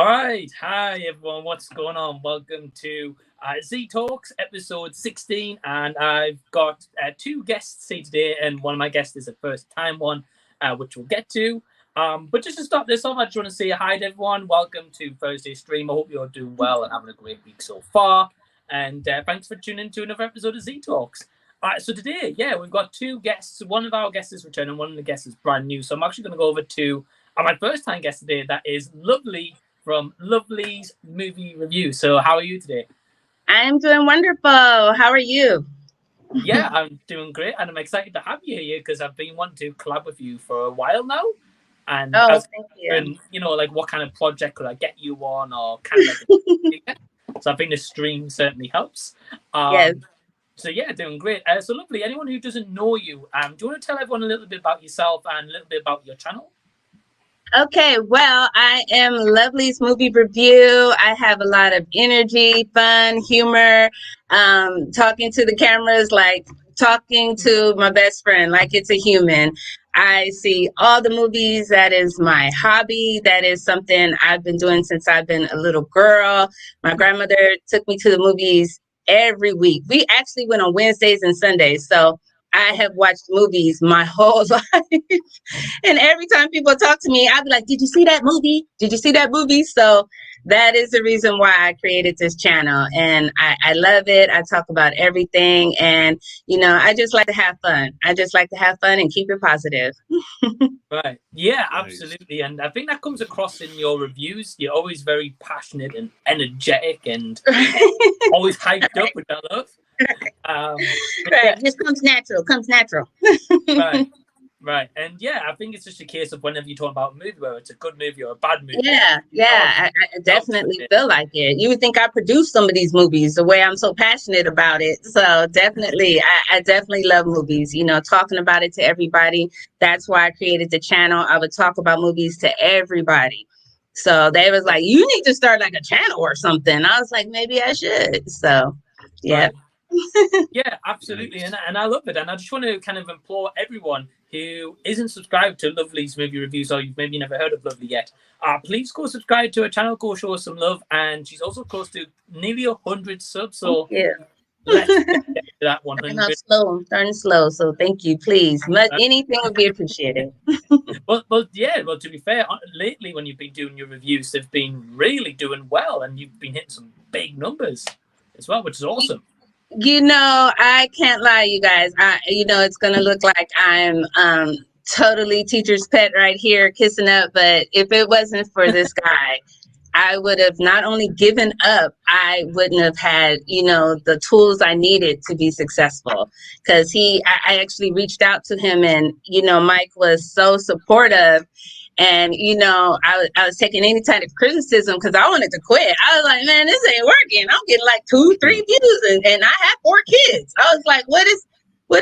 All right. Hi, everyone. What's going on? Welcome to Z Talks, episode 16. And I've got two guests here today. And one of my guests is a first-time one, which we'll get to. But just to start this off, I just want to say hi to everyone. Welcome to Thursday stream. I hope you're doing well and having a great week so far. And thanks for tuning in to another episode of Z Talks. All right, so today, we've got two guests. One of our guests is returning, one of the guests is brand new. So I'm actually going to go over to my first-time guest today. That is Lovlee from Lovlee's Movie Review. So how are you today? I'm doing wonderful. How are you? Yeah, I'm doing great, and I'm excited to have you here because I've been wanting to collab with you for a while now. And thank you. And like what kind of project could I get you on, or kind of so I think the stream certainly helps. Yes. So yeah, doing great. So Lovlee, anyone who doesn't know you, do you want to tell everyone a little bit about yourself and a little bit about your channel? Okay, well, I am Lovlee's Movie Review. I have a lot of energy, fun, humor, talking to the cameras like talking to my best friend, like it's a human. I see all the movies. That is my hobby. That is something I've been doing since I've been a little girl. My grandmother took me to the movies every week. We actually went on Wednesdays and Sundays. So I have watched movies my whole life. And every time people talk to me, I'll be like, did you see that movie? Did you see that movie? So that is the reason why I created this channel. And I love it. I talk about everything. And, I just like to have fun. I just like to have fun and keep it positive. Right. Yeah, absolutely. And I think that comes across in your reviews. You're always very passionate and energetic and always hyped up, which I love. Right. Just comes natural. Right. And yeah, I think it's just a case of whenever you talk about a movie, whether it's a good movie or a bad movie. Yeah. I definitely feel like it. You would think I produced some of these movies the way I'm so passionate about it. So definitely, I definitely love movies, talking about it to everybody. That's why I created the channel. I would talk about movies to everybody. So they was like, you need to start like a channel or something. I was like, maybe I should. So, yeah. Right. Yeah, absolutely. And I love it. And I just want to kind of implore everyone who isn't subscribed to Lovlee's Movie Reviews, or you've maybe never heard of Lovlee yet, please go subscribe to her channel, go show her some love. And she's also close to nearly 100 subs. So let's get to that 100. I'm starting slow. So thank you, please. Anything would be appreciated. Well, to be fair, lately when you've been doing your reviews, they've been really doing well, and you've been hitting some big numbers as well, which is awesome. I can't lie, you guys. It's going to look like I'm totally teacher's pet right here, kissing up. But if it wasn't for this guy, I would have not only given up, I wouldn't have had, the tools I needed to be successful. Because I actually reached out to him, and, Mike was so supportive. And, I was taking any kind of criticism because I wanted to quit. I was like, man, this ain't working. I'm getting like 2-3 views, and I have 4 kids. I was like, what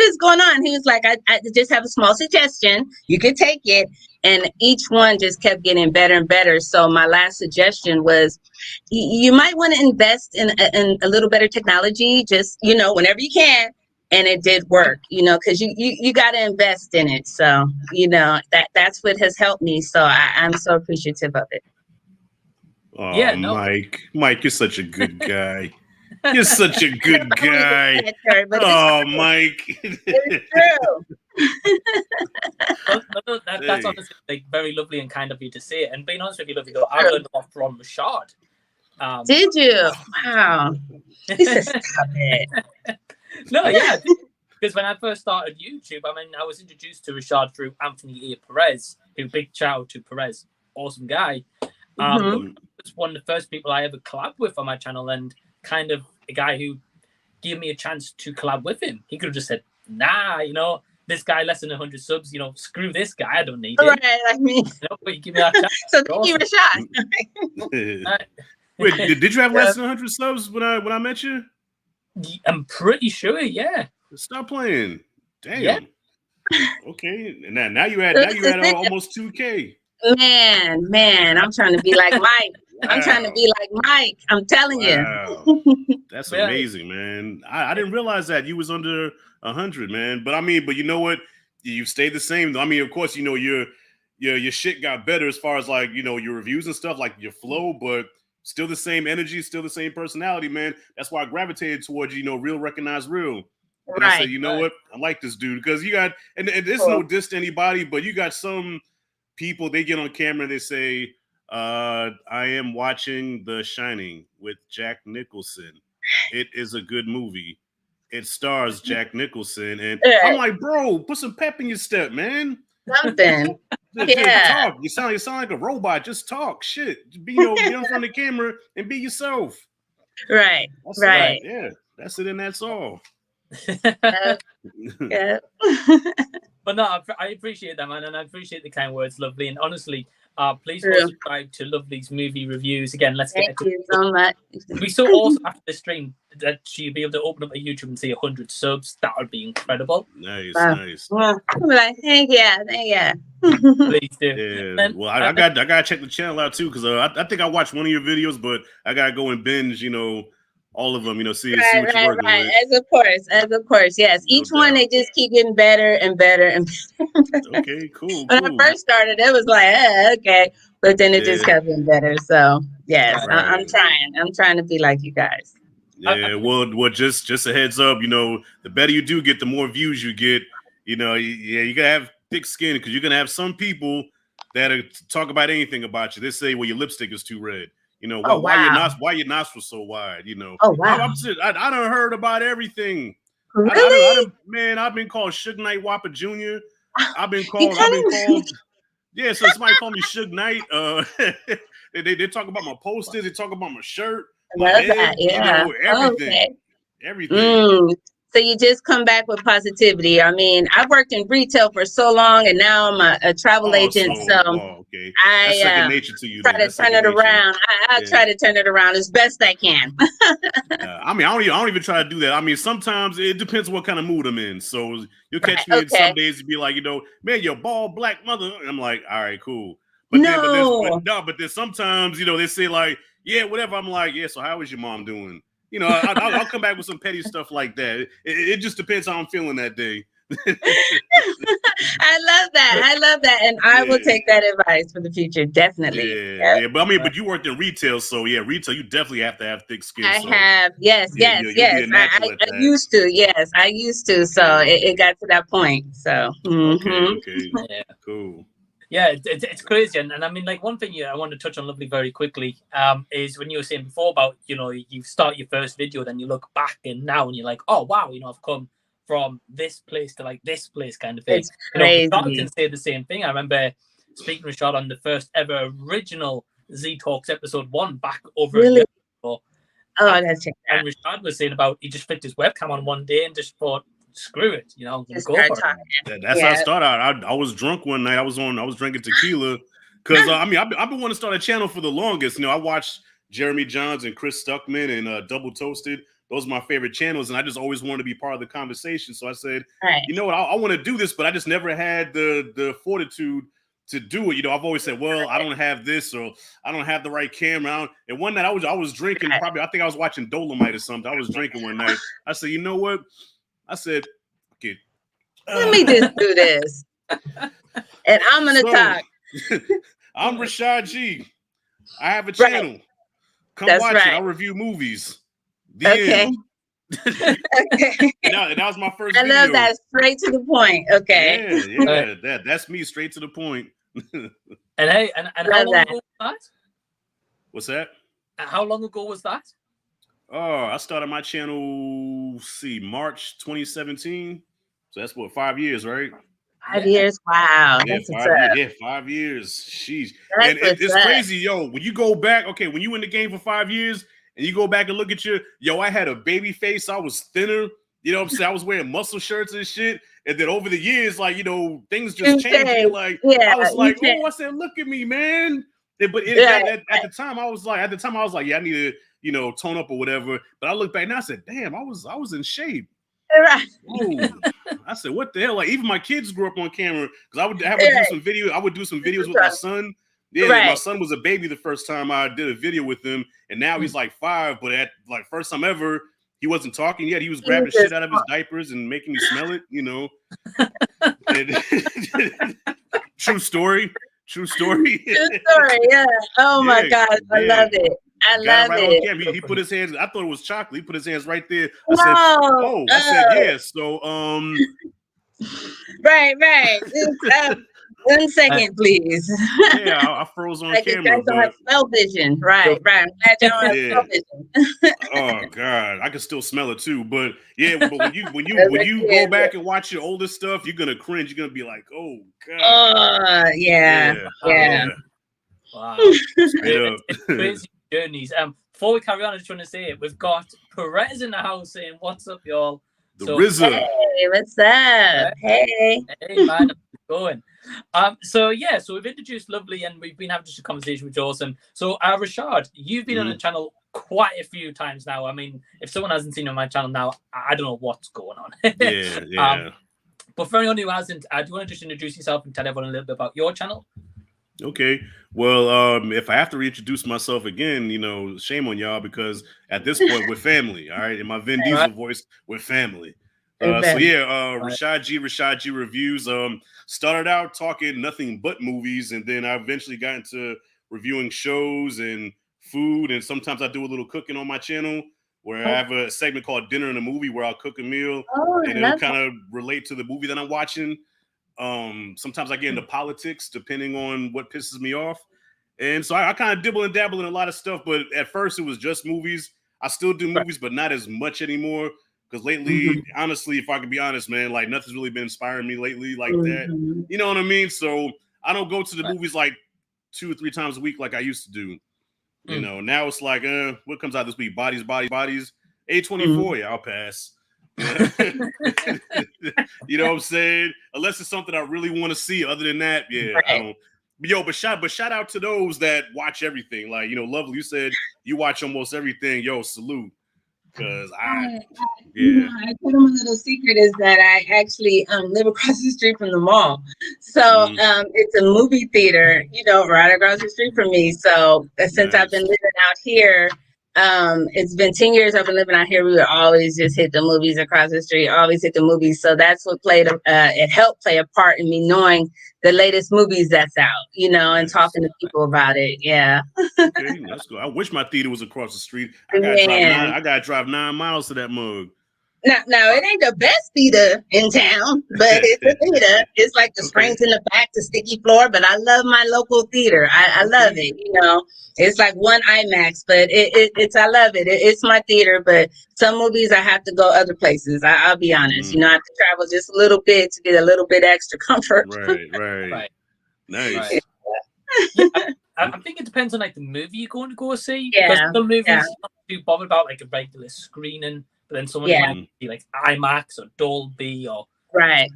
is going on? He was like, I just have a small suggestion. You could take it. And each one just kept getting better and better. So my last suggestion was, you might want to invest in a little better technology, just, whenever you can. And it did work, because you got to invest in it. So, that's what has helped me. So I'm so appreciative of it. Oh, yeah, no. Mike, you're such a good guy. You're such a good guy. Oh, Mike. It's true. That's honestly like very lovely and kind of you to say it. And being honest with you, Lovlee, I learned a lot from Rashad. Did you? Wow. He said, stop it. No, yeah, because when I first started YouTube, I was introduced to Rashad through Anthony Perez, who big shout out to Perez, awesome guy. Was one of the first people I ever collabed with on my channel, and kind of a guy who gave me a chance to collab with him. He could have just said, nah, this guy less than 100 subs, screw this guy, I don't need him. Right, but you give me that chance. So thank you, Rashad. Wait, did you have less than 100 subs when I met you? I'm pretty sure, yeah. Stop playing. Damn. Yeah. Okay. And now you had almost 2K. Man, I'm trying to be like Mike. I'm trying to be like Mike. I'm telling you. That's amazing, man. I didn't realize that you was under 100, man. But you know what? You stayed the same. I mean, of course, you're your shit got better as far as like, your reviews and stuff, like your flow, but still the same energy, still the same personality, man. That's why I gravitated towards you, real recognize real. And I said, you know what? I like this dude because you got, and there's no diss to anybody, but you got some people, they get on camera and they say, I am watching The Shining with Jack Nicholson. It is a good movie. It stars Jack Nicholson. And I'm like, bro, put some pep in your step, man. Something. Just talk. You sound like a robot. Just talk. Shit. Just be, get in front of the camera and be yourself. Right. That's right. It. Yeah. That's it, and that's all. Yeah. But no, I appreciate that, man, and I appreciate the kind words, Lovely. And honestly, please go subscribe to Lovely's movie reviews. Again, let's Thank you so much. We saw also after the stream that she'd be able to open up a YouTube and see 100 subs. That would be incredible. Nice. Well, I'm like, thank you. Please do. Yeah. And, well, I gotta check the channel out too because I think I watched one of your videos, but I gotta go and binge, all of them, see what you're working with. As of course, yes. Each one they just keep getting better and better and better. Okay, cool. When I first started, it was like, okay, but then it just kept getting better. So yes, I'm trying. I'm trying to be like you guys. Yeah, well, just a heads up, the better you do get, the more views you get. You gotta have thick skin because you're gonna have some people that talk about anything about you. They say, well, your lipstick is too red. Why your nostrils so wide? Oh wow! I done heard about everything. Really? I've been called Suge Knight Whopper Jr. I've been called. Yeah, so somebody called me Suge Knight. They talk about my posters. They talk about my shirt. My head, everything. Everything. So you just come back with positivity. I mean, I've worked in retail for so long, and now I'm a travel agent. Okay. That's second nature to you. Try to turn it around. I try to turn it around as best I can. I don't even try to do that. I mean, sometimes it depends what kind of mood I'm in. So you'll catch me in some days to be like, man, your bald black mother. And I'm like, all right, cool. But then sometimes, they say like, yeah, whatever. I'm like, yeah. So how is your mom doing? I'll come back with some petty stuff like that. It just depends how I'm feeling that day. I love that. And I will take that advice for the future. Definitely. Yeah. But you worked in retail. So retail, you definitely have to have thick skin. I have. Yes. I used to. Yes, I used to. So it got to that point. So. Okay. Yeah. Cool. Yeah, it's crazy, and I mean, like one thing I want to touch on, Lovely, very quickly, is when you were saying before about you start your first video, then you look back and now and you're like, oh wow, I've come from this place to like this place kind of thing. It's crazy. Rashad can say the same thing. I remember speaking to Rashad on the first ever original Z Talks episode 1 back over a year ago. Oh, I gotta check that. And Rashad was saying about he just flipped his webcam on one day and just thought, screw it, go for it. That's how I started out. I was drunk one night. I was drinking tequila because I've been wanting to start a channel for the longest. I watched Jeremy Johns and Chris Stuckman and Double Toasted. Those are my favorite channels, and I just always wanted to be part of the conversation. So I said, you know what, I want to do this, but I just never had the fortitude to do it. I've always said, well, I don't have this or I don't have the right camera. And one night I was drinking. I think I was watching Dolomite or something. I was drinking one night. I said, you know what? I said, okay, let me just do this. And I'm going to talk. I'm Rashad G. I have a channel. Come watch it. I'll review movies. Okay. And that was my first video. I love that. Straight to the point. Okay. Yeah. That's me, straight to the point. And hey, and how long ago was that? What's that? How long ago was that? Oh, I started my channel, March 2017. So that's 5 years, right? 5 years. Wow. Yeah, 5 years. Sheesh. And it's crazy, when you go back, when you in the game for 5 years and you go back and look at I had a baby face. I was thinner. You know what I'm saying? I was wearing muscle shirts and shit. And then over the years, things just changed. I was like, I said, look at me, man. But at the time, I was like, yeah, I need to, tone up or whatever. But I look back now, I said, damn, I was in shape. Right. I said, what the hell? Like, even my kids grew up on camera because I would have to do some video. I would do some videos with my son. Yeah, my son was a baby the first time I did a video with him, and now he's like 5. But at first time ever, he wasn't talking yet. He was grabbing shit out of his diapers and making me smell it. True story. True story. True story. Yeah. Oh my Yeah, gosh, I yeah. love it. I Got love it right on it. camera. He put his hands. I thought it was chocolate. He put his hands right there. I No. said, "Oh." I said, "Yeah." So, Right. Just, 1 second, please. yeah, I froze on Like you camera, guys don't have but smell vision. Right. I'm glad y'all don't have yeah. smell vision. Oh God, I can still smell it too. But yeah, but when you That's go it. back and watch your older stuff, you're gonna cringe. You're gonna be like, "Oh God." Yeah. Wow. Straight up. It's crazy journeys. Before we carry on, I just want to say it. We've got Perez in the house saying, "What's up, y'all?" The RZA. Hey, what's up? Hey. Hey man, how's it going? So we've introduced Lovlee and we've been having just a conversation, which is awesome. So Rashad, you've been on the channel quite a few times now. I mean, if someone hasn't seen you on my channel now, I don't know what's going on. Yeah. But for anyone who hasn't, do you want to just introduce yourself and tell everyone a little bit about your channel? Okay. Well, if I have to reintroduce myself again, shame on y'all, because at this point we're family. All right. In my Vin Diesel voice, we're family. Rashad G Reviews. Started out talking nothing but movies, and then I eventually got into reviewing shows and food, and sometimes I do a little cooking on my channel where I have a segment called Dinner and a Movie where I'll cook a meal and it'll kind of relate to the movie that I'm watching. Sometimes I get into politics depending on what pisses me off. And so I kind of dibble and dabble in a lot of stuff, but at first it was just movies. I still do movies, but not as much anymore. Because lately, honestly, if I can be honest, man, like nothing's really been inspiring me lately like that. You know what I mean? So I don't go to the movies like 2 or 3 times a week like I used to do. You know, now it's like, what comes out this week? Bodies. A24, yeah, I'll pass. You know what I'm saying? Unless it's something I really want to see. Other than that, I don't. But shout out to those that watch everything. Like, Lovely, you said you watch almost everything. Yo, salute. Because I tell them a little secret is that I actually live across the street from the mall. So it's a movie theater, right across the street from me. So since I've been living out here, it's been 10 years I've been living out here. We would always just hit the movies across the street, always hit the movies. So that's what it helped play a part in me knowing the latest movies that's out, and talking to people about it. Yeah. Okay, that's good. I wish my theater was across the street. I gotta drive 9 miles to that mug. Now it ain't the best theater in town, but it's a theater. It's like the springs in the back, the sticky floor. But I love my local theater. I love it. It's like one IMAX, but I love it. It's my theater. But some movies I have to go other places. I'll be honest. I have to travel just a little bit to get a little bit extra comfort. Right. Nice. I think it depends on like the movie you're going to go see. Yeah. Because some movies you're not too bothered about like a regular screening. But then someone might be like IMAX or Dolby or right.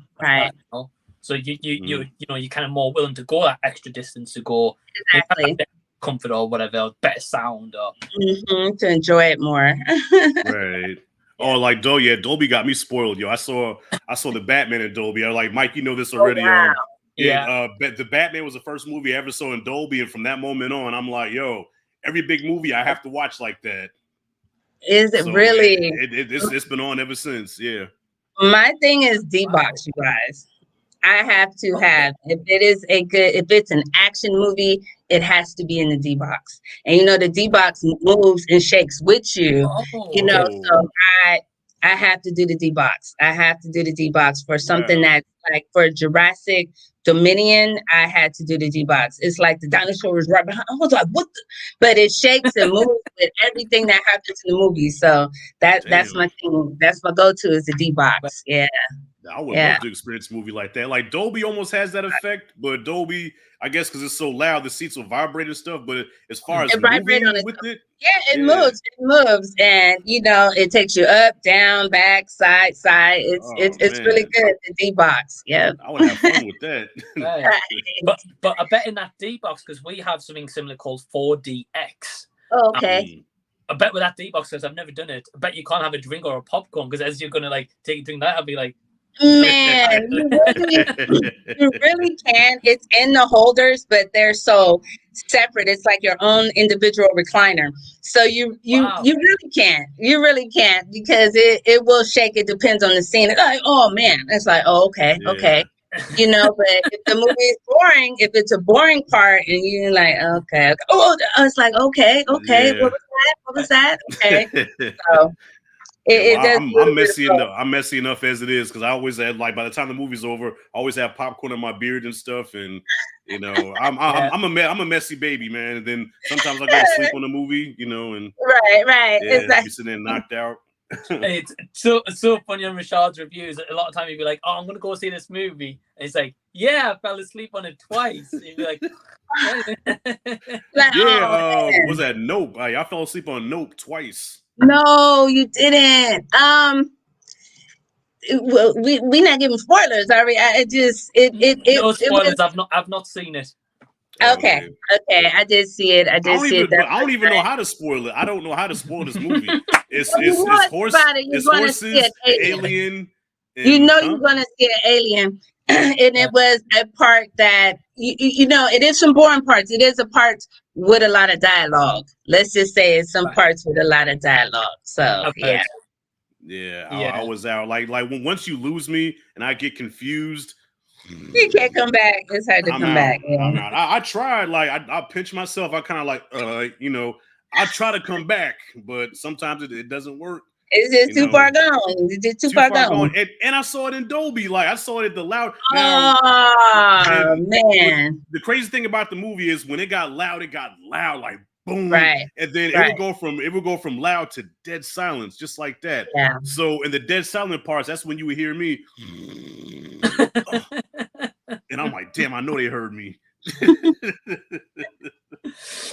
So you kind of more willing to go that extra distance to go exactly comfort or whatever, better sound or to enjoy it more. Right. Oh, like Dolby got me spoiled, yo. I saw the Batman in Dolby. I was like, Mike, you know this already. Wow. The Batman was the first movie I ever saw in Dolby, and from that moment on, I'm like, yo, every big movie I have to watch like that. Is it really? It's been on ever since. Yeah. My thing is D-Box, you guys. I have to have, if it's an action movie, it has to be in the D-Box. And the D-Box moves and shakes with you. So I have to do the D-Box. I have to do the D-Box for something that's like for Jurassic Dominion. I had to do the D-Box. It's like the dinosaur was right behind. I was like, what? But it shakes and moves with everything that happens in the movie. So that's my thing. That's my go-to is the D-Box. Yeah. I would love to experience a movie like that. Like Dolby almost has that effect, but Dolby, I guess, because it's so loud, the seats will vibrate and stuff. But as far as moving with it, it moves. It moves, and it takes you up, down, back, side. It's really good. The D-Box, I would have fun with that. But I bet in that D-Box, because we have something similar called 4DX. Oh, okay. I bet with that D-Box, because I've never done it, I bet you can't have a drink or a popcorn, because as you're gonna like take a drink, that I'll be like, man, you really can. It's in the holders, but they're so separate. It's like your own individual recliner. So you really can't. You really can't because it will shake. It depends on the scene. It's like, oh man, it's like, oh okay. you know. But if the movie is boring, if it's a boring part, and you're like, okay. Oh, I was like, okay, Yeah. what was that? Okay, so Yeah, it does. I'm messy enough. I'm messy enough as it is because I always had like by the time the movie's over, I always have popcorn in my beard and stuff, and you know, I'm a messy baby, man. And then sometimes I go to sleep on the movie, you know, and right, yeah, exactly. be sitting there knocked out. It's so funny on Rashad's reviews. A lot of time he'd be like, "Oh, I'm gonna go see this movie," and it's like, "Yeah, I fell asleep on it twice." He'd be like, "Yeah, was that Nope? I fell asleep on Nope twice." No, you didn't. Well, we not giving spoilers, are we? No spoilers. I've not seen it. Okay. I did see it. I don't even know how to spoil it. I don't know how to spoil this movie. It's horses, alien. You know you're gonna see an alien, and it was a part that you know it is some boring parts. It is a part with a lot of dialogue. Let's just say it's some parts with a lot of dialogue. So yeah. I was out like when once you lose me and I get confused. You can't come back. It's hard to come back. Yeah. I'm out. I tried. Like I pinch myself. I kind of like, you know, I try to come back, but sometimes it doesn't work. It's just too far gone. It's just too far gone. And I saw it in Dolby. Like I saw it at the loud. Oh man! The crazy thing about the movie is when it got loud like boom. Right. And then it would go from loud to dead silence, just like that. Yeah. So in the dead silent parts, that's when you would hear me. And I'm like, damn, I know they heard me.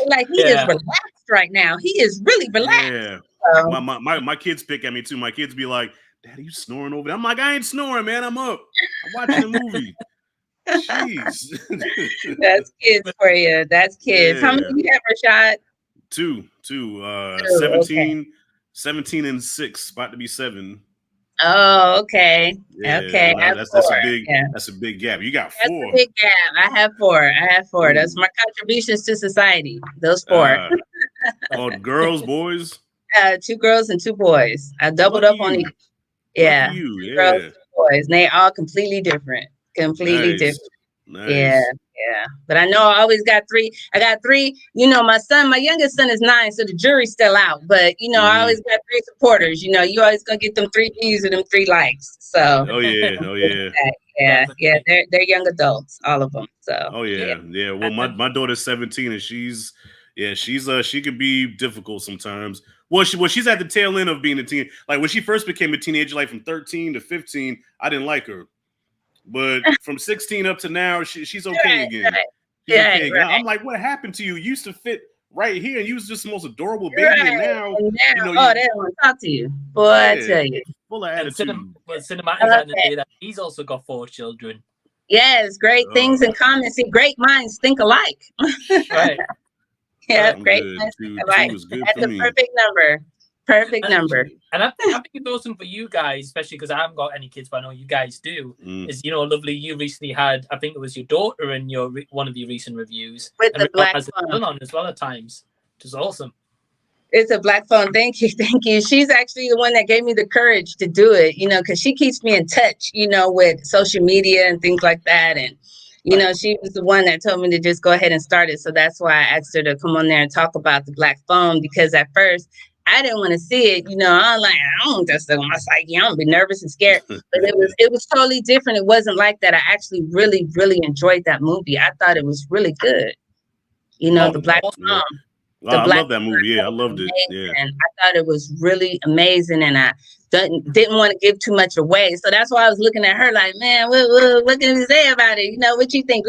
Like he is relaxed right now. He is really relaxed. Yeah. My kids pick at me too. My kids be like, "Daddy, you snoring over there?" I'm like, "I ain't snoring, man. I'm up. I'm watching a movie." Jeez. That's kids for you. That's kids. How many do you have, Rashad? Two. 17 and 6, about to be 7. Oh, okay. Yeah, okay. That's a big gap. You got 4. That's a big gap. I have 4. That's my contributions to society. Those 4. Girls, boys? 2 girls and 2 boys. I doubled up on each. Yeah. Girls, 2 boys. And they all completely different. Completely different. Nice. Yeah. But I know I always got 3. I got 3. You know, my youngest son is 9, so the jury's still out. But you know, I always got 3 supporters. You know, you always gonna get them 3 views and them 3 likes. So. Oh yeah. Yeah. They're young adults, all of them. So. Yeah. Well, my daughter's 17, and she can be difficult sometimes. Well, she's at the tail end of being a teen. Like when she first became a teenager, like from 13 to 15, I didn't like her. But from 16 up to now, she's okay again. She's okay again. I'm like, what happened to you? You used to fit right here, and you was just the most adorable baby. And now you know, they don't want to talk to you. Boy, I tell you. Full of attitude. That he's also got 4 children. Yes, great things in common. See, great minds think alike. Right. Yeah, great minds think alike. That's a perfect number. Perfect number. And I think it's awesome for you guys, especially because I haven't got any kids, but I know you guys do. Is, you know, Lovely, you recently had, I think it was your daughter in your one of your recent reviews. With the black phone on as well at times, which is awesome. It's a black phone. Thank you. She's actually the one that gave me the courage to do it, you know, because she keeps me in touch, you know, with social media and things like that. And, you know, she was the one that told me to just go ahead and start it. So that's why I asked her to come on there and talk about the black phone, because at first I didn't want to see it. You know, I'm like, I don't want that stuff on my psyche. I'm gonna be nervous and scared. But it was totally different. It wasn't like that. I actually really, really enjoyed that movie. I thought it was really good. You know, the black phone. I love that movie. Yeah, I loved it. Yeah. And I thought it was really amazing, and I didn't want to give too much away. So that's why I was looking at her like, man, what can we say about it? You know, what you think?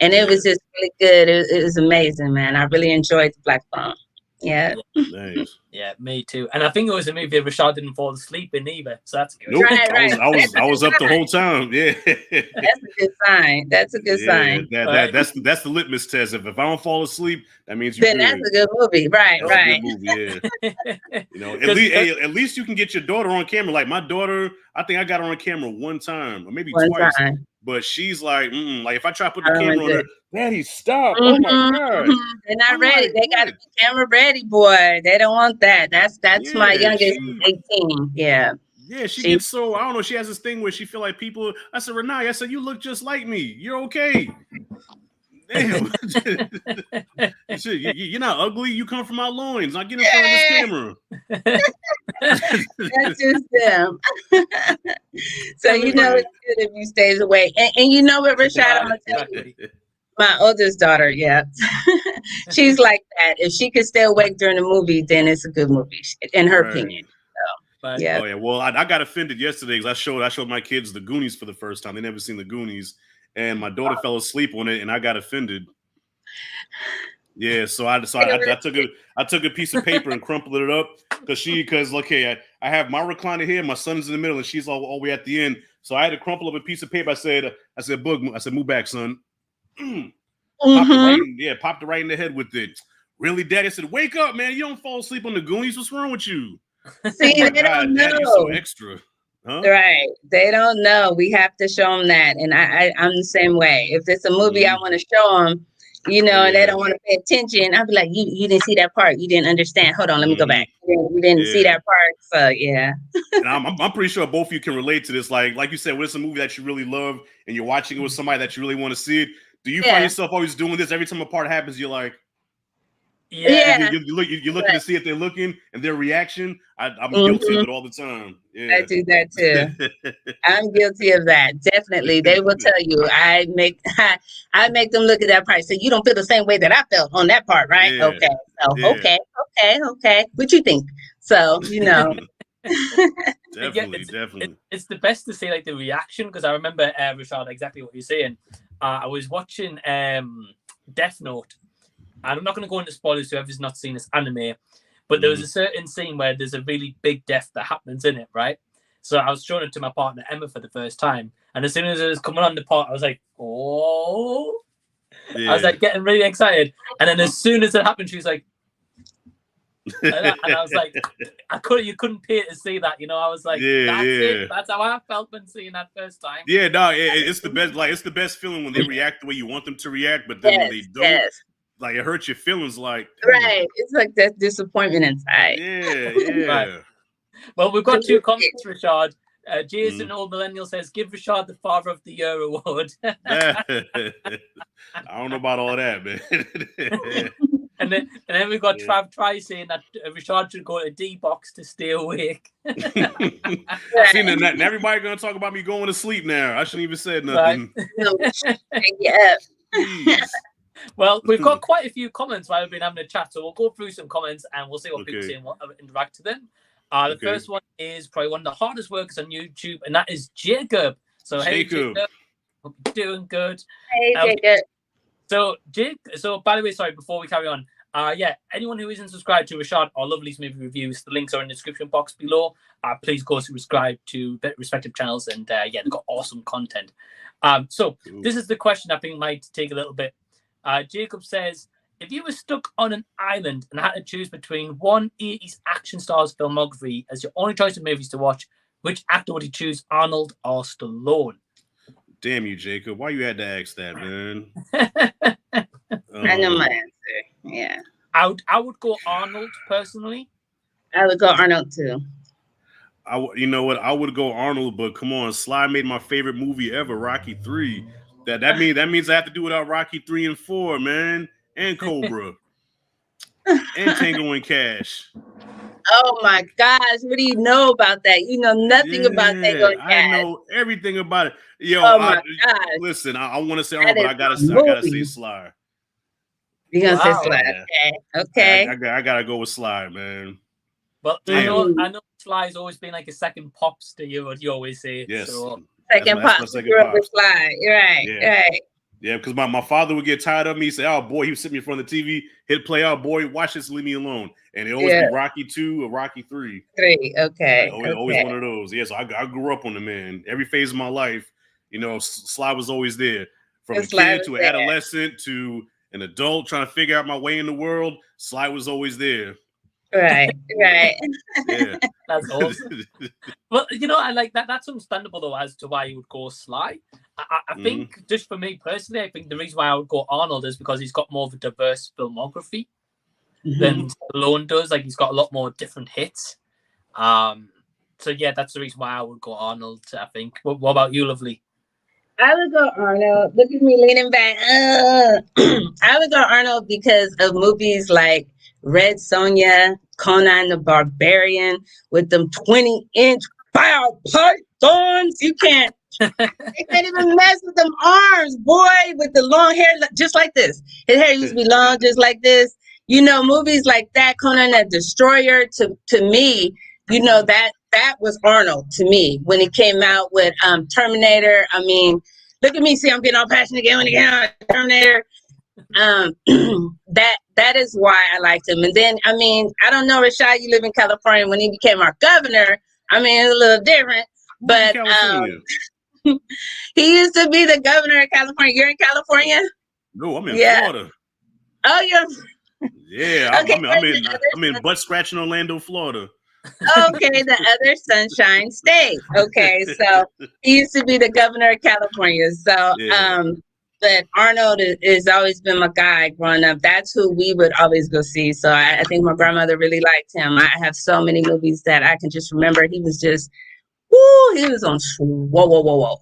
And it was just really good. It was amazing, man. I really enjoyed the black phone. Yeah. Nice. Yeah, me too. And I think it was a movie Rashad didn't fall asleep in either. So that's good. Nope. Right. I was up the whole time. Yeah. That's a good sign. That's a good sign. That's the litmus test. If I don't fall asleep, that means you're then good. That's a good movie. Right. That's a good movie, yeah. You know, at least you can get your daughter on camera. Like my daughter, I think I got her on camera one time or maybe twice. But she's like, like if I try to put the camera on her, Daddy, stop. Oh my God. They're not ready. They gotta be camera ready, boy. They don't want that. That's my youngest 18. Yeah. Yeah, she gets so, I don't know, she has this thing where she feel like people, I said, Renee, I said, you look just like me. You're okay. Damn. You're not ugly. You come from our loins. Not get in front of this camera. That's just them. So you know it's good if you stays away. And you know what, Rashad, I'm gonna tell you. My oldest daughter, she's like that. If she could stay awake during the movie, then it's a good movie, in her opinion. So, yeah. Oh yeah. Well, I got offended yesterday because I showed my kids the Goonies for the first time. They never seen the Goonies, and my daughter fell asleep on it, and I got offended. Yeah, so I took a piece of paper and crumpled it up because okay, I have my recliner here, my son's in the middle, and she's all the way at the end. So I had to crumple up a piece of paper. I said, Boog, I said, move back, son. Popped it right in the head with it. Really, Daddy? I said, wake up, man. You don't fall asleep on the Goonies. What's wrong with you? See, they don't know. Daddy, you're so extra. Huh? Right. They don't know. We have to show them that. And I'm the same way. If it's a movie I want to show them, and they don't want to pay attention, I'll be like, you didn't see that part. You didn't understand. Hold on, let me go back. You didn't see that part. So, yeah. And I'm pretty sure both of you can relate to this. Like you said, when it's a movie that you really love and you're watching it with somebody that you really want to see it, do you find yourself always doing this? Every time a part happens, you're like, you're looking to see if they're looking and their reaking. I'm guilty of it all the time. Yeah. I do that too. I'm guilty of that. Definitely. They will tell you. I make them look at that part. So you don't feel the same way that I felt on that part, right? Yeah. Okay. So okay. What you think? So, Definitely. It's the best to see like the reaction, because I remember Rashad, exactly what you're saying. I was watching Death Note. And I'm not going to go into spoilers to whoever's not seen this anime, but there was a certain scene where there's a really big death that happens in it, right? So I was showing it to my partner Emma for the first time, and as soon as it was coming on the part, I was like, "Oh!" I was like getting really excited, and then as soon as it happened, she was like, and I was like, you couldn't pay to see that, I was like, that's it. That's how I felt when seeing that first time. Yeah, no, it's the best. Like, it's the best feeling when they react the way you want them to react, but then when they don't. Like, it hurts your feelings, like... Right. It's like that disappointment inside. Yeah. Right. Well, we've got two comments, Rashad. Jason Old Millennial says, give Rashad the Father of the Year award. I don't know about all that, man. and then we've got Trav Try saying that Rashad should go to D-box to stay awake. See, and everybody going to talk about me going to sleep now. I shouldn't even said nothing. Yeah. Well, we've got quite a few comments while we've been having a chat, so we'll go through some comments and we'll see what people say and what interact to them. The first one is probably one of the hardest workers on YouTube, and that is Jacob. So, hey, Jacob. Hope you're doing good. Hey, Jacob. So, by the way, sorry, before we carry on, anyone who isn't subscribed to Rashad or Lovely's movie reviews, the links are in the description box below. Please go subscribe to respective channels, and they've got awesome content. This is the question I think might take a little bit. Jacob says, if you were stuck on an island and had to choose between one 80s action star's filmography as your only choice of movies to watch, which actor would you choose, Arnold or Stallone? Damn you, Jacob. Why you had to ask that, man? I know my answer. Yeah. I would go Arnold, personally. I would go Arnold, too. You know what? I would go Arnold, but come on. Sly made my favorite movie ever, Rocky 3. That means I have to do without Rocky 3 and 4, man, and Cobra, and Tango and Cash. Oh my gosh, what do you know about that? You know nothing about Tango and Cash. I know everything about it. Yo, gosh. Listen, I want to say Arnold, but I gotta say Sly. You're gonna say Sly? Okay. I gotta go with Sly, man. But I know Sly's always been like a second pops to you, what you always say. Yes. So. Second pops. With Sly. Right. Yeah, because my father would get tired of me. He'd say, oh, boy, he would sit me in front of the TV, hit play, oh, boy, watch this, leave me alone. And it always be Rocky 2 or Rocky 3. Okay. Always one of those. Yeah, so I grew up on the man. Every phase of my life, Sly was always there. From a kid to an adolescent to an adult trying to figure out my way in the world, Sly was always there. Right. Yeah. That's awesome. Well, I like that. That's understandable though as to why you would go Sly. I think just for me personally, I think the reason why I would go Arnold is because he's got more of a diverse filmography than Stallone does. Like he's got a lot more different hits. So yeah, that's the reason why I would go Arnold. I think. What about you, Lovely? I would go Arnold. Look at me leaning back. I would go Arnold because of movies like Red Sonja, Conan the Barbarian, with them 20-inch fire pythons. You can't. They can't even mess with them arms, boy, with the long hair, just like this. His hair used to be long, just like this. You know, movies like that, Conan the Destroyer, to me, you know, that was Arnold to me when he came out with Terminator. I mean, look at me, see, I'm getting all passionate again when he came out with Terminator. That is why I liked him. And then, I mean, I don't know, Rashad, you live in California. When he became our governor, I mean, it's a little different, but he used to be the governor of California. You're in California? No, I'm in Florida. Oh, you're. Yeah, okay, I'm in butt scratching Orlando, Florida. Okay, the other Sunshine State. Okay, so he used to be the governor of California. So, but Arnold has always been my guy growing up. That's who we would always go see. So I think my grandmother really liked him. I have so many movies that I can just remember. He was just, he was on whoa.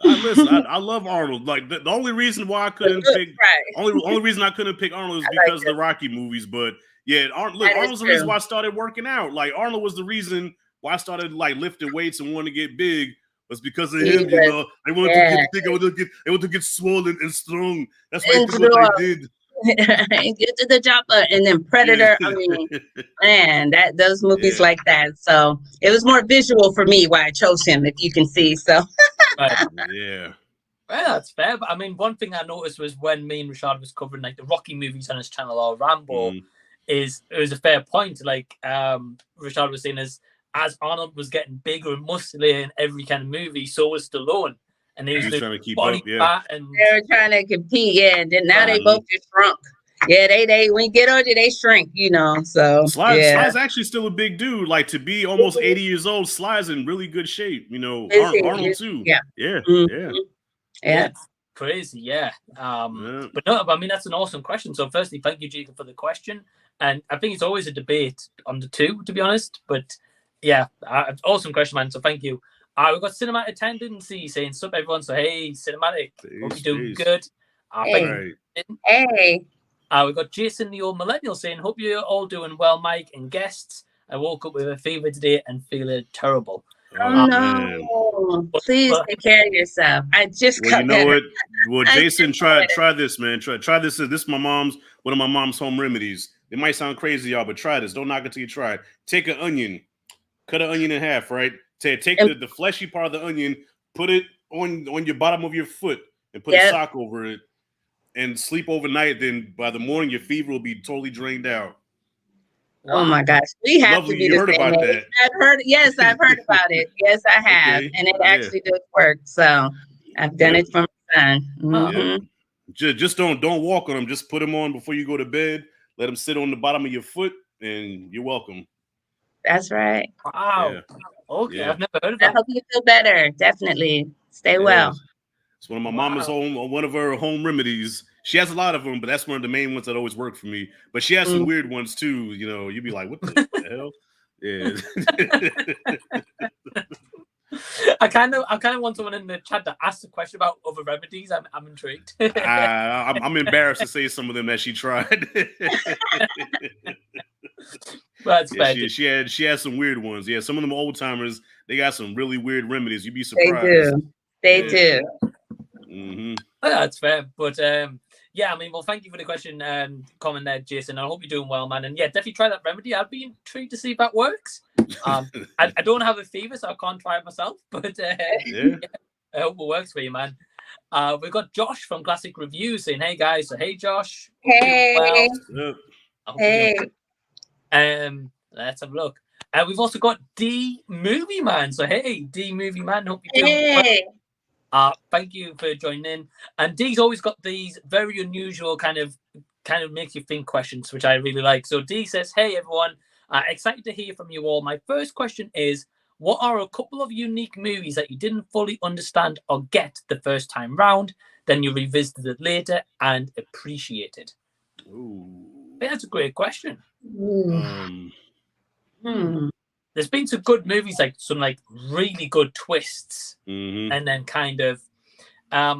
Listen, I love Arnold. Like the only reason why I couldn't pick only reason I couldn't pick Arnold is because of the Rocky movies. But yeah, Arnold's the reason why I started working out. Like Arnold was the reason why I started like lifting weights and wanting to get big. Was because of him, you know. They wanted to get big. They wanted to get swollen and strong. That's why what they did. Get to the chopper, and then Predator. I mean, man, those movies like that. So it was more visual for me why I chose him, if you can see. So yeah. Well, that's fair. But I mean, one thing I noticed was when me and Rashad was covering like the Rocky movies on his channel or Rambo, it was a fair point. Like Rashad was saying, as Arnold was getting bigger and muscular in every kind of movie, so was Stallone. And they was trying to keep body up, fat and they were trying to compete, and then now they both just shrunk. Yeah, they when you get older, they shrink, you know. So Sly's actually still a big dude. Like to be almost 80 years old, Sly's in really good shape. You know, Arnold too. Yeah. It's crazy, yeah. But no, I mean that's an awesome question. So firstly, thank you, Jacob, for the question. And I think it's always a debate on the two, to be honest. But yeah, awesome question, man. So thank you. We've got Cinematic Tendency saying sup everyone. So hey, Cinematic, hope you're doing good. Hey. We've got Jason the Old Millennial saying, hope you're all doing well, Mike and guests. I woke up with a fever today and feeling terrible. Oh no! Please take care of yourself. I just got better. Well, Jason, try this, man. Try this. This is one of my mom's home remedies. It might sound crazy, y'all, but try this. Don't knock it till you try it. Take an onion, cut an onion in half, right? Take the fleshy part of the onion, put it on your bottom of your foot, and put a sock over it, and sleep overnight. Then by the morning, your fever will be totally drained out. Wow. Oh my gosh, we have to be the same age. I've heard about it. Yes, I have, and it actually does work. So I've done it for my son. Mm-hmm. Just don't walk on them. Just put them on before you go to bed. Let them sit on the bottom of your foot, and you're welcome. That's right. Wow. Yeah. Okay, I've never heard of that. I hope you feel better. Definitely. Stay well. It's one of my mama's one of her home remedies. She has a lot of them, but that's one of the main ones that always work for me. But she has some weird ones too. You know, you'd be like, "What the hell?" Yeah. I kind of want someone in the chat to ask a question about other remedies. I'm intrigued. I'm embarrassed to say some of them that she tried. That's fair. She had some weird ones. Yeah, some of them old timers, they got some really weird remedies. You'd be surprised. They do. Mm-hmm. That's fair. But yeah, I mean, well, thank you for the question comment there, Jason. I hope you're doing well, man. And yeah, definitely try that remedy. I'd be intrigued to see if that works. I don't have a fever, so I can't try it myself. But I hope it works for you, man. We've got Josh from Classic Reviews saying, "Hey guys." So hey, Josh. Hey. Hey. Let's have a look. We've also got D Movie Man. So hey, D Movie Man. Hope you're doing well. Thank you for joining in. And D's always got these very unusual kind of makes you think questions, which I really like. So D says, "Hey everyone, excited to hear from you all. My first question is, what are a couple of unique movies that you didn't fully understand or get the first time round, then you revisited it later and appreciated?" Ooh. That's a great question. there's been some good movies, like some like really good twists, and then kind of, I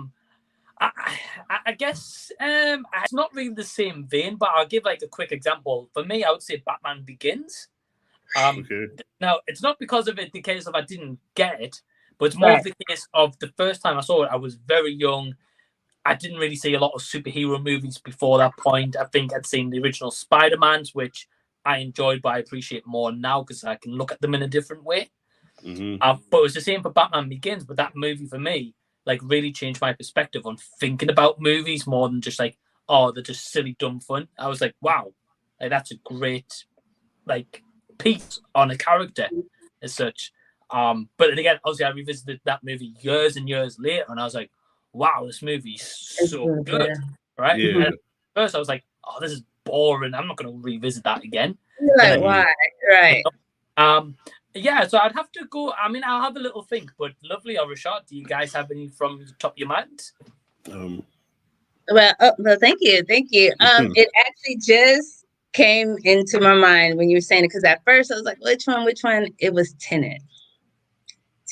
guess it's not really the same vein, but I'll give like a quick example. For me, I would say Batman Begins. Now, it's not because of it the case of I didn't get it, but it's more of the case of the first time I saw it, I was very young. I didn't really see a lot of superhero movies before that point. I think I'd seen the original Spider-Mans, which I enjoyed, but I appreciate more now because I can look at them in a different way. But it was the same for Batman Begins, but that movie for me, like, really changed my perspective on thinking about movies more than just like, oh, they're just silly, dumb fun. I was like, wow, like, that's a great, like, piece on a character as such. But again, obviously, I revisited that movie years and years later, and I was like, wow, this movie's so good, right? Yeah. And at first, I was like, oh, this is boring. I'm not going to revisit that again. You're like, why? Right. Yeah, so I'd have to go. I mean, I'll have a little think, but Lovely or Rashad, do you guys have any from the top of your mind? Well, thank you. It actually just came into my mind when you were saying it, because at first I was like, which one? It was Tenet.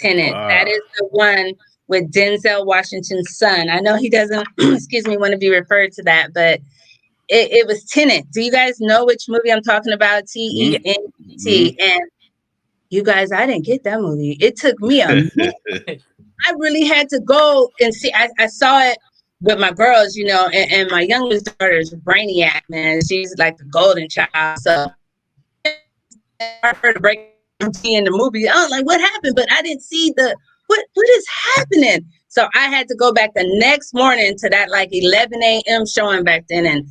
That is the one with Denzel Washington's son. I know he doesn't, excuse me, want to be referred to that, but it was Tenet. Do you guys know which movie I'm talking about? T-E-N-T. And you guys, I didn't get that movie. It took me a minute. I really had to go and see. I saw it with my girls, you know, and my youngest daughter is Brainiac, man. She's like the golden child. So I heard a break in the movie. I was like, what happened? But I didn't see what is happening. So I had to go back the next morning to that like 11 a.m. showing back then.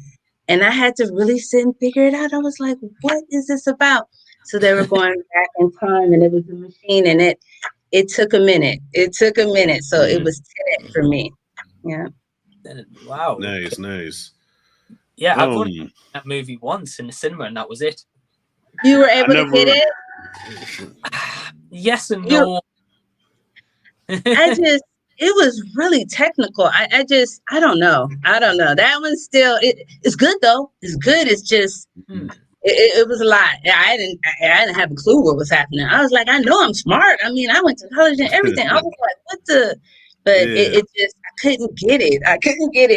And I had to really sit and figure it out. I was like, what is this about? So they were going back in time, and it was a machine, and it took a minute. So it was Tenet for me. Yeah. Wow. Nice. Yeah, I've only seen that movie once in the cinema, and that was it. You were able to get it? Yes and no. It was really technical. I don't know. That one still, it's good though. It's good. It's just, it was a lot. I didn't have a clue what was happening. I was like, I know I'm smart. I mean, I went to college and everything. I was like, it just, I couldn't get it.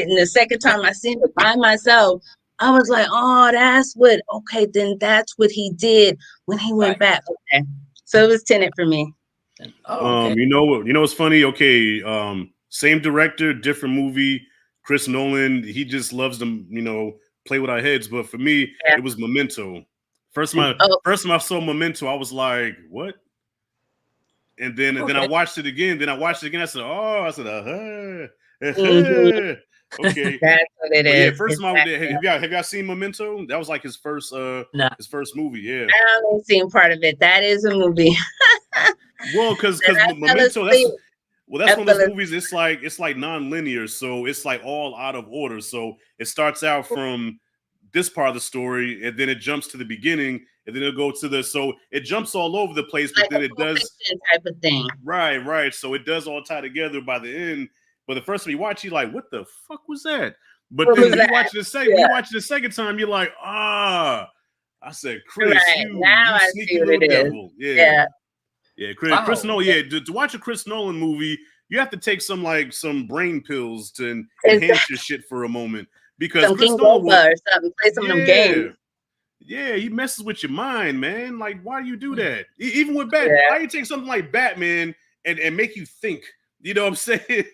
And the second time I seen it by myself, I was like, oh, that's what he did when he went back. Okay. So it was Tenet for me. Okay. You know what's funny? Okay, same director, different movie. Chris Nolan, he just loves to, you know, play with our heads. But for me, it was Memento. First time I saw Memento, I was like, what? And then I watched it again. I said, oh, okay. That's what it is. Yeah, first time have y'all seen Memento? That was like his first movie. Yeah, I haven't seen part of it. That is a movie. Well, because Memento, that's one of those movies. It's like non-linear, so it's like all out of order. So it starts out from this part of the story, and then it jumps to the beginning, and then it'll go to so it jumps all over the place, but like then it does type of thing. Right. So it does all tie together by the end. But the first time you watch, you're like, what the fuck was that? But then when you watch it the second time, you're like, I said, Chris, you sneaky little devil. Yeah, Chris. Wow. Chris Nolan. Yeah, to watch a Chris Nolan movie, you have to take some brain pills to enhance your shit for a moment, because some Chris King Nolan or something. Play some of them games. Yeah, he messes with your mind, man. Like, why do you do that? Even with Batman, why you take something like Batman and make you think? You know what I'm saying?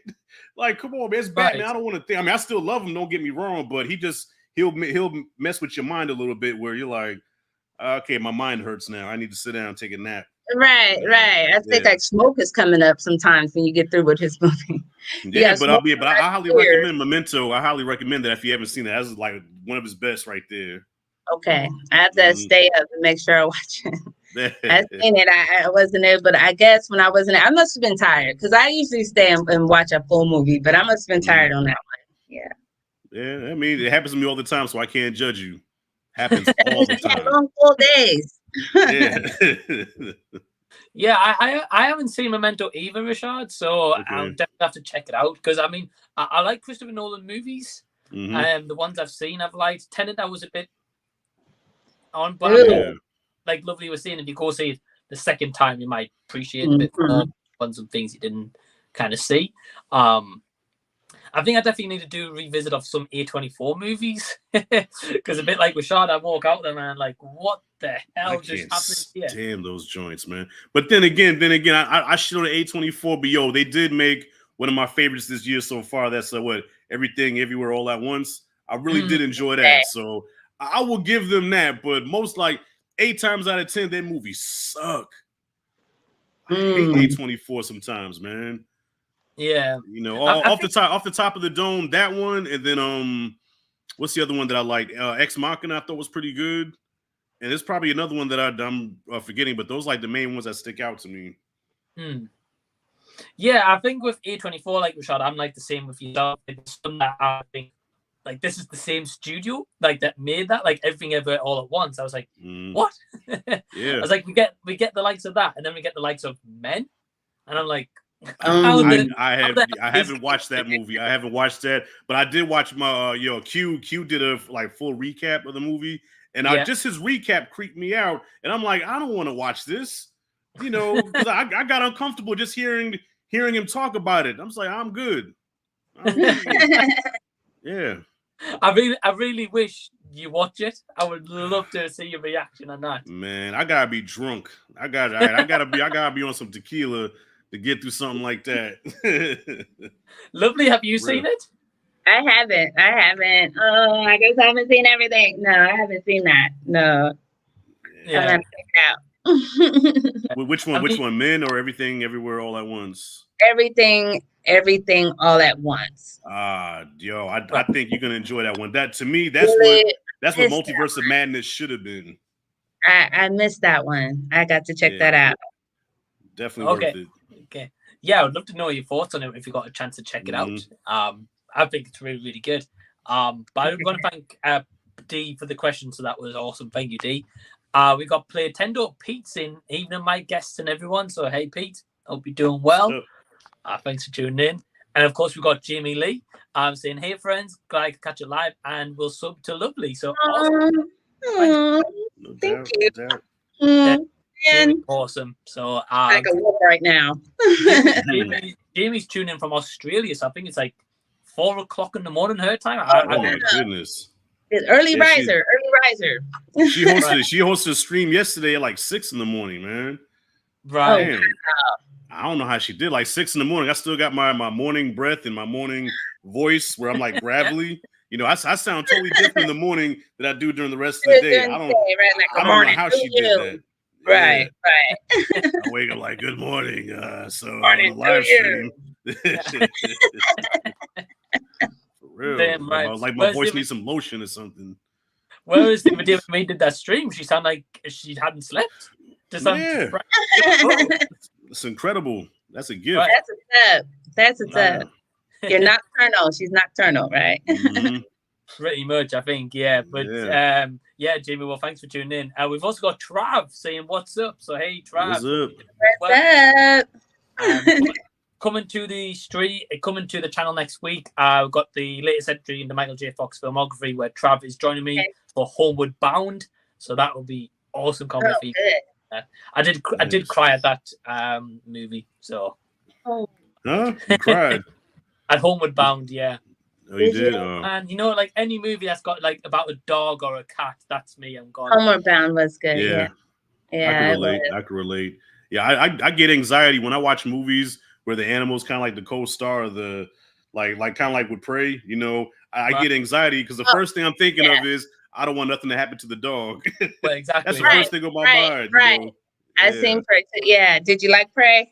Like, come on, man, it's Batman. I don't want to think. I mean, I still love him. Don't get me wrong, but he'll mess with your mind a little bit, where you're like, okay, my mind hurts now. I need to sit down and take a nap. Right. I think like Smoke is coming up sometimes when you get through with his movie. Yeah, but I highly recommend Memento. I highly recommend that if you haven't seen it. That's like one of his best right there. Okay, I have to stay up and make sure I watch it. I seen it. I wasn't able, but I guess when I wasn't, I must have been tired, because I usually stay and watch a full movie, but I must have been tired on that one. Yeah. I mean, it happens to me all the time, so I can't judge you. Happens all the time. Long full days. Yeah, I haven't seen Memento either, Rashad, so I'll definitely have to check it out, because I mean, I like Christopher Nolan movies. The ones I've seen, I've liked. Tenet, I was a bit on, but like Lovely was saying, if you go see it the second time you might appreciate a bit more on some things you didn't kind of see. I think I definitely need to do a revisit of some A24 movies because a bit like Rashad, I walk out there and I'm like, what the hell just happened here? Damn those joints, man. But then again, I shit on the A24, but yo, they did make one of my favorites this year so far. That's what Everything Everywhere All at Once. I really did enjoy that, so I will give them that. But most like 8 times out of 10, that movies suck. I hate A24 sometimes, man. Yeah, you know, off the top of the dome, that one, and then what's the other one that I liked? Ex Machina I thought was pretty good, and there's probably another one that I'm forgetting, but those like the main ones that stick out to me. Yeah, I think with A24, like Rashad, I'm like the same with yourself. It's something that I think like this is the same studio like that made that, like Everything Everywhere All at Once. I was like, what? Yeah, I was like, we get the likes of that, and then we get the likes of Men, and I'm like. I haven't watched that movie. I haven't watched that, but I did watch my Q did a like full recap of the movie, and just his recap creeped me out, and I'm like, I don't want to watch this, because I got uncomfortable just hearing him talk about it. I'm just like, I'm good. Yeah. I really wish you watch it. I would love to see your reaction on that. Man, I gotta be drunk. I gotta be on some tequila to get through something like that. Lovely, have you seen it? I haven't. Oh, I guess I haven't seen everything. No, I haven't seen that. No. Yeah. I'm gonna check it out. Which one? Men or Everything Everywhere All at Once? Everything All at Once. I think you're gonna enjoy that one. That to me, that's what Multiverse of Madness should have been. I missed that one. I got to check that out. Definitely worth it. Okay. Yeah, I would love to know your thoughts on it if you got a chance to check it out. I think it's really, really good. But I want to thank D for the question, so that was awesome. Thank you, D. We got Playtendo. Pete's in, evening, my guests and everyone. So hey, Pete, hope you're doing well. Thanks for tuning in. And of course, we got Jamie Lee. Saying, hey friends, glad to catch you live, and we'll sub to Lovely. So awesome. Thank you. Awesome. So like a wolf right now. Jamie's tuning in from Australia, so I think it's like 4 o'clock in the morning her time. Oh my goodness! It's early riser. She hosted a stream yesterday at like 6 in the morning, man. Right. Damn. I don't know how she did. Like 6 in the morning. I still got my morning breath and my morning voice where I'm like gravelly. I sound totally different in the morning than I do during the rest of the day. I don't know how she did that. Right. I wake up like, good morning. So on the live stream. For real. Damn right. Like my voice needs some lotion or something. Whereas the video we did that stream, she sounded like she hadn't slept. It's incredible. That's a gift. That's a up. You're nocturnal. She's nocturnal, right? Pretty much, I think, yeah. But Jamie, well, thanks for tuning in. We've also got Trav saying what's up. So hey, Trav. What's up? Coming to the channel next week. We've got the latest entry in the Michael J. Fox filmography where Trav is joining me for Homeward Bound. So that will be awesome comedy for you. I did cry at that movie. So you cried at Homeward Bound, yeah. Oh, you did? And like any movie that's got like about a dog or a cat, that's me. I'm gone. Homeward Bound was good. Yeah. I can relate. Yeah, I get anxiety when I watch movies where the animal's kind of like the co-star of the like kind of like with Prey. I get anxiety because the first thing I'm thinking of is I don't want nothing to happen to the dog. Well, exactly. That's the first thing on my mind. Right. I seen Prey too. Yeah. Did you like Prey?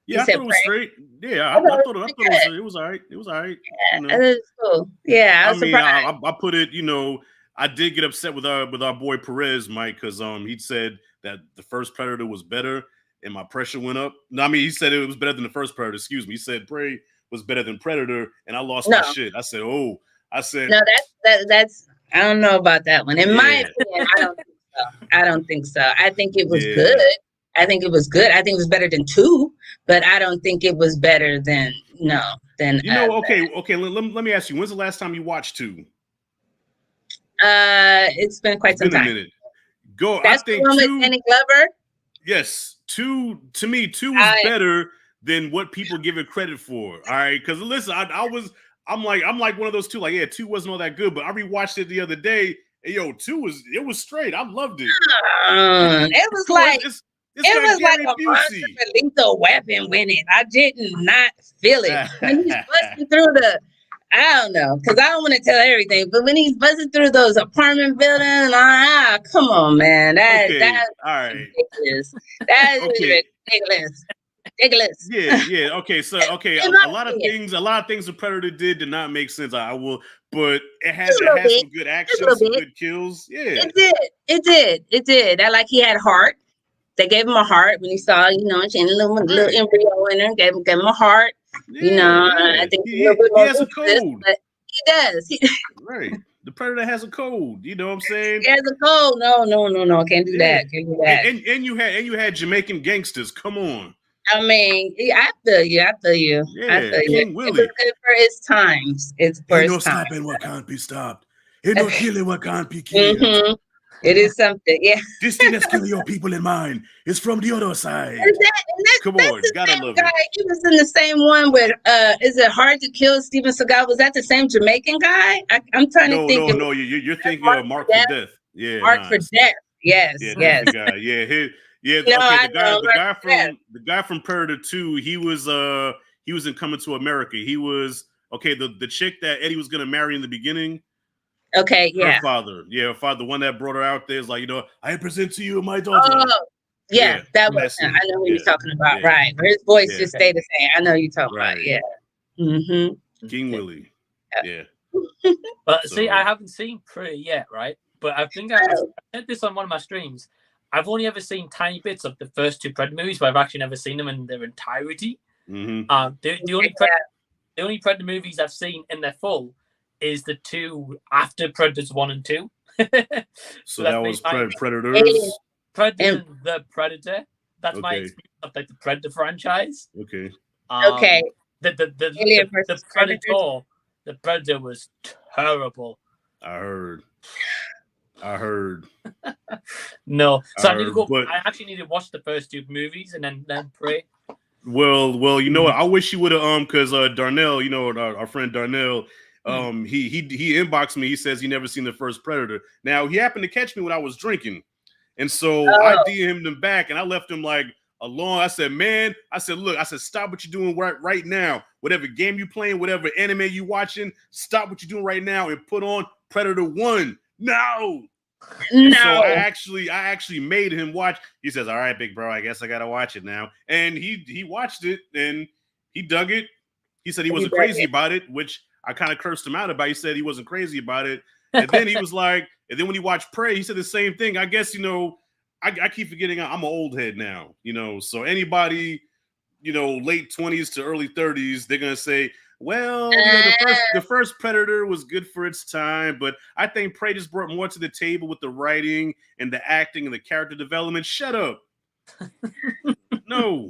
Yeah, I thought it was straight. Yeah, I thought it was all right. It was all right. Yeah, it was cool. Yeah, I was surprised. I put it, I did get upset with our boy Perez, Mike, because he said that the first Predator was better and my pressure went up. No, I mean, he said it was better than the first Predator. Excuse me. He said Prey was better than Predator, and I lost my shit. I said, no, that's I don't know about that one. In my opinion, I don't think so. I think it was good. I think it was good. I think it was better than 2, but I don't think it was better than Okay. Let me ask you. When's the last time you watched 2? It's been quite some time. A minute. Go. That's I think the one 2. with Danny Glover. Yes, two was better than what people give it credit for. All right, because listen, I'm like one of those two. Like, yeah, 2 wasn't all that good, but I rewatched it the other day. And yo, 2 was straight. I loved it. It was like it's it was like Gary a monster Busey. with Lethal Weapon winning. I did not feel it when he's busting through the. I don't know, because I don't want to tell everything, but when he's buzzing through those apartment buildings, come on, man, that's all right. ridiculous. That is Okay. ridiculous. Yeah. Okay, so a lot of things the Predator did not make sense. I will, but it had some good action, some good kills. Yeah, it did. I like he had heart. They gave him a heart when he saw, a little embryo in there. Gave him a heart. I think he has a code. But he does. Right. The Predator has a code. You know what I'm saying? He has a code. No. Can't do that. Can't do that. And you had Jamaican gangsters. Come on. I mean, I feel you. Yeah, King Willie. It was good for his times. It's for his time. Stopping what can't be stopped. Ain't no killing what can't be killed. Mm-hmm. It is something, yeah. This thing that's killing your people in mind is from the other side. Come on, gotta love guy. it. He was in the same one with Is It Hard to Kill Steven Seagal? Was that the same Jamaican guy? I'm trying to think. No, you're thinking of Mark for Death. Yeah, Mark for Death. Yes. The guy. The guy from Predator 2. He was in Coming to America. He was the chick that Eddie was gonna marry in the beginning. Okay, yeah. Her father, the one that brought her out there is like, I present to you my daughter. Oh, yeah, that was. I know who you're talking about, right? His voice just stayed the same. I know you're talking about, yeah. Mm-hmm. King Willie, yeah. But see, I haven't seen Prey yet, right? But I think I said this on one of my streams. I've only ever seen tiny bits of the first 2 Predator movies, but I've actually never seen them in their entirety. Mm-hmm. The only Predator movies I've seen in their full is the 2 after Predators 1 and 2. So that was Predators. Predator and the Predator. That's my experience of like the Predator franchise. Okay. The Predator. The Predator was terrible. I heard. No, so I need to go. I actually need to watch the first 2 movies and then pray. Well, you know what? I wish you would have because Darnell, our friend Darnell. He inboxed me. He says he never seen the first Predator. Now he happened to catch me when I was drinking, and so I DM'd him back, and I left him like alone. I said, "Man," look, stop what you're doing right now. Whatever game you playing, whatever anime you watching, stop what you're doing right now and put on Predator 1 now." No. So I actually made him watch. He says, "All right, big bro, I guess I gotta watch it now," and he watched it and he dug it. He said he wasn't crazy about it, which I kind of cursed him out about. He said he wasn't crazy about it. And then he was like, and then when he watched Prey, he said the same thing. I guess, I keep forgetting I'm an old head now, so anybody, late 20s to early 30s, they're going to say, well, the first Predator was good for its time, but I think Prey just brought more to the table with the writing and the acting and the character development. Shut up. No,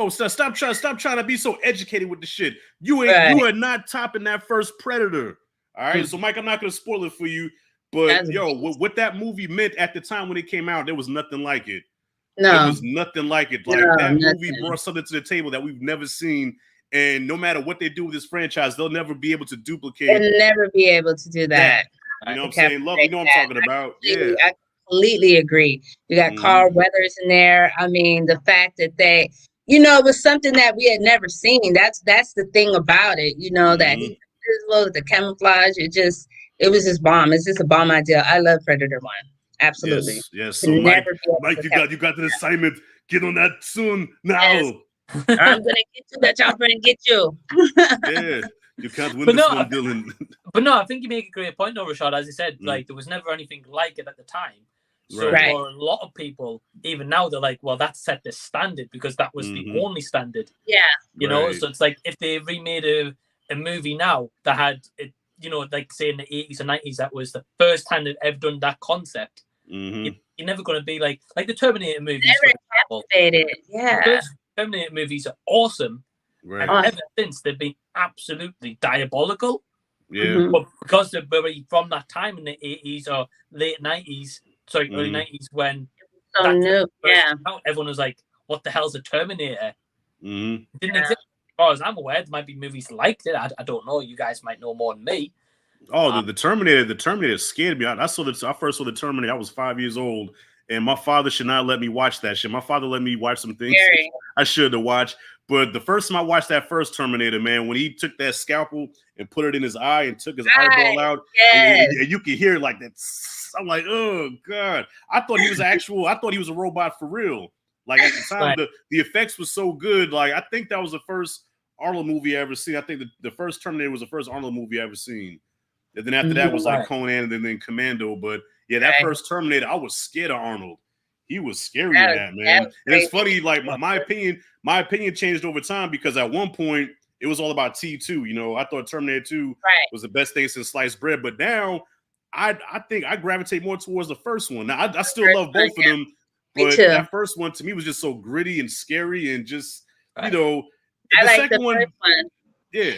stop trying to be so educated with the shit. You are not topping that first Predator. All right. So Mike, I'm not gonna spoil it for you, but what that movie meant at the time when it came out, there was nothing like it. No, there was nothing like it. Like that movie brought something to the table that we've never seen. And no matter what they do with this franchise, they'll never be able to duplicate. They'll never be able to do that. You know what I'm saying? Love, you know what I'm talking about. Yeah. I completely agree. You got Carl Weathers in there. I mean, the fact that it was something that we had never seen. That's the thing about it, that he did the camouflage. It was just bomb. It's just a bomb idea. I love Predator 1. Absolutely. Yes. So Mike, you got the assignment. Get on that soon now. Yes. I'm gonna get you. That chopper and get you. Yeah, you can't win this one, Dylan. But no, I think you make a great point, though, Rashad. As you said, like there was never anything like it at the time. So for a lot of people, even now, they're like, well, that set the standard because that was the only standard. Yeah. So it's like if they remade a movie now that had it, like say in the 80s or 90s, that was the first time they've ever done that concept. You're never going to be like the Terminator movies. Never captivated. Yeah. Terminator movies are awesome. Right. And ever since, they've been absolutely diabolical. Yeah. But because they're very from that time in the 80s or late 90s, early 90s when So new, yeah. Everyone was like, "What the hell's a Terminator?" Mm-hmm. It didn't exist. As far as I'm aware, there might be movies like it. I don't know. You guys might know more than me. Oh, the Terminator scared me. I first saw the Terminator. I was 5 years old, and my father should not let me watch that shit. My father let me watch some things I should have watched. But the first time I watched that first Terminator, man, when he took that scalpel and put it in his eye and took his eyeball out, and you could hear like that. I'm like, oh god! I thought he was a robot for real. Like at the time, the effects was so good. Like I think that was the first Arnold movie I ever seen. I think the first Terminator was the first Arnold movie I ever seen. And then after that was like Conan and then Commando. But yeah, that first Terminator, I was scared of Arnold. He was scary in that, man. And it's funny, like my opinion changed over time because at one point it was all about T2. You know, I thought Terminator 2 was the best thing since sliced bread. But now I think I gravitate more towards the first one. Now I still love both of them, but that first one to me was just so gritty and scary and just, you know, I like second the first one. Yeah.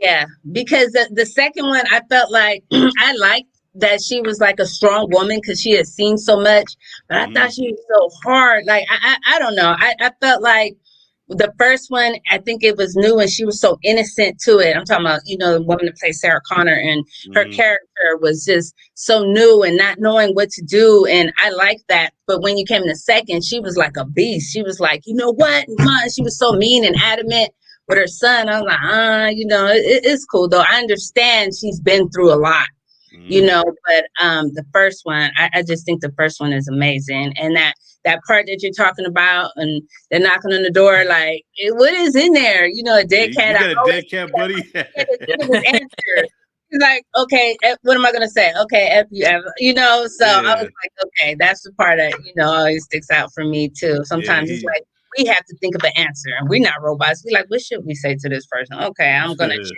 Yeah, because the second one, I felt like I liked that she was like a strong woman because she had seen so much, but I thought she was so hard. Like, I don't know. I felt like the first one, I think it was new and she was so innocent to it. I'm talking about, you know, the woman that plays Sarah Connor, and her character was just so new and not knowing what to do. And I liked that. But when you came in the second, she was like a beast. She was like, you know what? She was so mean and adamant with her son. I was like, you know, it's cool though. I understand she's been through a lot, you know, but the first one, I just think the first one is amazing. And that part that you're talking about, and they're knocking on the door, like, what is in there? You know, a dead cat. You got a dead cat, buddy. He's like, okay, what am I gonna say? Okay, F you ever, you know. So I was like, okay, that's the part that, you know, always sticks out for me too. Sometimes it's like, we have to think of an answer, and we're not robots. We're like, what should we say to this person? Okay, I'm gonna choose.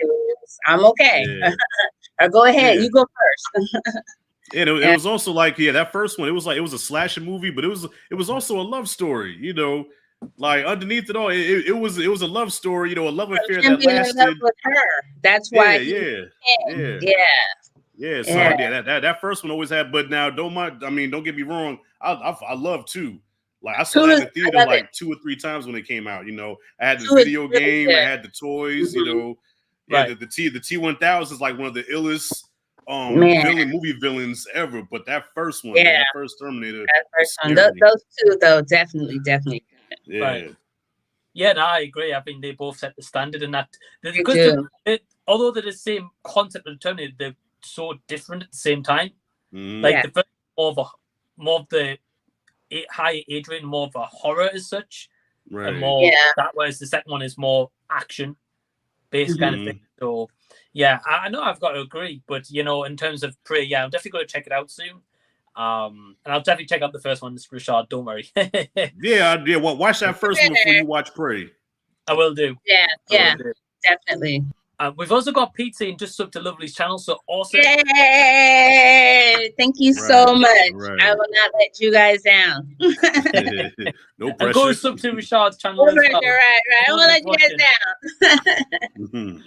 I'm okay. Or go ahead, you go first. It was also like, that first one, it was a slasher movie, but it was also a love story, you know, like underneath it all, it was a love story, you know, a love affair that lasted. In love with her. That's why. That first one always had, but now don't get me wrong, I love two. Like I saw that in the theater like 2 or 3 times when it came out. You know, I had the video game, I had the toys. You know, the T-1000 is like one of the illest movie villains ever. But that first one, that first Terminator, that first one, those two though, definitely. Yeah. Right. Yeah, no, I agree. I think they both set the standard, and that because although they're the same concept of Terminator, they're so different at the same time. Like the first more of the higher age rating, more of a horror as such, and more that, whereas the second one is more action based kind of thing. So yeah, I know I've got to agree, but you know, in terms of Prey, I'm definitely going to check it out soon. And I'll definitely check out the first one, Rashad. Don't worry. Well, watch that first one before you watch Prey. I will do. Yeah, definitely. We've also got Pete saying just sub to Lovely's channel, so awesome. Yay! Thank you so much. Right. I will not let you guys down. No pressure. And go sub to Rashad's channel as well. Right. I won't let you guys down.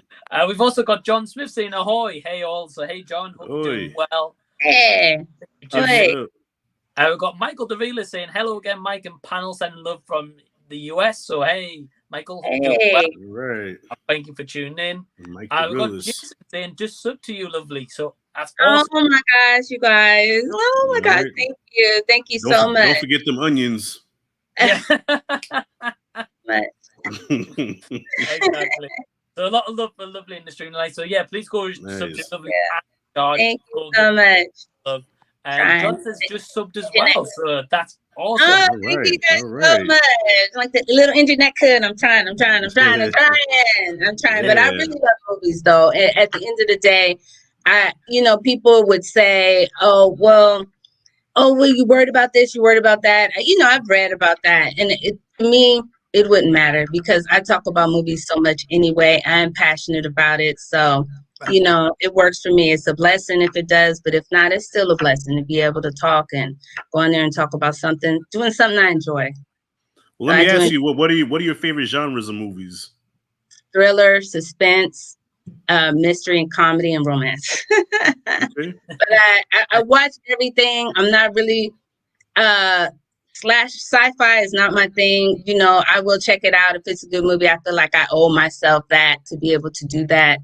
We've also got John Smith saying ahoy. Hey all. So hey John, hope you're doing well. Hey. We've got Michael Davila saying hello again, Mike and panel, sending love from the US. So hey, Michael, hope you're well. Right. Thank you for tuning in. We've got Jason saying just sub to you, Lovely. So that's awesome. Oh my gosh, you guys. Oh my gosh, thank you so much. Don't forget them onions. Yeah. Exactly. So a lot of love for Lovely in the stream tonight. So yeah, please go sub to Lovely. Thank you so much. Love. And John says just subbed as well. So that's awesome. Oh, thank you guys so much. Like the little internet could. I'm trying. But I really love movies though. At the end of the day, people would say, oh, well, you worried about this, you worried about that. I've read about that. And to me, it wouldn't matter because I talk about movies so much anyway. I'm passionate about it. So, it works for me. It's a blessing if it does, but if not, it's still a blessing to be able to talk and go in there and talk about doing something I enjoy. Well, let me ask you, what are your favorite genres of movies? Thriller, suspense, mystery, and comedy, and romance. Okay. But I watch everything. I'm not really sci-fi is not my thing. You know, I will check it out if it's a good movie. I feel like I owe myself that to be able to do that.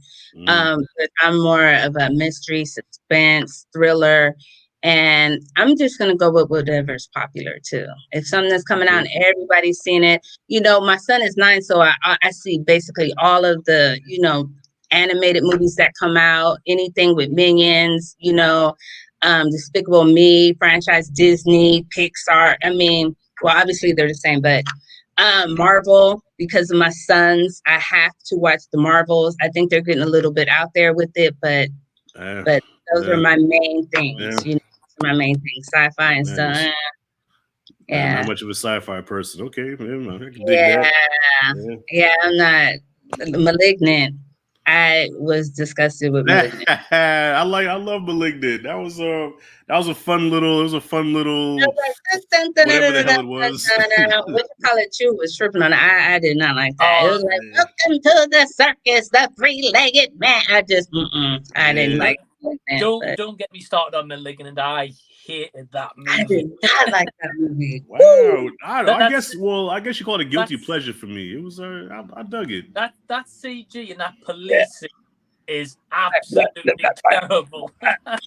But I'm more of a mystery, suspense, thriller, and I'm just gonna go with whatever's popular too. If something that's coming out and everybody's seen it, you know, my son is 9, so I see basically all of the, you know, animated movies that come out, anything with Minions, you know, Despicable Me franchise, Disney, Pixar. I mean, well, obviously they're the same, but Marvel, because of my sons, I have to watch the Marvels. I think they're getting a little bit out there with it, but those are my main things. You know, my main things, sci-fi and stuff. Yeah, not much of a sci-fi person. Okay, I can dig yeah, that. Yeah, I'm not Malignant. I was disgusted with Malignant. I love Malignant. That was a fun little. It was a fun little. Whatever the hell it was. What you call it? Chew was tripping on it. I did not like that. It was like, welcome to the circus, the three-legged man. I just, I didn't like it. Don't get me started on Malignant. I hated that movie. I did not like that movie. Wow. I guess you call it a guilty pleasure for me. It was I dug it. That CG and that policing is absolutely terrible.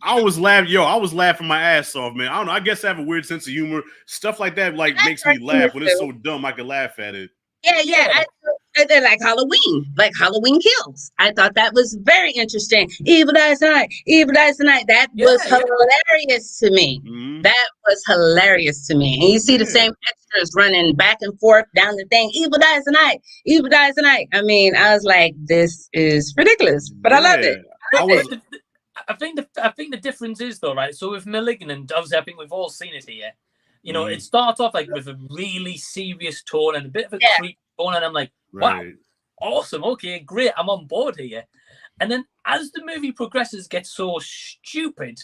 I was laughing my ass off, man. I don't know. I guess I have a weird sense of humor. Stuff like that makes me laugh. When it's so dumb, I can laugh at it. Yeah. They're like Halloween Kills. I thought that was very interesting. Evil Dies Tonight. That was hilarious to me. Mm-hmm. That was hilarious to me. And you see the same extras running back and forth down the thing. Evil Dies Tonight. I mean, I was like, this is ridiculous, but I loved it. I think the difference is though, right? So with Malignant, obviously, I think we've all seen it here. You know, it starts off like with a really serious tone and a bit of a creep tone, and I'm like, wow, awesome, okay, great, I'm on board here. And then as the movie progresses, it gets so stupid.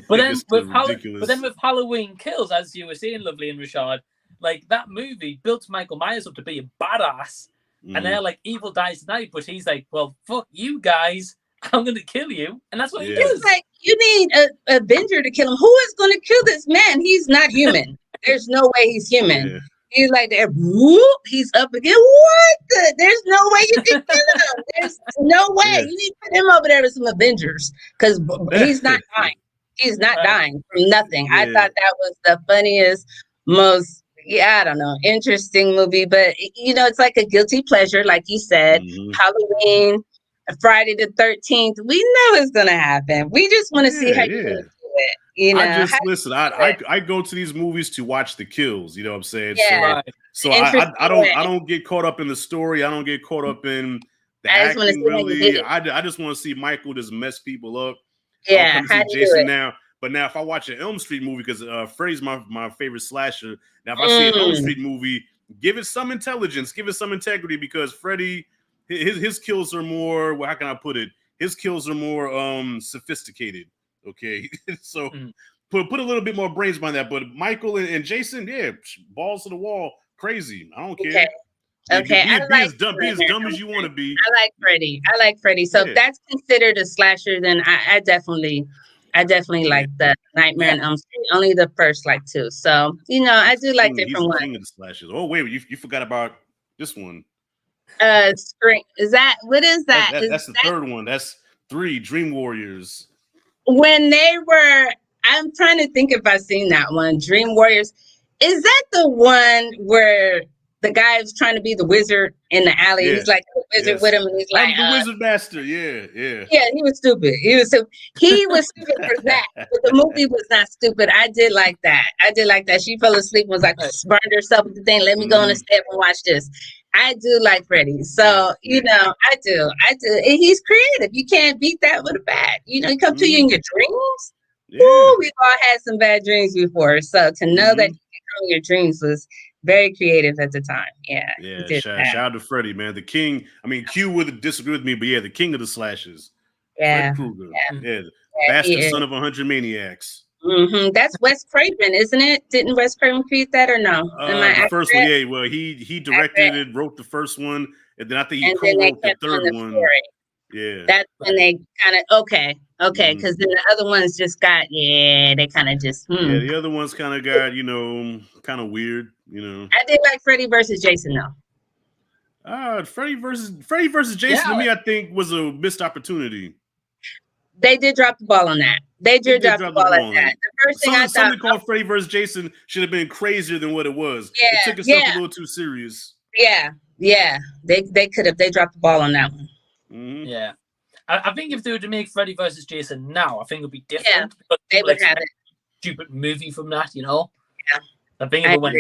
But then with Halloween Kills, as you were saying, Lovely and Rashad, like that movie built Michael Myers up to be a badass, and they're like, Evil Dies Tonight, but he's like, well, fuck you guys. I'm going to kill you. And that's what he does. It's like, you need a Avenger to kill him. Who is going to kill this man? He's not human. There's no way he's human. Yeah. He's like, there, whoop, he's up again. What? There's no way you can kill him. There's no way. Yeah. You need to put him over there with some Avengers because he's not dying. He's not dying from nothing. Yeah. I thought that was the funniest, most, I don't know, interesting movie. But, you know, it's like a guilty pleasure, like you said. Halloween, Friday the 13th, we know it's gonna happen. We just want to see how you're gonna do it. You know, I go to these movies to watch the kills. You know what I'm saying? Yeah. So I don't get caught up in the story. I don't get caught up in the acting. Really, I just want to see Michael just mess people up. Yeah, how do you Jason now? But now, if I watch an Elm Street movie, because Freddy's my favorite slasher. Now, if I see an Elm Street movie, give it some intelligence, give it some integrity, because Freddy. His kills are more, how can I put it? His kills are more sophisticated. Okay. So put a little bit more brains behind that. But Michael and Jason, balls to the wall, crazy. I don't care. Okay. Be as dumb as you want to be. I like Freddy. So if that's considered a slasher, then I definitely like the Nightmare on Elm Street. Only the first like 2. So, you know, I do like different ones. King of the slashers. Oh, wait, you forgot about this one. Scream. What is that? That's the third one. That's 3 Dream Warriors. When they were, I'm trying to think if I've seen that one. Dream Warriors. Is that the one where the guy was trying to be the wizard in the alley? Yeah. He's like the wizard with him, and he's like, I'm the wizard master. Yeah. Yeah, he was stupid. He was stupid for that. But the movie was not stupid. I did like that. She fell asleep and was like, burned herself with the thing. Let me go on the step and watch this. I do like Freddy. So, you know, I do. And he's creative. You can't beat that with a bat. You know, he come to you in your dreams. Yeah. Ooh, we've all had some bad dreams before. So to know that he can come in your dreams was very creative at the time. Yeah. Shout out to Freddy, man. The king. I mean, Q would disagree with me, but the king of the slashers. Yeah. Fred Krueger. Yeah. Bastard son of 100 maniacs. That's Wes Craven, isn't it? Didn't Wes Craven create that or no? The first one, Well, he directed it, wrote the first one, and then I think he co-wrote the third one. Yeah. That's when they kind of okay, because then the other ones just got they kind of just Yeah, the other ones kind of got kind of weird. I did like Freddy versus Jason though. Freddy versus Jason to me, I think was a missed opportunity. They did drop the ball on that. They did drop the ball on that. The first thing I thought, something called Freddy versus Jason should have been crazier than what it was. Yeah, it took itself a little too serious. Yeah. They could have. They dropped the ball on that one. Mm-hmm. Yeah. I think if they were to make Freddy versus Jason now, I think it would be different. Yeah, they would have it. Stupid movie from that, Yeah. I think it went.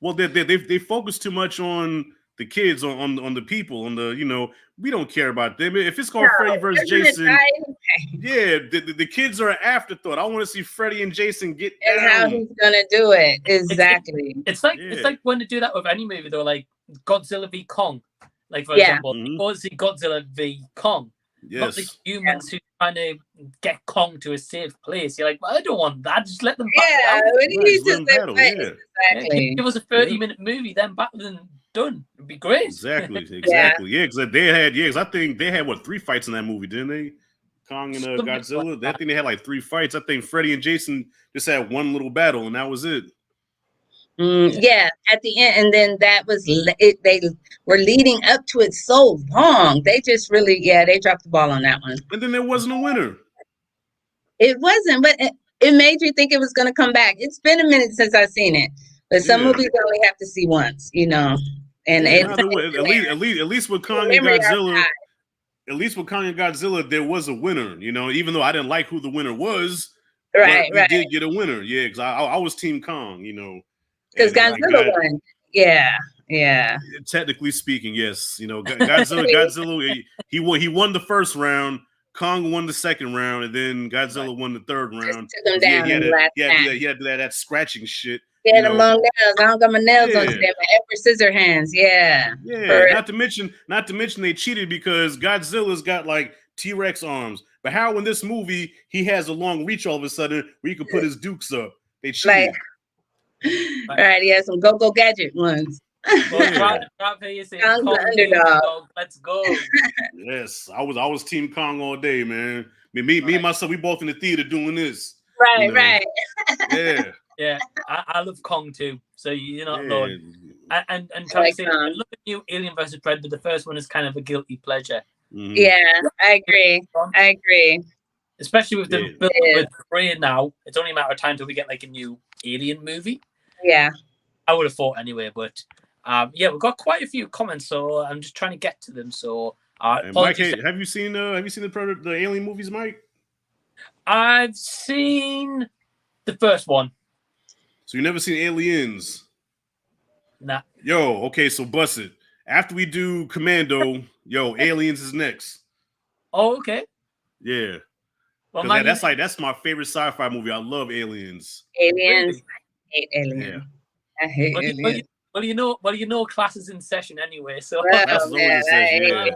Well, they focus too much on the kids, on the people, on the we don't care about them. If it's called Freddy versus Jason, the kids are an afterthought. I want to see Freddy and Jason get and down. how he's gonna do it exactly. It's like when they do that with any movie, though, like Godzilla v Kong, like for example, go see Godzilla v Kong. Not the humans who trying to get Kong to a safe place. You're like, well, I don't want that. Just let them battle. Exactly. Give us a 30-minute movie, then battle and done. It'd be great. Exactly. Yeah, because they had because I think they had 3 fights in that movie, didn't they? Kong and Godzilla. I think they had 3 fights. I think Freddy and Jason just had one little battle, and that was it. Yeah, at the end, and then that was it. They were leading up to it so long. They just really, they dropped the ball on that one. And then there wasn't a winner. It wasn't, but it made you think it was going to come back. It's been a minute since I've seen it, but some movies I only have to see once, And at least with Kong and Godzilla, there was a winner. Even though I didn't like who the winner was, right? We did get a winner. Yeah, because I was Team Kong. Because Godzilla won. Yeah. Technically speaking, yes. Godzilla, he won the first round. Kong won the second round, and then Godzilla won the third round. Just took him down in the last match. He had that scratching shit. Yeah, the long nails. I don't got my nails on today. My Edward Scissorhands. Yeah. Not to mention they cheated because Godzilla's got T-Rex arms. But how in this movie he has a long reach all of a sudden where he could put his dukes up? They cheated. Right, he has some go gadget ones. Underdog. Let's go. Yes, I was Team Kong all day, man. Me and myself, we both in the theater doing this. Right. Yeah. I love Kong too. So you're not alone. And trying to say, look at you, Alien vs Predator. The first one is kind of a guilty pleasure. Mm-hmm. Yeah, I agree. Especially with the with Prey now, it's only a matter of time till we get a new Alien movie. Yeah, I would have thought anyway, but we've got quite a few comments, so I'm just trying to get to them. So, Mike, have you seen the Alien movies, Mike? I've seen the first one. So you never seen Aliens? Nah. Yo, okay, so bust it. After we do Commando, Aliens is next. Oh, okay. Yeah. Well, that's my favorite sci-fi movie. I love Aliens. Really? I hate Aliens. Yeah. I hate Aliens. Well, class is in session anyway. So that's more sci-fi.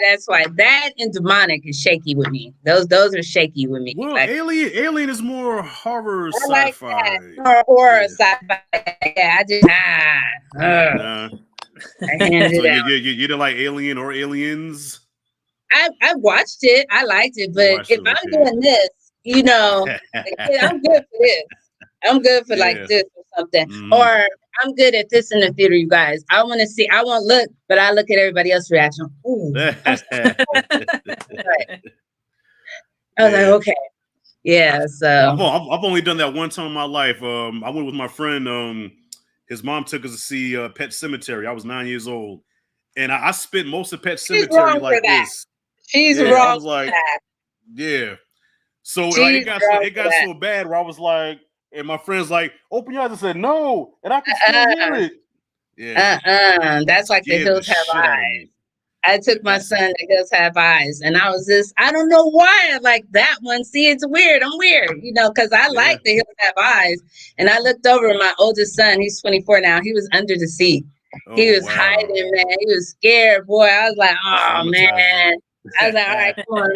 That's why that and demonic is shaky with me. Those are shaky with me. Well, Alien is more horror sci-fi. More horror sci-fi. Yeah, I just I can't do that. You didn't like Alien or Aliens? I watched it. I liked it, but if I'm doing this, I'm good for this. I'm good for this or something. Or I'm good at this in the theater, you guys. I won't look, but I look at everybody else's reaction. Ooh. I was like, okay. Yeah, so I've only done that one time in my life. I went with my friend. His mom took us to see Pet Sematary. I was 9 years old. And I spent most of Pet Sematary like this. She's wrong. I was like, yeah. So it got so bad where I was like, and my friend's like, open your eyes. I said, no. And I can still hear it. Yeah. That's like The Hills Have Eyes. I took my son to Hills Have Eyes. And I don't know why I like that one. See, it's weird. I'm weird, because I like The Hills Have Eyes. And I looked over my oldest son. He's 24 now. He was under the seat. He was hiding, man. He was scared, boy. I was like, oh, man. I was like, all right, come on,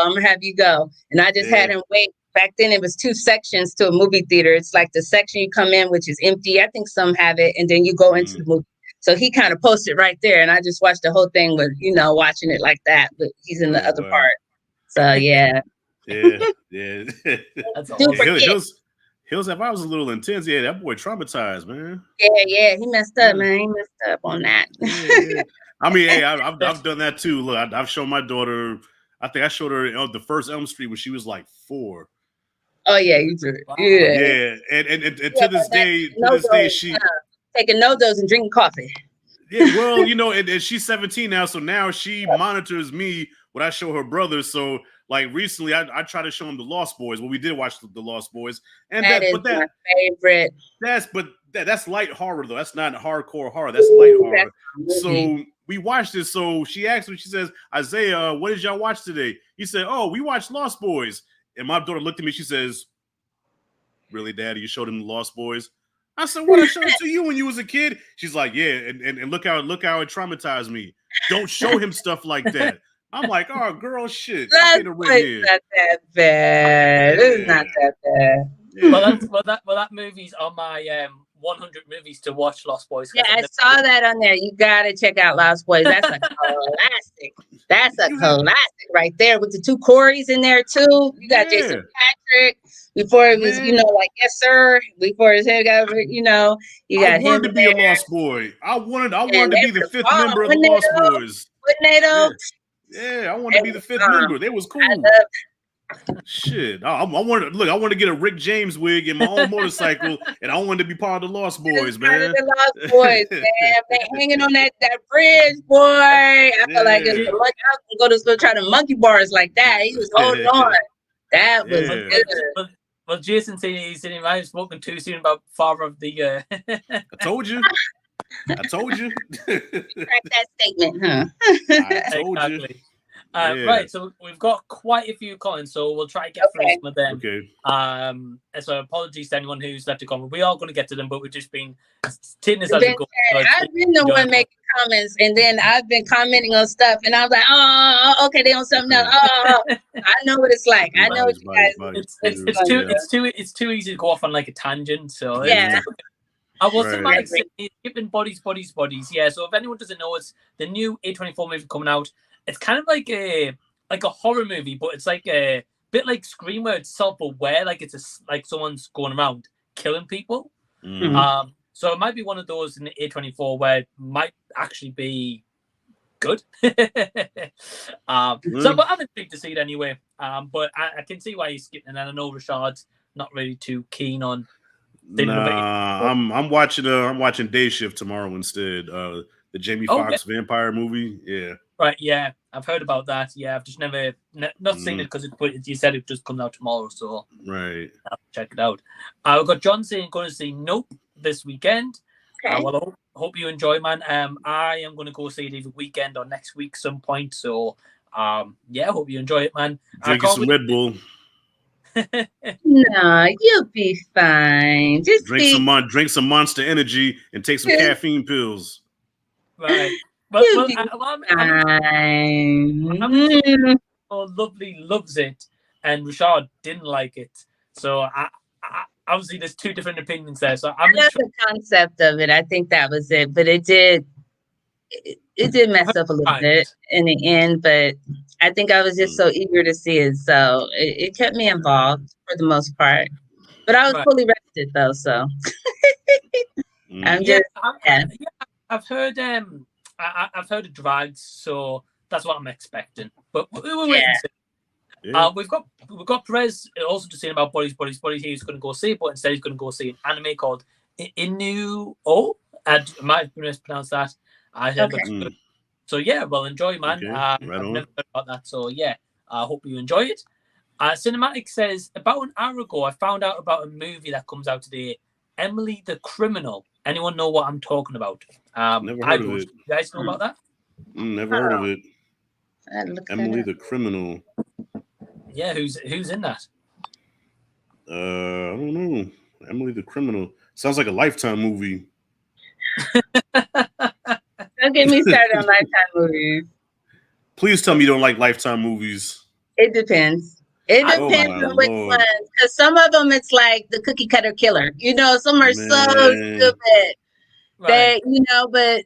I'm gonna have you go. And I just had him wait. Back then it was 2 sections to a movie theater. It's like the section you come in, which is empty. I think some have it, and then you go into the movie. So he kind of posted right there, and I just watched the whole thing with, watching it like that, but he's in the other part. So yeah. Yeah. That's awesome. Hills Have Eyes was a little intense. Yeah, that boy traumatized, man. Yeah, he messed up, man. He messed up on that. Yeah. I mean, hey, I've done that too. Look, I've shown my daughter. I think I showed her the first Elm Street when she was like 4. Oh yeah, you do. Wow. Yeah, and to this day, she taking no-dos and drinking coffee. Yeah, well, and she's 17 now, so now she monitors me when I show her brothers. So, like recently, I try to show him the Lost Boys. Well, we did watch the Lost Boys, and that is my favorite. That's light horror though. That's not hardcore horror. That's light horror. So we watched this. So she asked me. She says, "Isaiah, what did y'all watch today?" He said, "Oh, we watched Lost Boys." And my daughter looked at me. She says, "Really, Daddy? You showed him the Lost Boys?" I said, "What? I showed it to you when you was a kid." She's like, "Yeah, and look how it traumatized me. Don't show him stuff like that." I'm like, "Oh, girl, shit. That's not that bad. Yeah. It's not that bad." Yeah. Well, that movie's on my 100 movies to watch. Lost Boys. Yeah, I saw that on there. You gotta check out Lost Boys. That's a classic. That's a classic right there with the 2 Corys in there too. You got Jason Patrick before it was, like yes sir. Before his head got, you got him. I wanted to be a Lost Boy. I wanted to be the 5th member of the Lost Boys. Yeah, I wanted to be the 5th member. They was cool. Shit, I wanted to get a Rick James wig in my own motorcycle, and I wanted to be part of the Lost Boys, man. The Lost Boys, man. They hanging on that bridge, boy. I feel like I was gonna go to school trying to monkey bars like that. He was holding on. That was good. Well, Jason said he's saying I've spoken too soon about Father of the Year. I told you. Crack that statement, huh? I told you. Right, so we've got quite a few comments, so we'll try to get through some of them. Okay. So apologies to anyone who's left a comment. We are going to get to them, but we've just been taking this as a go. I've been the one making comments, and then I've been commenting on stuff, and I was like, "Oh, okay, they on something else." Oh, I know what it's like. I know what you guys. It's too easy to go off on like a tangent. So yeah. I wasn't like skipping bodies. Yeah. So if anyone doesn't know, it's the new A24 movie coming out. It's kind of like a horror movie, but it's like a bit like Scream, where it's self-aware, like it's like someone's going around killing people. Mm-hmm. So it might be one of those in the A24 where it might actually be good. So, but I'm intrigued to see it anyway. But I can see why he's skipping, and I know Rashad's not really too keen on. I'm watching Day Shift tomorrow instead. The Jamie Foxx vampire movie. Yeah. Right, yeah, I've heard about that. Yeah, I've just never not seen it because you said it just comes out tomorrow, so right, I'll check it out. We've got John saying going to see Nope this weekend. Okay. Well, I hope you enjoy, man. I am going to go see it either weekend or next week some point. So, yeah, I hope you enjoy it, man. Drink some Red Bull. No, you'll be fine. Just drink some Monster Energy and take some caffeine pills. Right. Lovely loves it, and Rashad didn't like it. So I obviously there's 2 different opinions there. So I'm love the concept of it. I think that was it, but it did mess up a little bit in the end. But I think I was just so eager to see it, so it kept me involved for the most part. But I was fully rested though, so I'm just I've heard I've heard of Drags, so that's what I'm expecting. But we'll wait and see. Yeah. We've got Perez also just saying about bodies. He's going to go see it, but instead he's going to go see an anime called Inu. I might have mispronounced that. I heard looks good. So yeah, well, enjoy, man. Okay. I've never heard about that, so yeah, I hope you enjoy it. Cinematic says, about an hour ago, I found out about a movie that comes out today, Emily the Criminal. Anyone know what I'm talking about? Never heard of it. You guys know about that? Never heard of it. Emily the Criminal. Yeah, who's in that? I don't know. Emily the Criminal. Sounds like a Lifetime movie. Don't get me started on Lifetime movies. Please tell me you don't like Lifetime movies. It depends. It depends on which ones. Because some of them, it's like the cookie cutter killer. Some are so stupid. They, but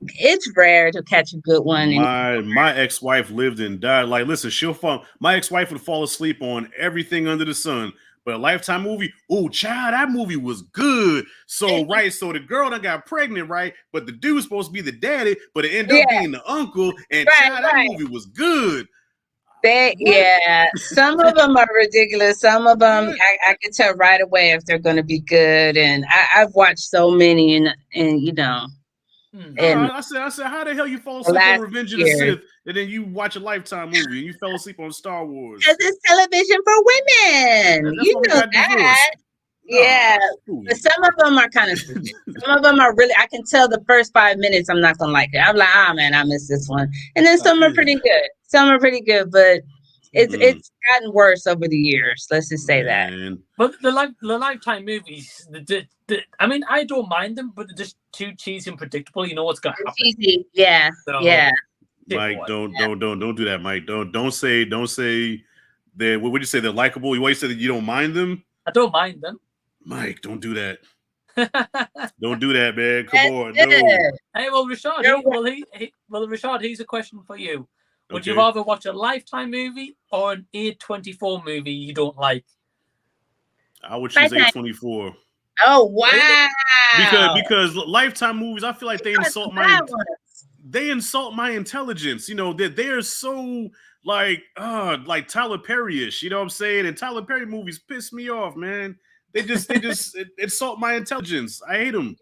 it's rare to catch a good one. My ex-wife lived and died. Like, listen, my ex-wife would fall asleep on everything under the sun. But a Lifetime movie, child, that movie was good. So, right, so the girl that got pregnant, right? But the dude's supposed to be the daddy, but it ended up being the uncle. And child, that movie was good. Some of them are ridiculous. Some of them I can tell right away if they're going to be good. And I've watched so many, and And I said, how the hell you fall asleep on Revenge of the Sith, and then you watch a Lifetime movie, and you fell asleep on Star Wars? Because it's television for women. You know that. Yeah, but some of them are kind of stupid. Some of them are really, I can tell the first 5 minutes I'm not going to like it. I'm like, man, I missed this one. And then some are pretty good. Some are pretty good, but it's gotten worse over the years. Let's just say that. But the Lifetime movies, I mean, I don't mind them, but they're just too cheesy and predictable. You know what's going to happen. Cheesy. Yeah, yeah. Mike, don't do that, Mike. Don't say they. What would you say? They're likable. You always say that you don't mind them. I don't mind them. Mike, don't do that. Don't do that, man. Come on. No. Hey, well, Rashad, Rashad, here's a question for you. Would you rather watch a Lifetime movie or an A24 movie you don't like? I would choose A24. Oh, wow. Because Lifetime movies, I feel like they insult my intelligence. You know, they're so like Tyler Perry-ish, you know what I'm saying? And Tyler Perry movies piss me off, man. They just insult my intelligence. I hate them.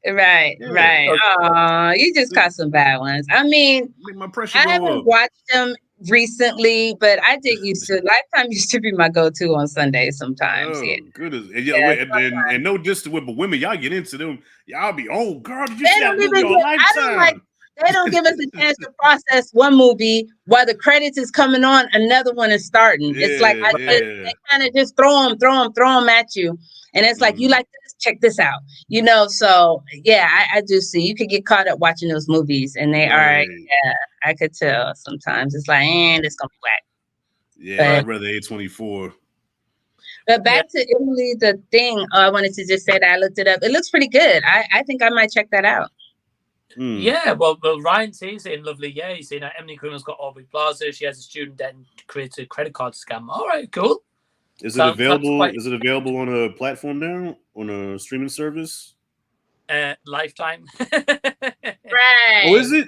Right. Oh, you just caught some bad ones. I mean, I haven't watched them recently, but I did used to. Lifetime used to be my go-to on Sundays sometimes. Goodness. And no distance with, but women, y'all get into them. Y'all be, girl, did you see that movie on Lifetime? They don't give us a chance to process one movie while the credits is coming on, another one is starting. It's like they kind of just throw them at you, and it's like, you like this, check this out, So I do see you could get caught up watching those movies, and they are. Yeah, I could tell sometimes it's like, this gonna be whack. Yeah, I'd rather A24. But back to Italy, the thing I wanted to just say that I looked it up. It looks pretty good. I think I might check that out. Yeah, well, Ryan says in Lovely, he's saying that Emily Criminal's got Aubrey Plaza. She has a student debt and creates a credit card scam. All right, cool. Is it available? Is it available on a platform now, on a streaming service? Lifetime. Right. Oh, is it?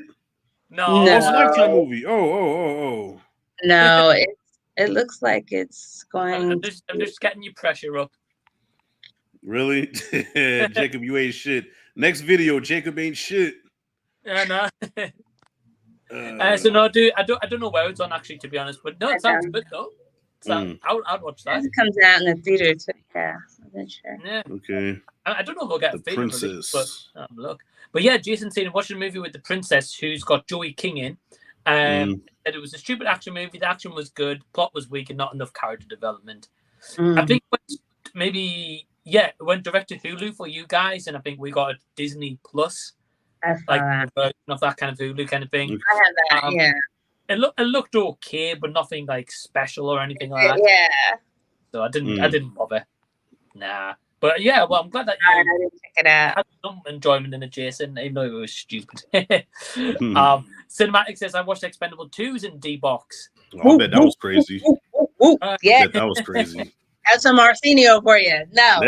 No, it's a Lifetime movie. Oh. No, it looks like it's going. I'm just getting your pressure up. Really, Jacob, you ain't shit. Next video, Jacob ain't shit. Yeah, no. So no, dude, I don't know where it's on actually, to be honest, but no, it sounds good though. So I'd watch that. It comes out in the theater too. Yeah, I'm not sure. Yeah. Okay. I don't know if we'll get the a theater princess, release, but look. But yeah, Jason saying watching a movie with the princess who's got Joey King in. And it was a stupid action movie. The action was good, plot was weak, and not enough character development. I think maybe. Yeah, it went direct to Hulu for you guys, and I think we got a Disney Plus, like version of that kind of Hulu kind of thing. I have that, yeah. It looked okay, but nothing like special or anything like that. Yeah. So I didn't bother. Nah, but yeah, well, I'm glad that I didn't check it out. had some enjoyment in it, Jason, even though it was stupid. Cinematic says I watched Expendable 2s in D-Box. Oh, I bet that was crazy. Yeah, that was crazy. That's some Arsenio for you. No. We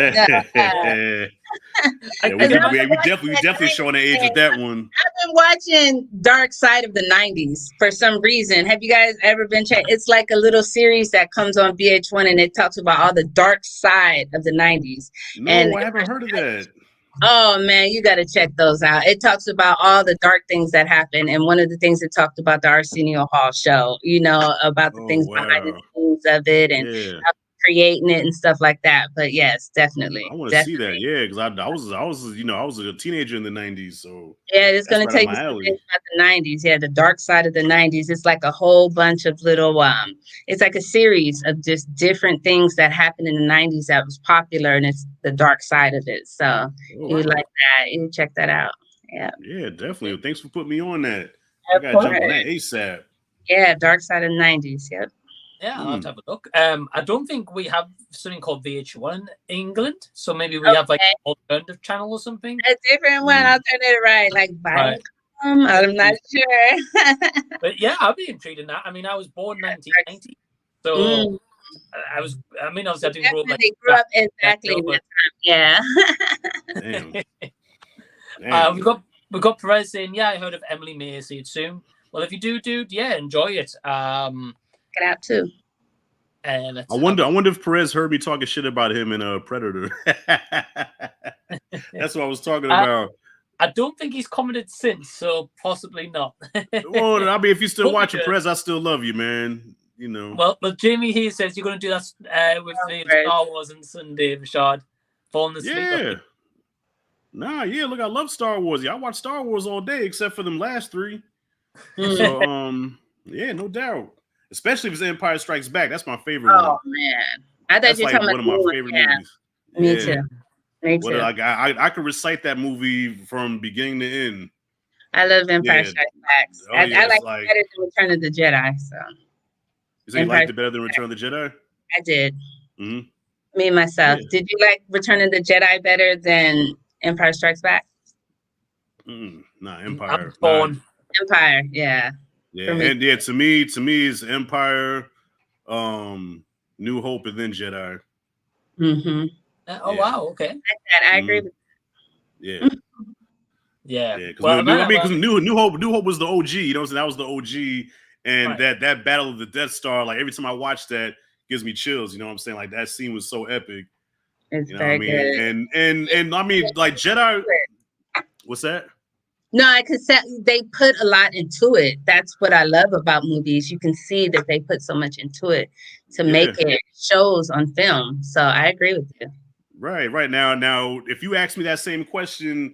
definitely showing the age with that one. I've been watching Dark Side of the 90s for some reason. Have you guys ever been checked? It's like a little series that comes on VH1, and it talks about all the dark side of the 90s. No, I haven't heard of that. Oh man, you got to check those out. It talks about all the dark things that happened, and one of the things it talked about the Arsenio Hall show. About the things behind the scenes of it, and creating it and stuff like that. But yes, definitely. I want to see that. Yeah, because I was a teenager in the 90s. So yeah, it's going to take you about the 90s. Yeah, the dark side of the 90s. It's like a whole bunch of little. It's like a series of just different things that happened in the 90s that was popular, and it's the dark side of it. So you like that? You check that out. Yeah. Yeah, definitely. Thanks for putting me on that. I got to jump on that ASAP. Yeah, dark side of the 90s. Yep. Yeah, I'll have to have a look. I don't think we have something called VH1 in England, so maybe we have like an alternative channel or something. A different one. I'll turn it right, like Right. I'm not sure. But yeah, I'll be intrigued in that. I mean, I was born 1990, so I was. I mean, obviously, I didn't grow up. Definitely grew up exactly in that time. Yeah. Damn. We got Perez saying, "Yeah, I heard of Emily May. See it soon." Well, if you do, dude, yeah, enjoy it. Get out too. I wonder if Perez heard me talking shit about him in Predator. That's what I was talking about. I don't think he's commented since, so possibly not. Well, I mean, if you're still watching Perez, I still love you, man. You know. Well, Jamie here says you're going to do that with the Star Wars on Sunday, Rashad. Falling asleep. Yeah. Nah, yeah. Look, I love Star Wars. Yeah, I watch Star Wars all day, except for them last 3. So, yeah, no doubt. Especially if it's Empire Strikes Back. That's my favorite one. Oh man, I thought you were talking about one of my favorite movies. Me too. Me too. Like I could recite that movie from beginning to end. I love Empire Strikes Back. I like it better than Return of the Jedi. So you say you liked it better than Return of the Jedi? I did. Me and myself. Yeah. Did you like Return of the Jedi better than Empire Strikes Back? Nah, Empire. Empire, yeah. Yeah, and yeah, to me, it's Empire, New Hope, and then Jedi. Wow, okay. I agree with that. Yeah. Because New Hope was the OG. You know what I'm saying? That was the OG, and that Battle of the Death Star. Like every time I watch that, gives me chills. You know what I'm saying? Like that scene was so epic. It's very good. And I mean, like Jedi. What's that? No, I could say they put a lot into it. That's what I love about movies. You can see that they put so much into it to make it shows on film. So I agree with you. Right. Now, if you asked me that same question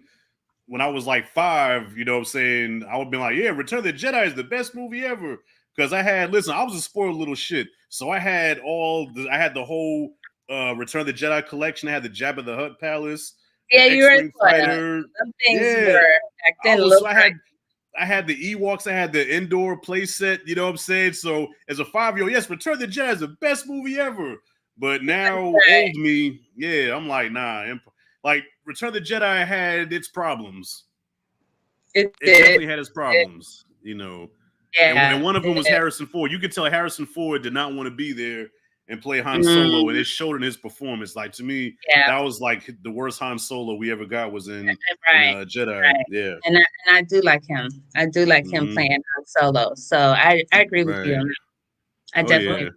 when I was like 5, you know what I'm saying, I would have been like, yeah, Return of the Jedi is the best movie ever. Because I was a spoiled little shit. So I had the whole Return of the Jedi collection. I had the Jabba the Hutt Palace. Yeah, you were spoiled. Some things were back then. I had the Ewoks. I had the indoor play set. You know what I'm saying? So as a 5-year-old, yes, Return of the Jedi is the best movie ever. But now, old me, I'm like, nah. Like Return of the Jedi had its problems. It definitely had its problems. You know. Yeah. And one of them was Harrison Ford. You could tell Harrison Ford did not want to be there and play Han Solo, and it showed in his performance. Like to me, that was like the worst Han Solo we ever got was in Jedi. Right. Yeah, and I do like him. I do like him playing Han Solo. So I agree with you. I definitely. Yeah.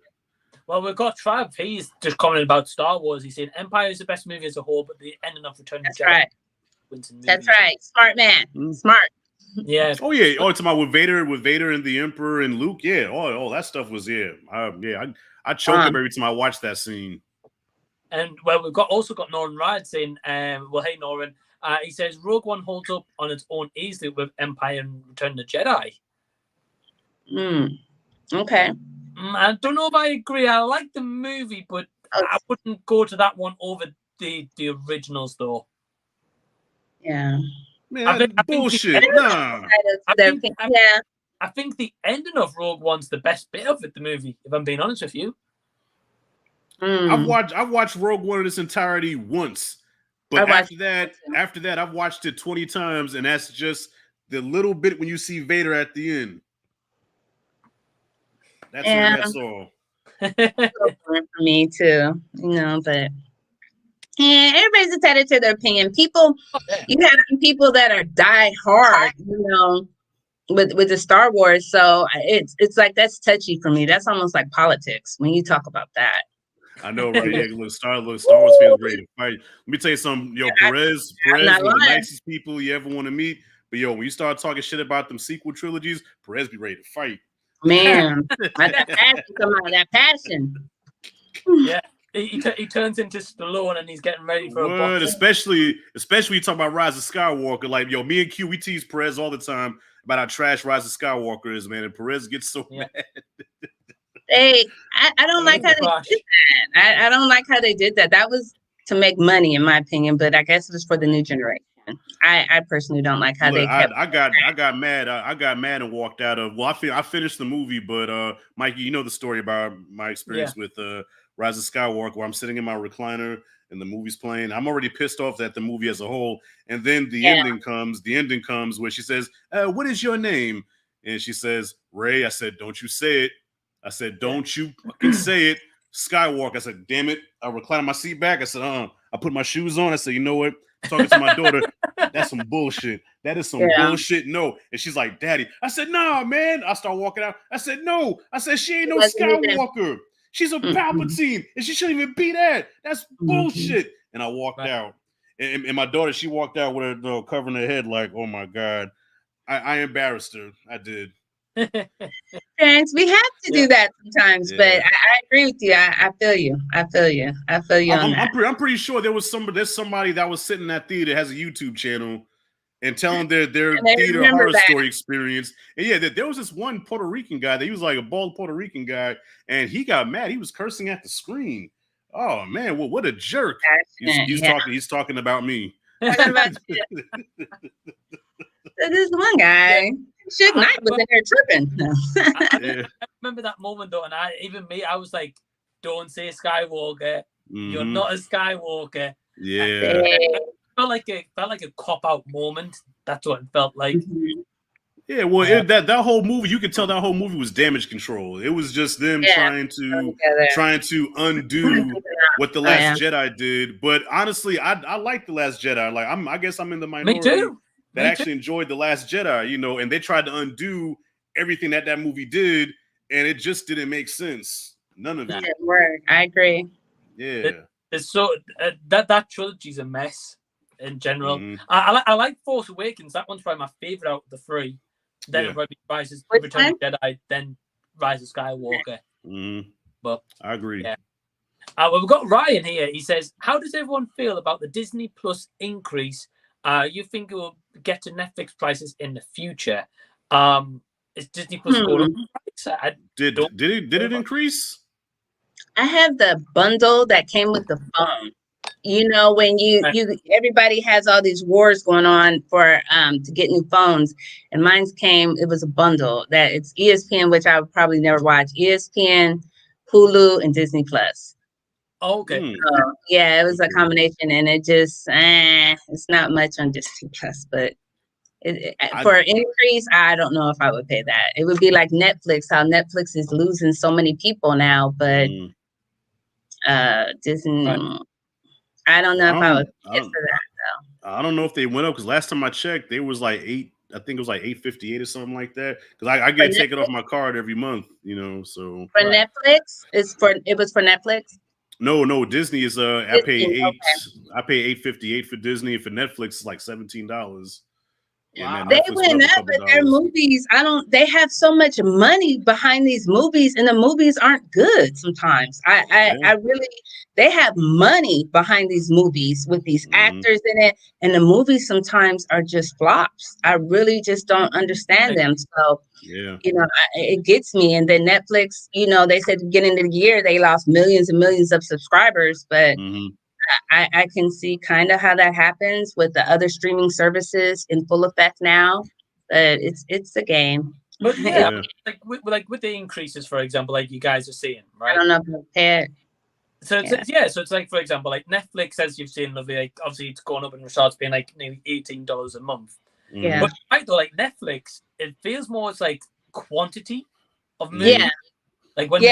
Well, we've got Trav. He's just commenting about Star Wars. He's saying Empire is the best movie as a whole, but the ending of Return of the Jedi. Right. That's right. Smart man. Smart. Yeah. Oh yeah. Oh, it's about with Vader and the Emperor and Luke. Yeah. Oh, that stuff was I choke up every time I watch that scene. And well, we've also got Noran Ride saying, well, hey Noran, he says Rogue One holds up on its own easily with Empire and Return of the Jedi. Okay. I don't know if I agree. I like the movie, but I wouldn't go to that one over the originals though. Yeah. Man, I think bullshit. I think the ending of Rogue One's the best bit of it, the movie, if I'm being honest with you. I've watched Rogue One in its entirety once. But after that, I've watched it 20 times, and that's just the little bit when you see Vader at the end. That's all. For me too, but everybody's entitled to their opinion. People, you have some people that are die hard, with the Star Wars. So it's like that's touchy for me. That's almost like politics when you talk about that. I know, right? Yeah, look, Star Wars fans ready to fight. Let me tell you something, Perez one of the nicest people you ever want to meet. But when you start talking shit about them sequel trilogies, Perez be ready to fight. Man, that passion. Yeah, he turns into Stallone and he's getting ready for a boxing. Especially you talk about Rise of Skywalker. Like, me and Q, we tease Perez all the time about how trash Rise of Skywalker is, man. And Perez gets so mad. Hey, I don't like how they did that. I don't like how they did that. That was to make money, in my opinion, but I guess it was for the new generation. I personally don't like how Look, they kept. I got mad. I got mad and walked out of. Well, I finished the movie, but Mikey, you know the story about my experience with Rise of Skywalker, where I'm sitting in my recliner and the movie's playing. I'm already pissed off at the movie as a whole, and then the ending comes. The ending comes where she says, "What is your name?" And she says, "Ray." I said, "Don't you say it." I said, "Don't you fucking say it." Skywalker. I said, "Damn it." I reclined my seat back. I said, I put my shoes on. I said, "You know what?" Talking to my daughter, that's some bullshit. That is some bullshit. No. And she's like, "Daddy." I said, "Nah, man." I start walking out. I said, "No." I said, "She ain't no Skywalker. She's a Palpatine, and she shouldn't even be that. That's bullshit." And I walked out. And my daughter, she walked out with her covering her head like, "Oh my God." I embarrassed her. I did. Parents, we have to do that sometimes, but I agree with you. I feel you. I feel you on that. I'm pretty sure there's somebody that was sitting in that theater has a YouTube channel and telling their theater horror story experience. And there was this one Puerto Rican guy that he was like a bald Puerto Rican guy, and he got mad. He was cursing at the screen. Oh man, well, what a jerk! He's talking about me. Talking about this one guy. Suge Knight was in there tripping. I remember that moment though, and I was like, "Don't say Skywalker. You're not a Skywalker." Yeah, it felt like a cop out moment. That's what it felt like. Yeah, well, that whole movie, you could tell that whole movie was damage control. It was just them trying to undo what the Last Jedi did. But honestly, I like the Last Jedi. Like I guess I'm in the minority. Me too. That actually enjoyed The Last Jedi, and they tried to undo everything that movie did, and it just didn't make sense. None of it. I agree. Yeah. It's so that trilogy's a mess in general. I like Force Awakens. That one's probably my favorite out of the three. Then Return of Jedi, then Rise of Skywalker. But I agree. Yeah. We've got Ryan here. He says, "How does everyone feel about the Disney Plus increase? You think it will get to Netflix prices in the future? Is Disney Plus going up? Did it increase? I have the bundle that came with the phone. When everybody has all these wars going on for to get new phones, and mine's came. It was a bundle that it's ESPN, which I would probably never watch. ESPN, Hulu, and Disney Plus. Okay. It was a combination, and it just it's not much on Disney Plus, but for an increase, I don't know if I would pay that. It would be like Netflix, how Netflix is losing so many people now, but Disney, I don't know if I would pay for that though. I don't know if they went up because last time I checked, they was like I think it was like $8.58 or something like that. Because I get taken off my card every month, So for Netflix, it was for Netflix. No, Disney is I pay $8.58 for Disney, and for Netflix it's like $17. Wow. They went up, but their movies, they have so much money behind these movies, and the movies aren't good sometimes. I really, they have money behind these movies with these actors in it, and the movies sometimes are just flops. I really just don't understand them. So, it gets me. And then Netflix, they said at the beginning of the year, they lost millions and millions of subscribers, but I can see kind of how that happens with the other streaming services in full effect now, but it's a game. But like with the increases, for example, like you guys are seeing, right? I don't know if I'm prepared. So it's like, for example, like Netflix, as you've seen, Lovlee, like obviously it's going up and Rashad's paying like nearly $18 a month. Yeah. But right though, like Netflix, it feels more it's like quantity of movies. Yeah. Like when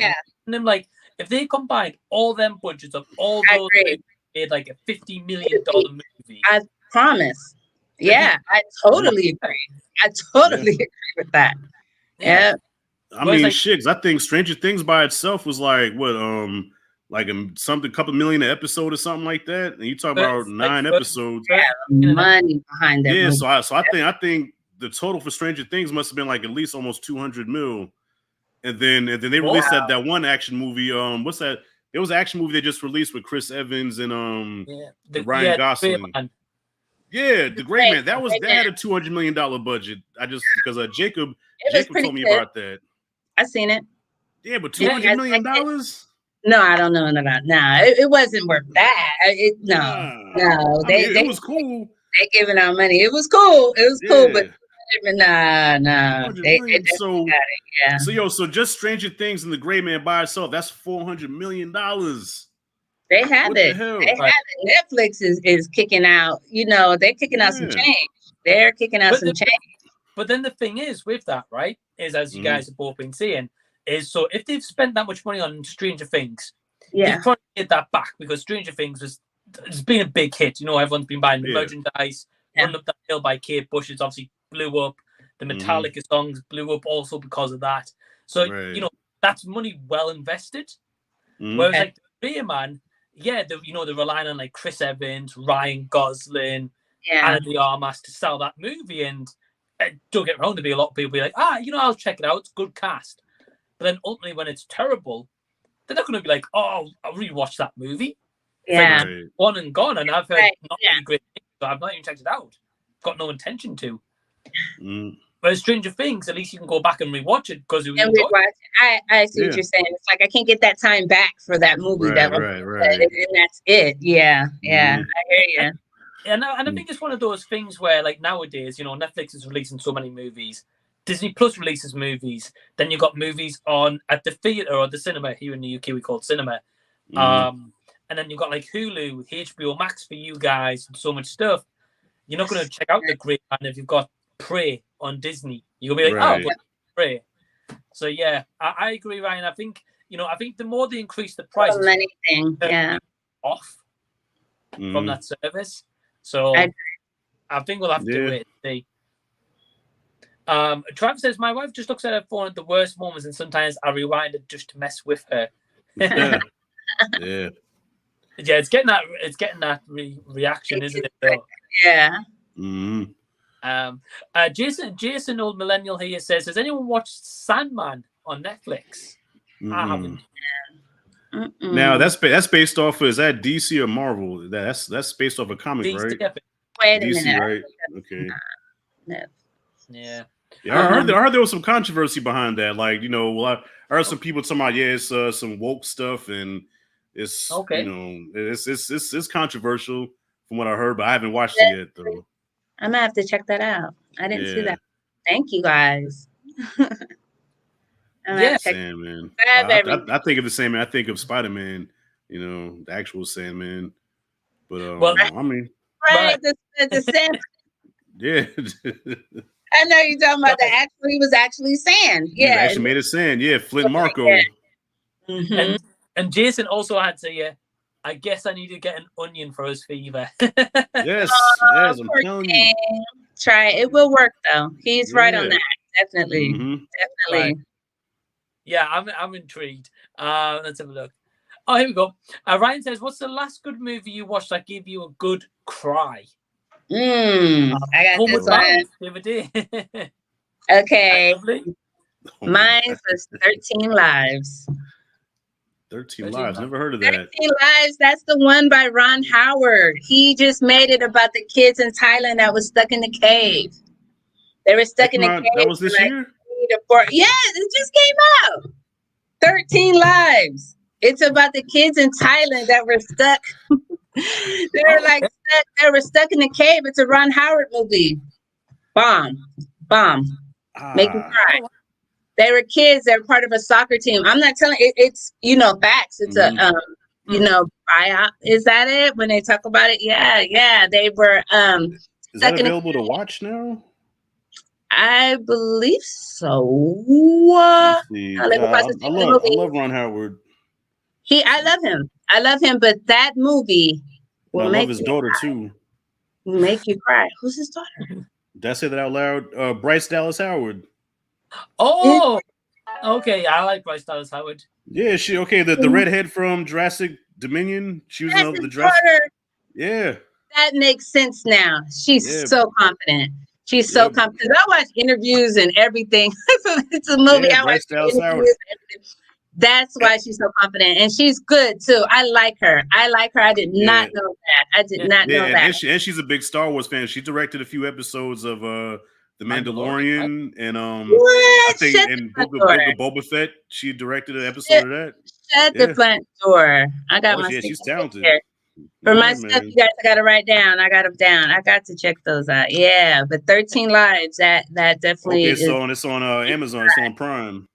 them, like if they combined all them budgets of all those movies, made like a $50 million movie. I promise. Yeah, I totally agree with that. Yeah. I mean, shit. I think Stranger Things by itself was like what, like something, couple million an episode or something like that. And you talk about 9 episodes. Yeah, money behind that. Yeah, movie. so I think the total for Stranger Things must have been like at least almost 200 mil. And then they released that one action movie. What's that? There was an action movie they just released with Chris Evans and Ryan Gosling. The Gray Man. That had a $200 million budget. Because Jacob told me about that. I seen it. Yeah, but $200 million? No, I don't know about. No, it wasn't worth that. It was cool. They giving out money. It was cool. It was cool, but nah. 400 They million. definitely got it. Yeah. So just Stranger Things and The Gray Man by itself, that's $400 million. They have What it. the hell? They have it. Netflix is kicking out. They're kicking out some change. They're kicking out some change. But then the thing is with that, right, is as you guys have both been saying, is so if they've spent that much money on Stranger Things, they probably get that back because Stranger Things it's been a big hit. Everyone's been buying the merchandise. Run Up That Hill by Kate Bush has obviously blew up. The Metallica songs blew up also because of that. So that's money well invested. Whereas like the Beer Man, they're relying on like Chris Evans, Ryan Gosling, Anna de Armas to sell that movie. And don't get me wrong, there'll be a lot of people be like, I'll check it out. It's a good cast. But then ultimately, when it's terrible, they're not going to be like, I'll rewatch that movie. Yeah. One and gone. And I've heard not really great things, so I've not even checked it out. Got no intention to. Whereas Stranger Things, at least you can go back and rewatch it because I see what you're saying. It's like I can't get that time back for that movie. Right. And that's it. Yeah. I hear you. And I think it's one of those things where, like nowadays, Netflix is releasing so many movies. Disney Plus releases movies. Then you've got movies on at the theater or the cinema. Here in the UK, we call it cinema. And then you've got like Hulu, HBO Max for you guys, and so much stuff. You're not going to check out The Great Man if you've got Prey on Disney. You'll be like, Prey. So yeah, I agree, Ryan. I think the more they increase the price, off from that service. So I think we'll have to wait and see. Travis says, my wife just looks at her phone at the worst moments, and sometimes I rewind it just to mess with her. Yeah, it's getting that reaction, isn't it? Though? Yeah. Jason, old millennial here says, has anyone watched Sandman on Netflix? I haven't. Now that's based off. Is that DC or Marvel? That's based off a comic, DC, right? Wait a DC, minute. right? Okay. No. Yeah. I heard there was some controversy behind that. Like, I heard some people talking about it's some woke stuff and it's it's controversial from what I heard, but I haven't watched it yet though. I'm gonna have to check that out. I didn't see that. Thank you guys. Sandman. I think of the Sandman. I think of Spider-Man. The actual Sandman. But I mean, the Sandman. Yeah. I know you're talking about he was actually sand. Yeah. He actually made it sand. Yeah, Flint Marko. Yeah. And Jason also had to I guess I need to get an onion for his fever. Yes, I'm telling you. Try it. It will work though. He's right on that. Definitely. Definitely. Right. Yeah, I'm intrigued. Let's have a look. Oh, here we go. Ryan says, what's the last good movie you watched that gave you a good cry? I got this one. The other day. Okay. Mine was 13 Lives. 13 Lives. Never heard of that. 13 Lives. That's the one by Ron Howard. He just made it about the kids in Thailand that was stuck in the cave. They were stuck in the cave. That was this year? Yes, it just came out. 13 Lives. It's about the kids in Thailand that were stuck. They were stuck in the cave. It's a Ron Howard movie. Bomb. Make you cry. They were kids. They were part of a soccer team. I'm not telling it's facts. It's a biop. Is that it? When they talk about it? Yeah. They were is that available to watch now? I believe so. I love Ron Howard. I love him, but that movie will I love his daughter too. Make you cry. Who's his daughter? Did I say that out loud? Bryce Dallas Howard. Oh, okay. I like Bryce Dallas Howard. Yeah, the redhead from Jurassic Dominion. She was in the Jurassic. Yeah. That makes sense now. She's so confident. She's so confident. I watch interviews and everything. It's a movie. Yeah, I watch interviews. That's why she's so confident, and she's good too. I like her. I did not know that. I did not know that. And she's a big Star Wars fan. She directed a few episodes of The Mandalorian, and I think in Book of Boba Fett, she directed an episode of that. Shut the front door. I got my. She's talented. For my Yeah, stuff, man. you guys, I got to write down. I got them down. I got to check those out. Yeah, but 13 Lives, that definitely Okay, is. so it's on Amazon. It's on Prime.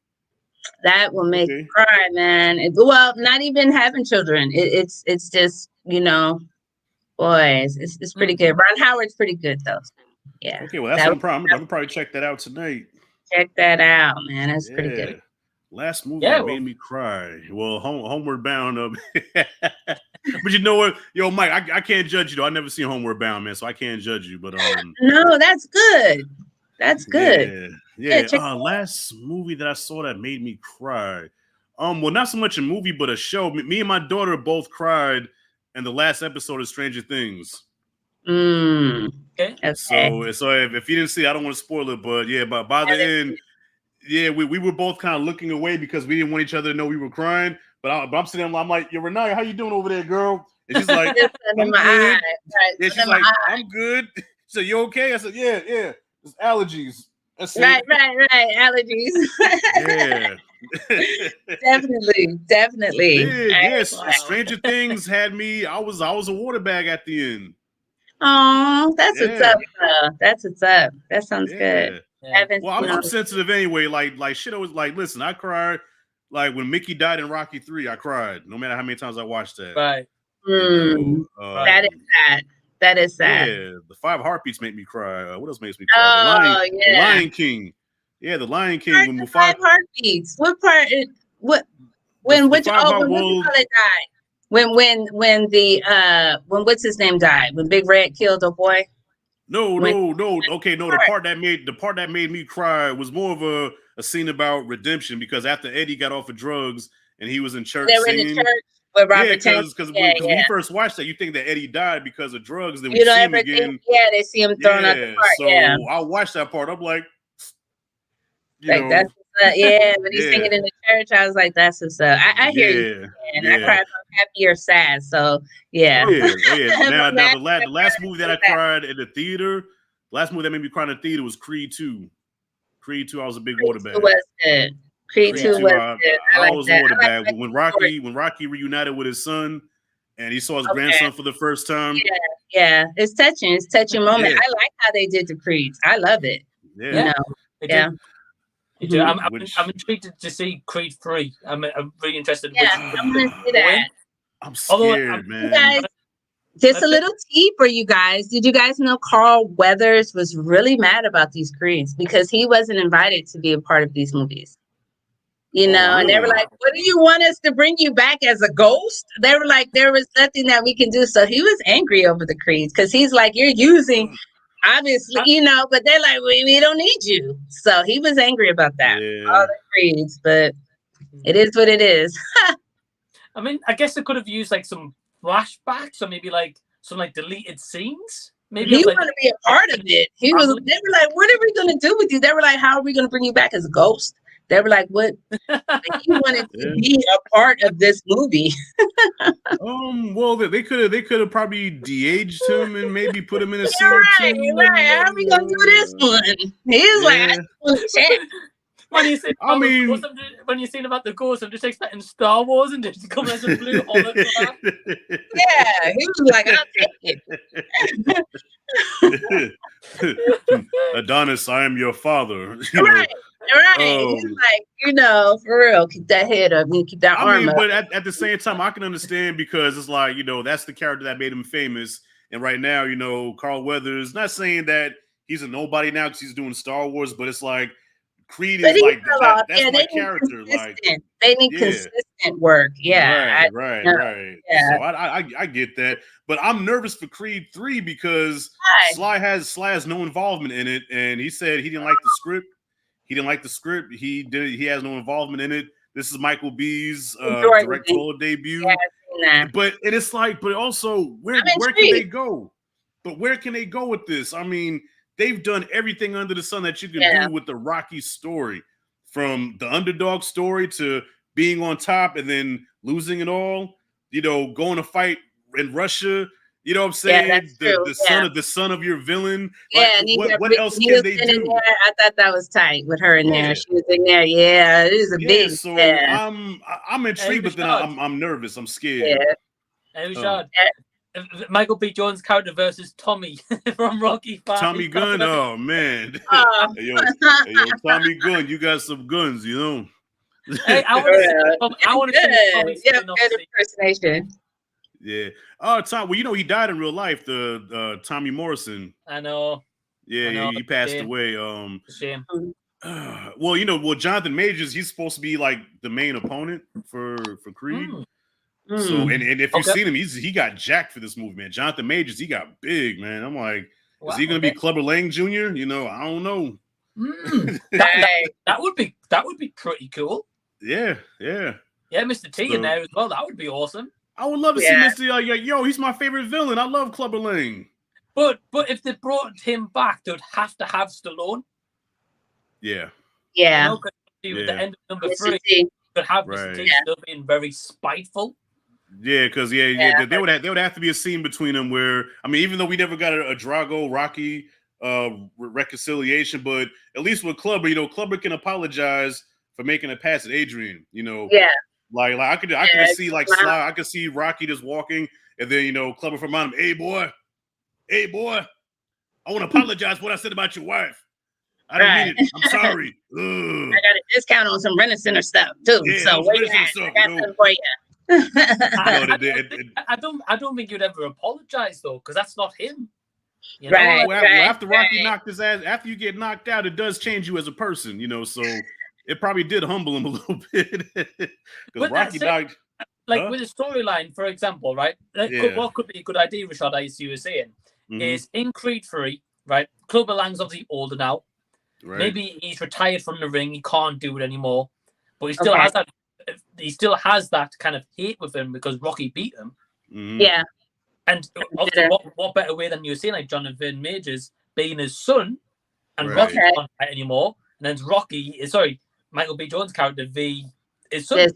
That will make Okay. you cry, man. Well, not even having children. It's just, boys, it's pretty good. Ron Howard's pretty good though. Yeah. Okay, well that's on Prime. I'm gonna probably check that out tonight. Check that out, man. That's pretty Yeah. good. Last movie that made me cry. Well, Homeward Bound. But you know what, yo, Mike, I can't judge you though. I never seen Homeward Bound, man, so I can't judge you. But no, that's good. That's good. Yeah. Last movie that I saw that made me cry. Well, not so much a movie, but a show. Me and my daughter both cried in the last episode of Stranger Things. Okay. So if you didn't see it, I don't want to spoil it, but yeah, but by the end, yeah, we were both kind of looking away because we didn't want each other to know we were crying. But I'm sitting there, I'm like, yo, Renaya, how you doing over there, girl? And she's like, I'm good. Yeah, she's like, I'm good. So you okay? I said, yeah. It's allergies. That's right. Allergies. Yeah. Definitely. Yes. Stranger Things had me. I was a water bag at the end. Oh, that's what's up. That's what's up. That sounds good. Yeah. Well, I'm sensitive anyway. Like shit. I was like, listen, I cried. Like when Mickey died in Rocky 3, I cried. No matter how many times I watched that. Right. That is sad. That is sad. Yeah, the 5 Heartbeats make me cry. What else makes me cry? The Lion King. Yeah, the Lion King. When 5 Heartbeats. What part? When what's his name died? When Big Red killed a boy? No. Okay, no. The part that made me cry was more of a scene about redemption because after Eddie got off of drugs and he was in church singing. In the church with Robert because when you first watched that, you think that Eddie died because of drugs. Then we see him again. Yeah, they see him thrown out the park. So I watched that part. I'm like, that's when he's singing in the church, I was like, that's what's up. I hear you. And I cried from happy or sad. So yeah. Now the last movie that I cried in the theater, last movie that made me cry in the theater was Creed 2. Creed 2, I was a big water bag. Creed 2 was good. I was a water bag. When Rocky reunited with his son and he saw his grandson for the first time. Yeah. It's touching. It's a touching moment. I like how they did the Creeds. I love it. Yeah. I'm intrigued to see Creed 3. I'm really interested. I'm going to see that. I'm scared, man. Guys, just a little tea for you guys. Did you guys know Carl Weathers was really mad about these Creeds because he wasn't invited to be a part of these movies? And they were like, what do you want us to bring you back as a ghost? They were like, there was nothing that we can do. So he was angry over the Creeds because he's like, you're using, obviously, but they're like, we don't need you. So he was angry about that. All the Creeds, but it is what it is. I mean, I guess they could have used like some flashbacks or maybe like some like deleted scenes. Maybe he wanted to be a part of it. They were like, what are we going to do with you? They were like, how are we going to bring you back as a ghost? They were like, what? He wanted to be a part of this movie. Well, they could have probably de-aged him and maybe put him in a scene or two. Right. How are we gonna do this one? He's like, I just want to check. When you seen about the ghost, I'm just expecting Star Wars and just come as a blue hologram. Yeah, he was like, I'll take it. Adonis, I am your father. Right. He's like, for real, keep that head up and keep that arm up. But at the same time, I can understand because it's like, that's the character that made him famous. And right now, Carl Weathers, not saying that he's a nobody now because he's doing Star Wars, but it's like Creed is like that's my character. Like they need consistent work. Yeah. Right. Yeah. So I get that. But I'm nervous for Creed 3 because Sly has no involvement in it. And he said he didn't like the script. He has no involvement in it. This is Michael B's directorial debut. Yeah, but also where can they go? But where can they go with this? I mean, they've done everything under the sun that you can do with the Rocky story, from the underdog story to being on top and then losing it all. Going to fight in Russia. You know what I'm saying? The son of your villain. What else can they do? I thought that was tight with her in there. She was in there. Yeah, it is a big. So I'm intrigued, but then I'm nervous. I'm scared. Hey, Rashad. Michael B. Jones' character versus Tommy from Rocky 5. Tommy Gunn, oh man. Hey, yo, Tommy Gunn, you got some guns, you know. Hey, I want to see Tommy spin-off. Good impersonation. Yeah. Oh, Tom. Well, you know he died in real life. The Tommy Morrison. I know. Yeah, he passed away. Shame. Well, Jonathan Majors, he's supposed to be like the main opponent for Creed. So, and if you've seen him, he got jacked for this movie, man. Jonathan Majors, he got big, man. I'm like, is he gonna be Clubber Lang Jr.? I don't know. That would be pretty cool. Yeah. Mr. T in there as well. That would be awesome. I would love to see Mr. He's my favorite villain. I love Clubber Lang. But if they brought him back, they'd have to have Stallone. Yeah. Yeah. The end of number 3, could have Mr. T still being very spiteful. Yeah, because they would have to be a scene between them where, I mean, even though we never got a Drago Rocky reconciliation, but at least with Clubber, Clubber can apologize for making a pass at Adrian. Yeah. Like I could see like Sly, I could see Rocky just walking, and then Clubber from him, hey boy, I want to apologize for what I said about your wife. I didn't mean it. I'm sorry. I got a discount on some Rent-A-Center stuff too. Yeah, so where you at? I got something for you. I don't think you'd ever apologize though, because that's not him. Well, after Rocky knocked his ass, after you get knocked out, it does change you as a person, so it probably did humble him a little bit. Because Rocky knocked. Like with the storyline, for example, right? What could be a good idea, Rashad, as you were saying, is in Creed 3, right? Clubber Lang's obviously older now. Right. Maybe he's retired from the ring, he can't do it anymore, but he still has that. He still has that kind of hate with him because Rocky beat him. Yeah. And obviously, what better way than you were saying, like Jonathan Majors being his son, and Rocky can't fight anymore, and then Michael B. Jones' character his son.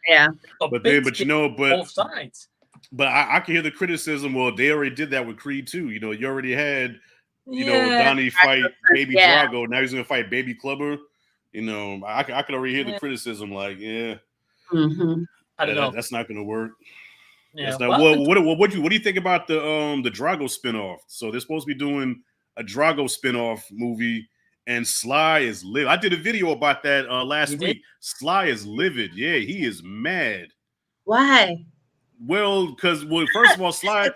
Yeah. But both sides. But I can hear the criticism. Well, they already did that with Creed too. You already had Donnie fight Baby Drago. Now he's gonna fight Baby Clubber. I could already hear the criticism. Like, I don't know. That's not gonna work. Yeah. What do you think about the Drago spinoff? So they're supposed to be doing a Drago spinoff movie, and Sly is livid. I did a video about that last week. Sly is livid. Yeah, he is mad. Why? Well, because first of all, Sly.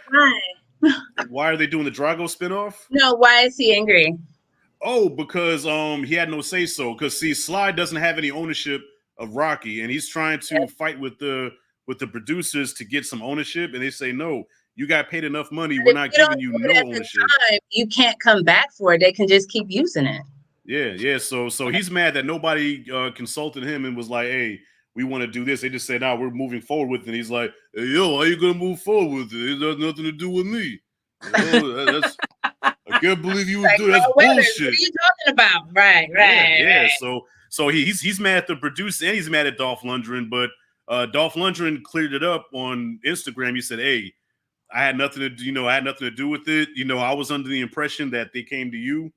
Why are they doing the Drago spinoff? No, why is he angry? Oh, because he had no say so. Because see, Sly doesn't have any ownership of Rocky, and he's trying to fight with the producers to get some ownership, and they say no. You got paid enough money. We're not giving you no ownership. You can't come back for it. They can just keep using it. Yeah. So he's mad that nobody consulted him and was like, "Hey, we want to do this." They just said, "No, we're moving forward with it." And he's like, "Hey, yo, how you gonna move forward with it? It has nothing to do with me." I can't believe you would do that. That's bullshit. What are you talking about? Right. Yeah. So he's mad at the producer and he's mad at Dolph Lundgren, but Dolph Lundgren cleared it up on Instagram. He said, "Hey, I had nothing to do with it. I was under the impression that they came to you.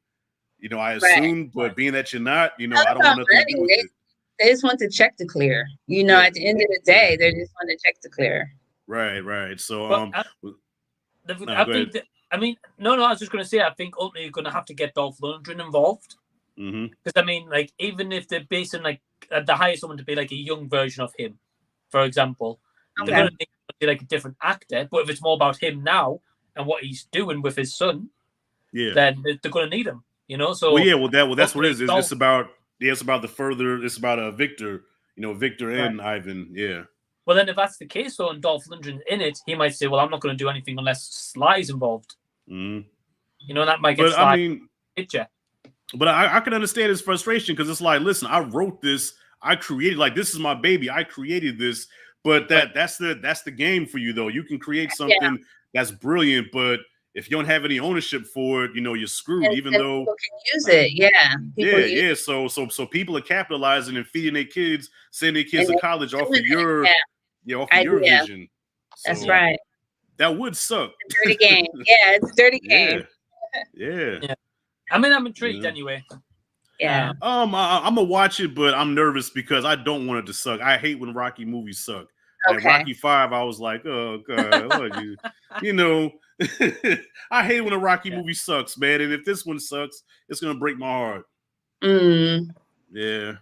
I assumed, but being that you're not, I don't want nothing to do with it." They just want the check to clear. At the end of the day, they just want the check to clear. Right. So I was just going to say, I think ultimately you're going to have to get Dolph Lundgren involved. Because I mean, like, even if they're basing like the hire someone to be like a young version of him, for example, they're going to be like a different actor. But if it's more about him now and what he's doing with his son, then they're going to need him. So that's what it is. It's about Victor. Victor and Ivan. Yeah. Well, then if that's the case, though, and Dolph Lundgren's in it, he might say, "Well, I'm not going to do anything unless Sly's involved." That might get Sly picture. But I can understand his frustration because it's like, listen, I wrote this, I created, like, this is my baby, I created this. But that's the game for you, though. You can create something that's brilliant, but if you don't have any ownership for it, you're screwed. And even though people can use it, So people are capitalizing and feeding their kids, sending their kids to college off of your vision. That's right. That would suck. It's a dirty game. Yeah, it's a dirty game. Yeah. I mean, I'm intrigued anyway. Yeah. I'm gonna watch it, but I'm nervous because I don't want it to suck. I hate when Rocky movies suck. Like Rocky 5, I was like, oh god, look, you know, I hate when a Rocky movie sucks, man. And if this one sucks, it's gonna break my heart. Yeah,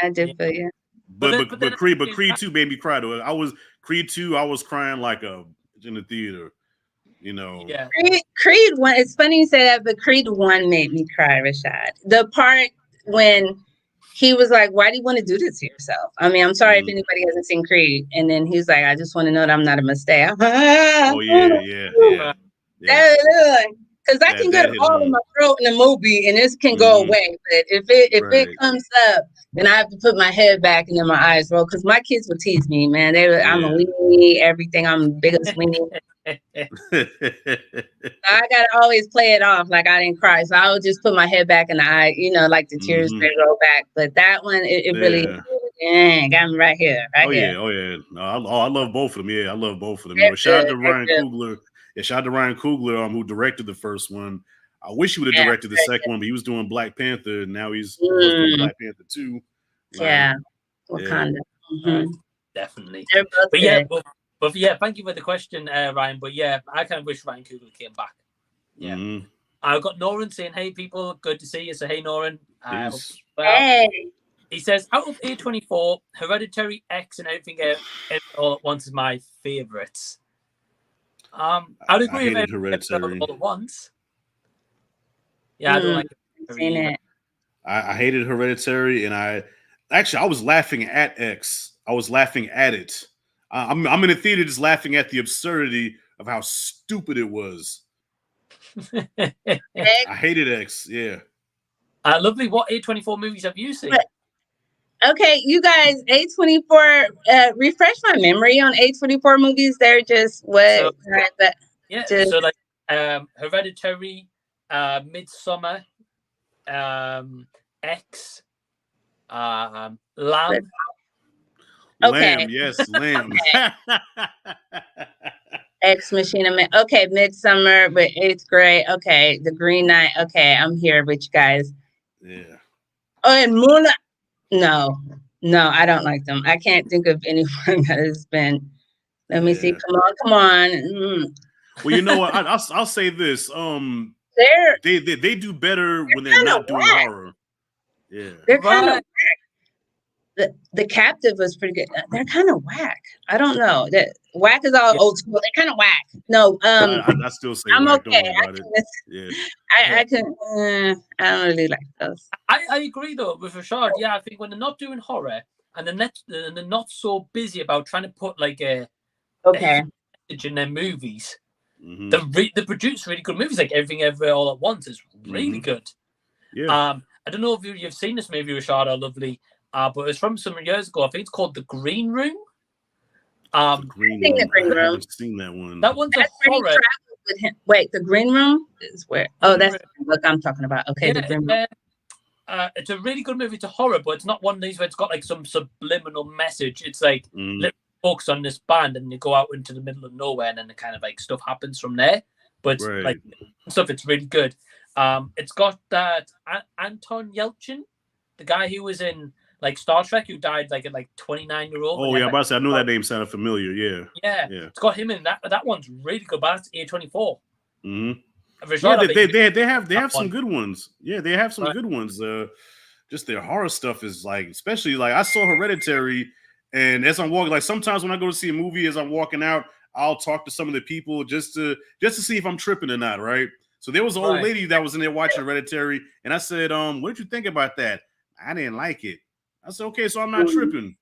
I did feel you. But Creed 2 made me cry though. Creed 2, I was crying like in the theater. You know, Creed 1. It's funny you say that, but Creed 1 made me cry, Rashad. The part when he was like, "Why do you want to do this to yourself?" I mean, I'm sorry if anybody hasn't seen Creed, and then he's like, "I just want to know that I'm not a mistake." Oh yeah. Because I can get all in my throat in a movie, and this can go away. But if it comes up, then I have to put my head back and then my eyes roll. Because my kids would tease me, man. I'm a weenie, everything. I'm the biggest weenie. I gotta always play it off like I didn't cry. So I would just put my head back and like the tears they roll back. But that one, it really got me right here. Oh yeah. No, I love both of them. Yeah, I love both of them. You know, shout out to Ryan Coogler. Yeah, shout out to Ryan Coogler, who directed the first one. I wish he would have directed the second one, but he was doing Black Panther, and now he's doing Black Panther 2. Wakanda. Definitely. But thank you for the question, Ryan. But yeah, I kind of wish Ryan Coogler came back. Yeah. I've got Noran saying, "Hey people, good to see you." So hey Noran. Hey. He says, out of A24, Hereditary, X, and Everything All at Once is my favorites. I'd agree with Hereditary all at once. Yeah, I don't like it. I hated Hereditary, and I was laughing at X. I was laughing at it. I'm in the theater just laughing at the absurdity of how stupid it was. I hated X. Yeah. Lovely. What A24 movies have you seen? Okay, you guys, A24. Refresh my memory on A24 movies. They're just what? So like Hereditary, Midsummer, X, Lamb. Okay. Lamb, yes, Lamb. Ex Machina Man. Okay, Midsummer, but Eighth Grade. Okay, The Green Knight. Okay, I'm here with you guys. Yeah. Oh, and Moonlight. No, I don't like them. I can't think of anyone that has been. Let me see. Come on. Well, you know what? I'll say this. They do better when they're not doing horror. Yeah, they're kind of whack. The Captive was pretty good. They're kind of whack. I don't know. That whack is all old school. They're kind of whack. No, I still say I'm whack. okay. Don't worry about it. Yeah, I don't really like those. I agree though with Rashad. Yeah, I think when they're not doing horror and they're not so busy about trying to put like a message in their movies, they produce really good movies. Like Everything Everywhere All at Once is really good. Yeah. I don't know if you've seen this movie, Rashad or Lovely. But it's from some years ago. I think it's called The Green Room. The Green Room. I haven't seen that one. That one's a horror. With him. Wait, The Green Room is where? Oh, that's the book I'm talking about. Okay, The Green Room. It's a really good movie. It's a horror, but it's not one of these where it's got like some subliminal message. It's like focus on this band, and you go out into the middle of nowhere, and then the kind of like stuff happens from there. But it's like stuff. It's really good. It's got that Anton Yelchin, the guy who was in like Star Trek, who died like at 29-year-old. Oh yeah, I'm about to say I know that name sounded familiar. Yeah. It's got him in that. That one's really good. But that's A24. Yeah, they have some good ones. Yeah, they have some good ones. Just their horror stuff is like, especially like I saw Hereditary, and as I'm walking, like sometimes when I go to see a movie, as I'm walking out, I'll talk to some of the people just to see if I'm tripping or not, right? So there was an old lady that was in there watching Hereditary, and I said, what did you think about that? I didn't like it. I said, okay, so I'm not tripping.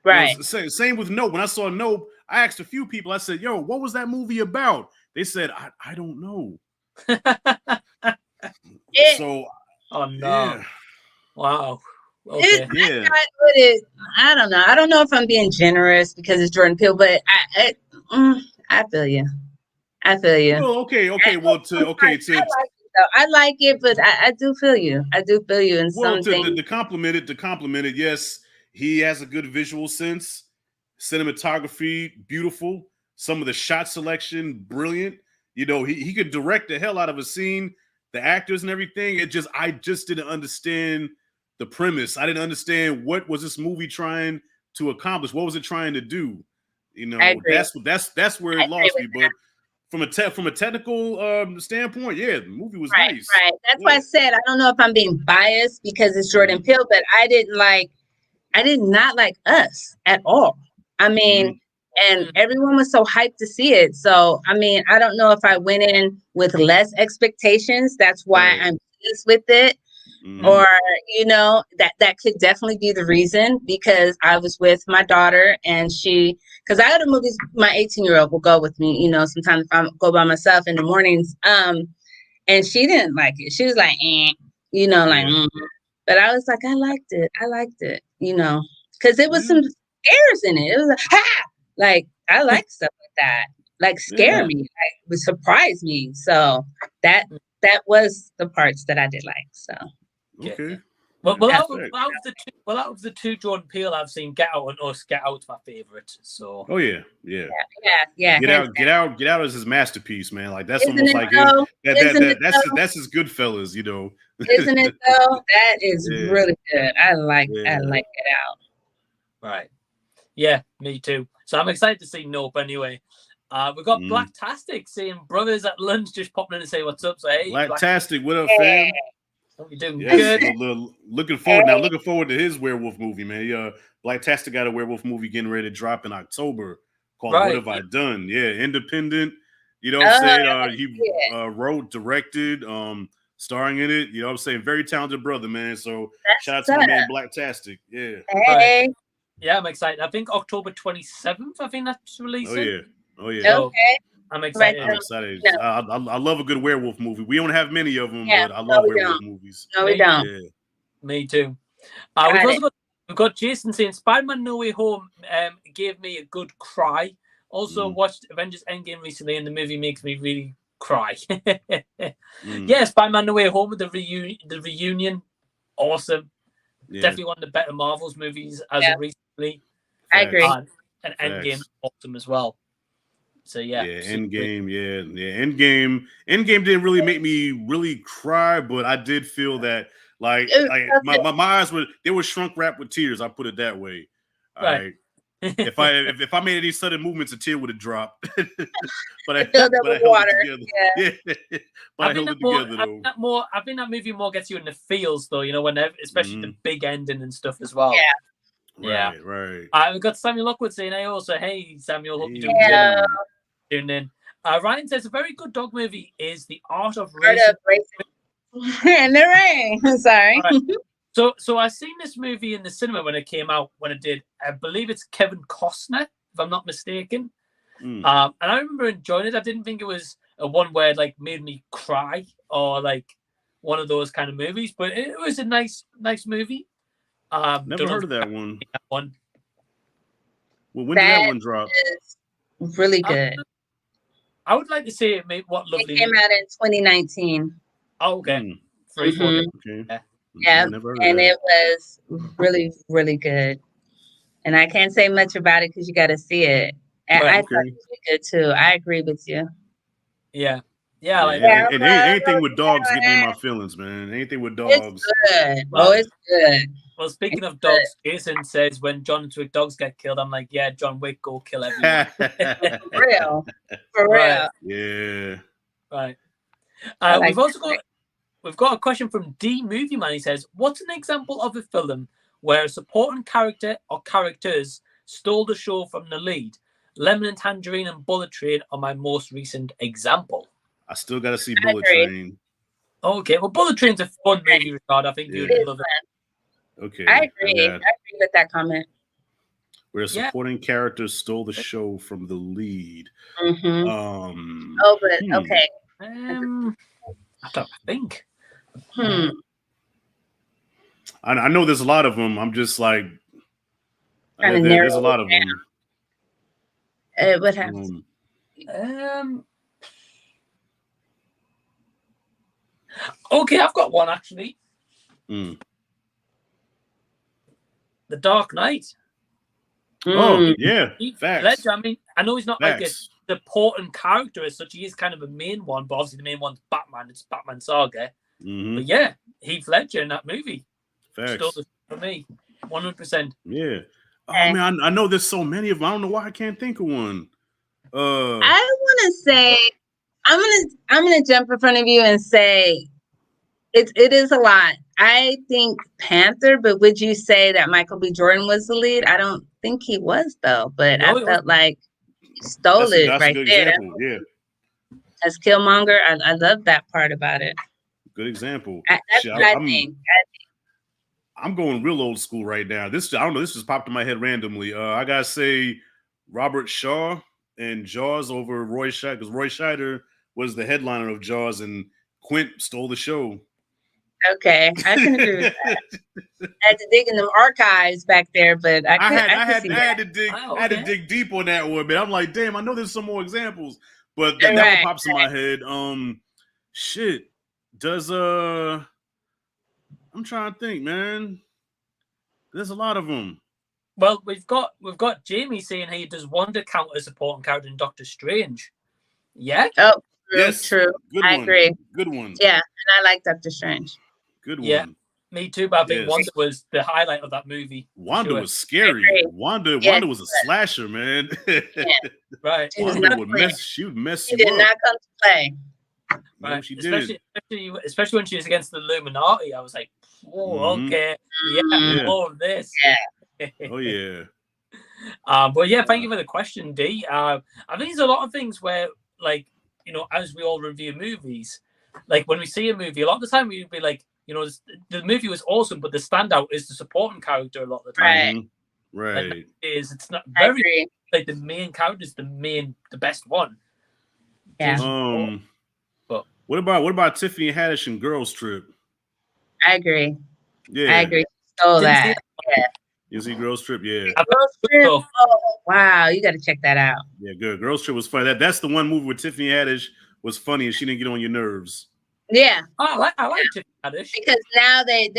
Right. You know, same with Nope. When I saw Nope, I asked a few people, I said, yo, what was that movie about? They said, I don't know. So, oh no. Yeah. Wow. Okay. I don't know. I don't know if I'm being generous because it's Jordan Peele, but I feel you. Oh, okay. I like it, but I do feel you. In something. To compliment it. Yes, he has a good visual sense. Cinematography, beautiful. Some of the shot selection, brilliant. You know, he could direct the hell out of a scene. The actors and everything. I just didn't understand the premise. I didn't understand what was this movie trying to accomplish. What was it trying to do? You know, I agree. that's where I it lost me. agree with But from a technical standpoint, yeah, the movie was Right, nice. right. That's why Yeah. I said I don't know if I'm being biased because it's Jordan Mhm. Peele, but I did not like Us at all. I mean, and everyone was so hyped to see it. So, I mean, I don't know if I went in with less expectations. That's why Right. I'm pleased with it. Mhm. Or, you know, that could definitely be the reason because I was with my daughter and because I go to movies, my 18-year-old will go with me, you know, sometimes if I go by myself in the mornings. And she didn't like it. She was like, you know, like, Yeah. But I was like, I liked it, you know, because it was Yeah. some scares in it. It was like, ha! Like, I like stuff like that. Like, scare Yeah. me, like, would surprise me. So that was the parts that I did like. So, Okay. Well, Yeah, out of the two Jordan Peele I've seen, Get Out and Us. Get Out's my favorite. So. Oh yeah. yeah. Get out is his masterpiece, man. Like that's Isn't almost it like though? that's his Goodfellas, you know. Isn't it though? That is Yeah. really good. I like Yeah. Get Out. Right. Yeah, me too. So I'm excited to see Nope anyway. We've got Blacktastic saying brothers at lunch just popping in and say what's up. So hey, Blacktastic, what up, fam? Hope you're doing Yes, good. looking forward to his werewolf movie, man. Blacktastic got a werewolf movie getting ready to drop in October called What Have I Done? Yeah, independent. You know what I'm saying? He wrote, directed, starring in it. You know what I'm saying? Very talented brother, man. So shout out to my man Blacktastic. Yeah. Hey. Yeah, I'm excited. I think October 27th, I think that's releasing. Oh yeah. So okay. I'm excited. Right. I'm excited. I love a good werewolf movie. We don't have many of them, Yeah, but I love werewolf movies. No, we don't. Yeah. Me too. We've got Jason saying Spider-Man No Way Home gave me a good cry. Also watched Avengers Endgame recently, and the movie makes me really cry. Yeah, Spider-Man No Way Home with the reunion, awesome. Yeah. Definitely one of the better Marvels movies as of recently. I agree. And Endgame awesome as well. So yeah. Endgame, Endgame didn't really make me really cry, but I did feel that my eyes were shrunk wrapped with tears. I put it that way. Right. If I made any sudden movements, a tear would have dropped. but I held it together. Yeah. But I held it together though. I think that movie more gets you in the feels though, you know, especially the big ending and stuff as well. Yeah. Right. We've got Samuel Lockwood saying, hey, also, hey, Samuel, hope you're doing in. Ryan says, a very good dog movie is The Art of Racing. In the rain. I'm sorry. Right. So I seen this movie in the cinema when it came out, when it did. I believe it's Kevin Costner, if I'm not mistaken. And I remember enjoying it. I didn't think it was a one where it, like, made me cry or like one of those kind of movies, but it was a nice movie. Never heard of that one. Well, when did that one drop? Really good. I would like to say what Lovlee. It came out in 2019. Oh, okay. 3-4 Okay. Yeah, and it was really, really good. And I can't say much about it because you got to see it. And I thought it was really good too. I agree with you. Yeah. And anything with dogs getting in my feelings, man. Anything with dogs. It's good. It's good. Well, speaking of dogs, Jason says when John Wick dogs get killed, I'm like, yeah, John Wick, go kill everyone. For real. Yeah. Right. We've got a question from D Movie Man. He says, what's an example of a film where a supporting character or characters stole the show from the lead? Lemon and Tangerine and Bullet Train are my most recent example. I still got to see Bullet Train. Okay, well, Bullet Train's a fun movie, Rashad. I think you'd love it. Okay. I agree. I agree with that comment. Where supporting characters stole the show from the lead. Okay. I don't think. I know there's a lot of them. I'm just like, there's a lot of them. What happens? Okay, I've got one actually. The Dark Knight. Oh yeah, facts. I mean, I know he's not like a supporting character as such. He is kind of a main one, but obviously the main one's Batman. It's Batman Saga. But yeah, Heath Ledger in that movie. Facts. Stole it for me, 100%. Yeah, Oh man, I know there's so many of them. I don't know why I can't think of one. I want to say I'm gonna jump in front of you and say it is a lot. I think Panther, but would you say that Michael B. Jordan was the lead? I don't think he was though, but No, I felt like he stole it that's right a good there. example. Yeah, As Killmonger, I love that part about it. good example. That's what I think. I'm going real old school right now. I don't know. This just popped in my head randomly. I gotta say Robert Shaw and Jaws over Roy Scheider, because Roy Scheider was the headliner of Jaws, and Quint stole the show. Okay, I can agree with that. I had to dig in them archives back there, but I had to dig deep on that one, but I'm like, damn, I know there's some more examples, but that one pops in my head. Shit, does I'm trying to think, man. There's a lot of them. Well, we've got Jamie saying he does Wanda count as supporting character in Doctor Strange. Yeah. Oh, true, yes, true. I agree. Good one. Yeah, and I like Doctor Strange. Good one. Yeah, me too. But I think Wanda was the highlight of that movie. Wanda was scary. Wanda was a slasher, man. Right. Wanda would mess you up. She did not come to play. Right. No, she did. Especially when she was against the Illuminati. I was like, oh, okay. Yeah, more of this. Yeah. Oh, yeah. But yeah, thank you for the question, D. I think there's a lot of things where, like, you know, as we all review movies, like when we see a movie, a lot of the time we'd be like, you know, the movie was awesome, but the standout is the supporting character a lot of the time. Right. Like, it's not very like the main character is the best one. Yeah. But what about Tiffany Haddish and Girls Trip? I agree. Yeah. I agree. Stole that. Yeah. You see Girls Trip? Yeah. Girls Trip. Oh, wow. You got to check that out. Yeah, good. Girls Trip was funny. That's the one movie where Tiffany Haddish was funny and she didn't get on your nerves. Yeah. Oh, I like Tiffany Haddish. Because now they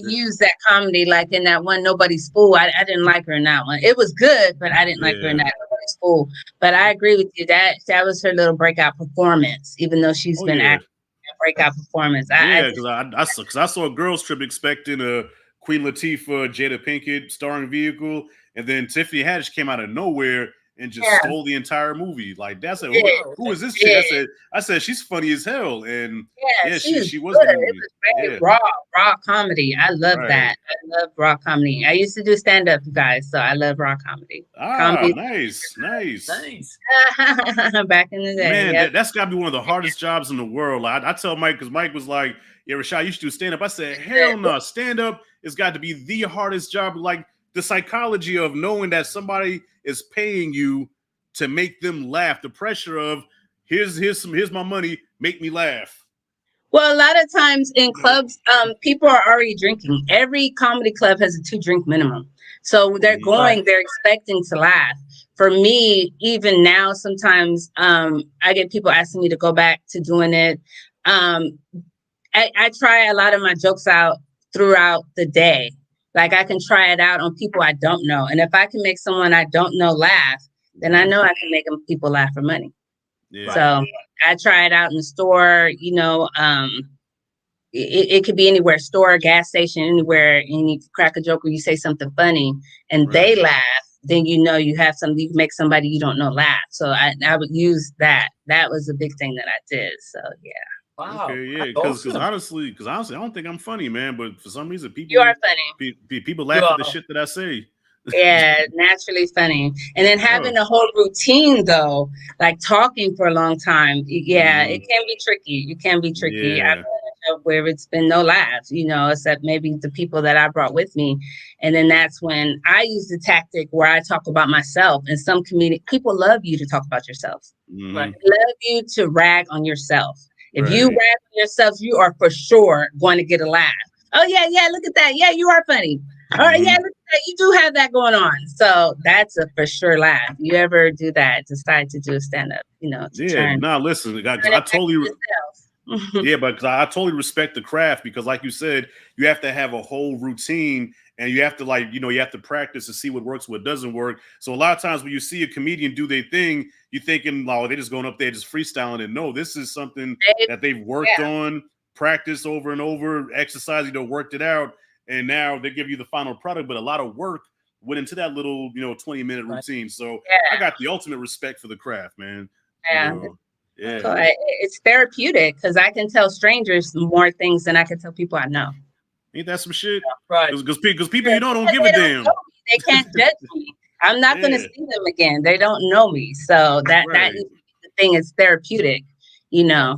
use that comedy, like in that one Nobody's Fool. I didn't like her in that one. It was good, but I didn't like her in that Nobody's Fool. But I agree with you. That was her little breakout performance, even though she's been acting a breakout performance. Because I saw a Girls Trip expecting a Queen Latifah, Jada Pinkett starring vehicle, and then Tiffany Haddish came out of nowhere and just stole the entire movie. Like that's who is this chick? I said she's funny as hell, and she was the movie. It was very raw comedy. I love that. I love raw comedy. I used to do stand up, guys, so I love raw comedy. Comedy. Nice. Back in the day, man, that's got to be one of the hardest jobs in the world. I tell Mike, because Mike was like, "Yeah, Rashad, you should do stand up." I said, "Hell no, stand up has got to be the hardest job." Like the psychology of knowing that somebody is paying you to make them laugh, the pressure of here's my money, make me laugh. Well, a lot of times in clubs, people are already drinking. Every comedy club has a 2-drink minimum. So they're expecting to laugh. For me, even now, sometimes I get people asking me to go back to doing it. I try a lot of my jokes out throughout the day. Like I can try it out on people I don't know. And if I can make someone I don't know laugh, then I know I can make people laugh for money. Yeah. So I try it out in the store, you know, it could be anywhere, store, gas station, anywhere, and you crack a joke or you say something funny and they laugh, then you know you have something, you can make somebody you don't know laugh. So I would use that. That was a big thing that I did. So yeah. Wow. Okay, yeah, because honestly, I don't think I'm funny, man. But for some reason, people you are funny. People laugh at the shit that I say. Yeah, naturally funny. And then having a whole routine though, like talking for a long time. Yeah, it can be tricky. You can be tricky. Yeah. I've been in a job where it's been no laughs, you know, except maybe the people that I brought with me. And then that's when I use the tactic where I talk about myself. And some people love you to talk about yourself. Mm-hmm. Right. Love you to rag on yourself. If you rag on yourself, you are for sure going to get a laugh. Oh, yeah, look at that. Yeah, you are funny. All right, yeah, look at that. You do have that going on. So that's a for sure laugh. You ever do that, decide to do a stand-up, you know, listen, I totally because I totally respect the craft, because like you said, you have to have a whole routine and you have to you have to practice to see what works, what doesn't work. So a lot of times when you see a comedian do their thing, you're thinking, oh, they're just going up there just freestyling. And no, this is something that they've worked on, practiced over and over, exercised, worked it out. And now they give you the final product, but a lot of work went into that little, 20-minute routine. So I got the ultimate respect for the craft, man. Yeah. Yeah. So it's therapeutic because I can tell strangers more things than I can tell people I know. Ain't that some shit? Right. Because people you know don't give a damn. They can't judge me. I'm not going to see them again. They don't know me. So that is the thing, is therapeutic, So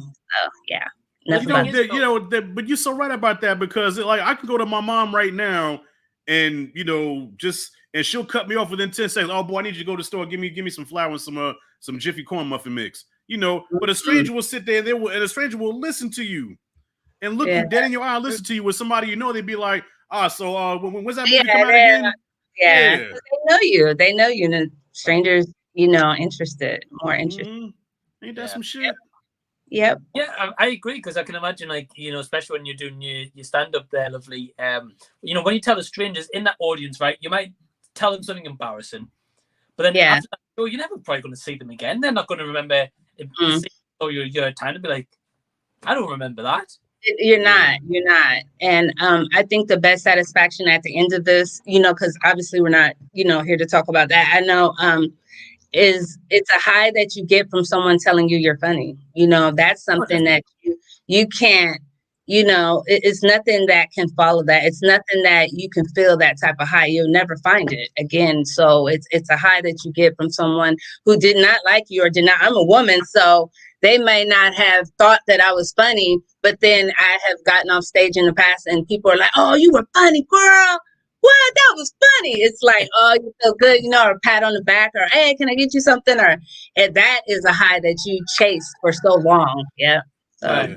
yeah. But you're so right about that, because like I can go to my mom right now and and she'll cut me off within 10 seconds. Oh boy, I need you to go to the store. Give me some flour and some Jiffy corn muffin mix. But a stranger will sit there and a stranger will listen to you and look you dead in your eye, and listen to you with somebody they'd be like, when's that movie come out again? Yeah. They know you. And strangers, more interested. Mm-hmm. Ain't that some shit? Yep. Yeah, I agree, because I can imagine, especially when you're doing your stand-up there, Lovely. When you tell the strangers in that audience, right, you might tell them something embarrassing, but then after that show, you're never probably going to see them again. They're not going to remember your time to be like, I don't remember that. You're not. And I think the best satisfaction at the end of this, because obviously we're not, here to talk about that. I know it's a high that you get from someone telling you you're funny. That's something that you can't, it's nothing that can follow that. It's nothing that you can feel that type of high. You'll never find it again. So it's a high that you get from someone who did not like you or did not. I'm a woman, so they may not have thought that I was funny, but then I have gotten off stage in the past and people are like, oh, you were funny, girl. What? That was funny. It's like, oh, you feel good, or a pat on the back, or hey, can I get you something? And that is a high that you chase for so long. Yeah. So,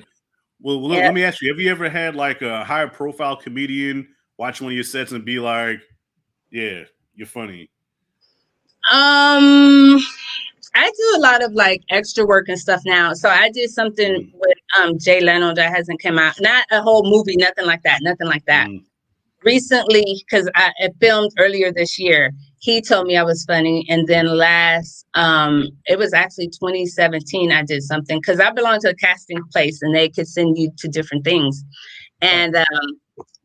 Well, let me ask you, have you ever had like a higher profile comedian watch one of your sets and be like, yeah, you're funny? I do a lot of like extra work and stuff now. So I did something with Jay Leno that hasn't come out. Not a whole movie, nothing like that. Recently, because I filmed earlier this year, he told me I was funny. And then it was actually 2017, I did something because I belong to a casting place and they could send you to different things. And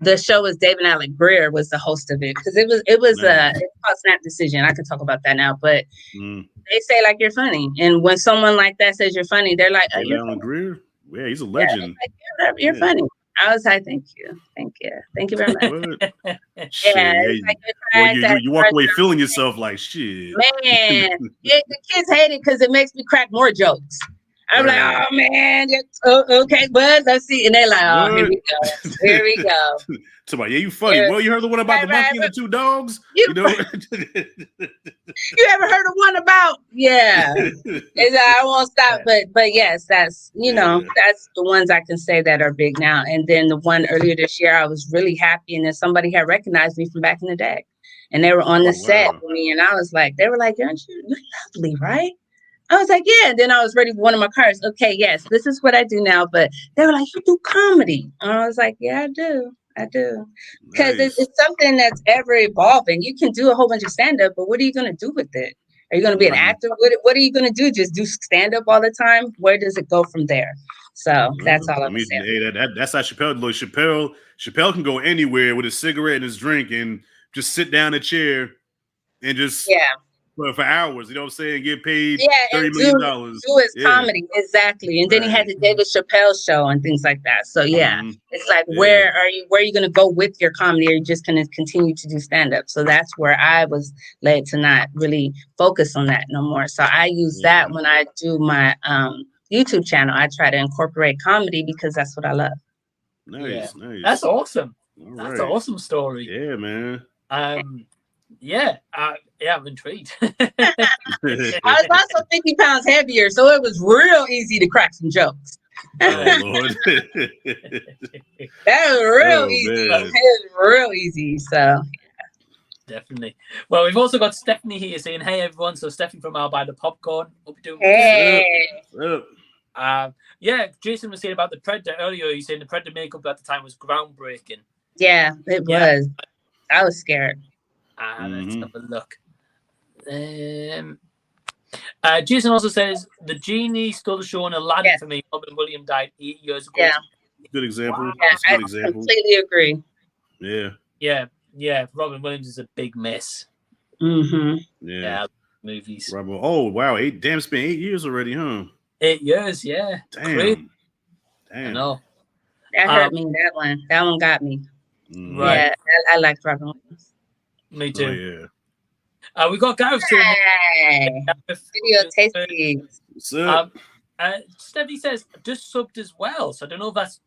the show was David Alec Greer was the host of it, because it was it's called Snap Decision. I could talk about that now, but they say like you're funny, and when someone like that says you're funny, they're like, David Alec Greer, yeah, he's a legend. Like, you're funny. I was like, thank you very much. You walk away feeling yourself like shit. Man, the kids hate it because it makes me crack more jokes. I'm like, oh man, okay, but let's see. And they're like, oh, here we go. Somebody, you funny. Well, you heard the one about the monkey and the two dogs? You ever heard of one about? Yeah. I won't stop, but yes, that's that's the ones I can say that are big now. And then the one earlier this year, I was really happy, and then somebody had recognized me from back in the day, and they were on the set with me, and I was like, they were like, aren't you Lovely, right? I was like, yeah. And then I was ready for one of my cards. Okay, yes, this is what I do now. But they were like, you do comedy. And I was like, yeah, I do. Because it's something that's ever evolving. You can do a whole bunch of stand-up, but what are you going to do with it? Are you going to be an actor? What are you going to do? Just do stand-up all the time? Where does it go from there? So that's all I'm saying. Hey, that's how Chappelle did. Chappelle can go anywhere with a cigarette and his drink and just sit down in a chair and just for hours, you know what I'm saying? Get paid $30 million. Do his comedy, exactly. And then he had the David Chappelle show and things like that. So it's like, where are you going to go with your comedy? Or are you just going to continue to do stand-up? So that's where I was led to not really focus on that no more. So I use that when I do my YouTube channel. I try to incorporate comedy because that's what I love. Nice. That's awesome. All that's an awesome story. Yeah, man. I'm intrigued. I was also 50 pounds heavier, so it was real easy to crack some jokes. Oh, Lord. That was real easy. Man. It was real easy. So definitely. Well, we've also got Stephanie here saying, hey everyone. So Stephanie from I'll Buy the Popcorn. Hope you're doing good. Jason was saying about the Predator earlier. He's saying the Predator makeup at the time was groundbreaking. Yeah, it was. I was scared. Let's have a look. Jason also says the genie stole the show in Aladdin for me. Robin Williams died 8 years ago. Yeah. Good example. Wow. I completely agree. Yeah. Robin Williams is a big mess. Mm-hmm. Yeah. Movies. Rebel. Oh wow, it's been 8 years already, huh? 8 years, yeah. Damn. I know. That hurt me. That one got me. Right. Yeah, I liked Robin Williams. Me too. Oh yeah. We got Gareth saying Video tasties. What's up? Stephanie says just subbed as well. So I don't know if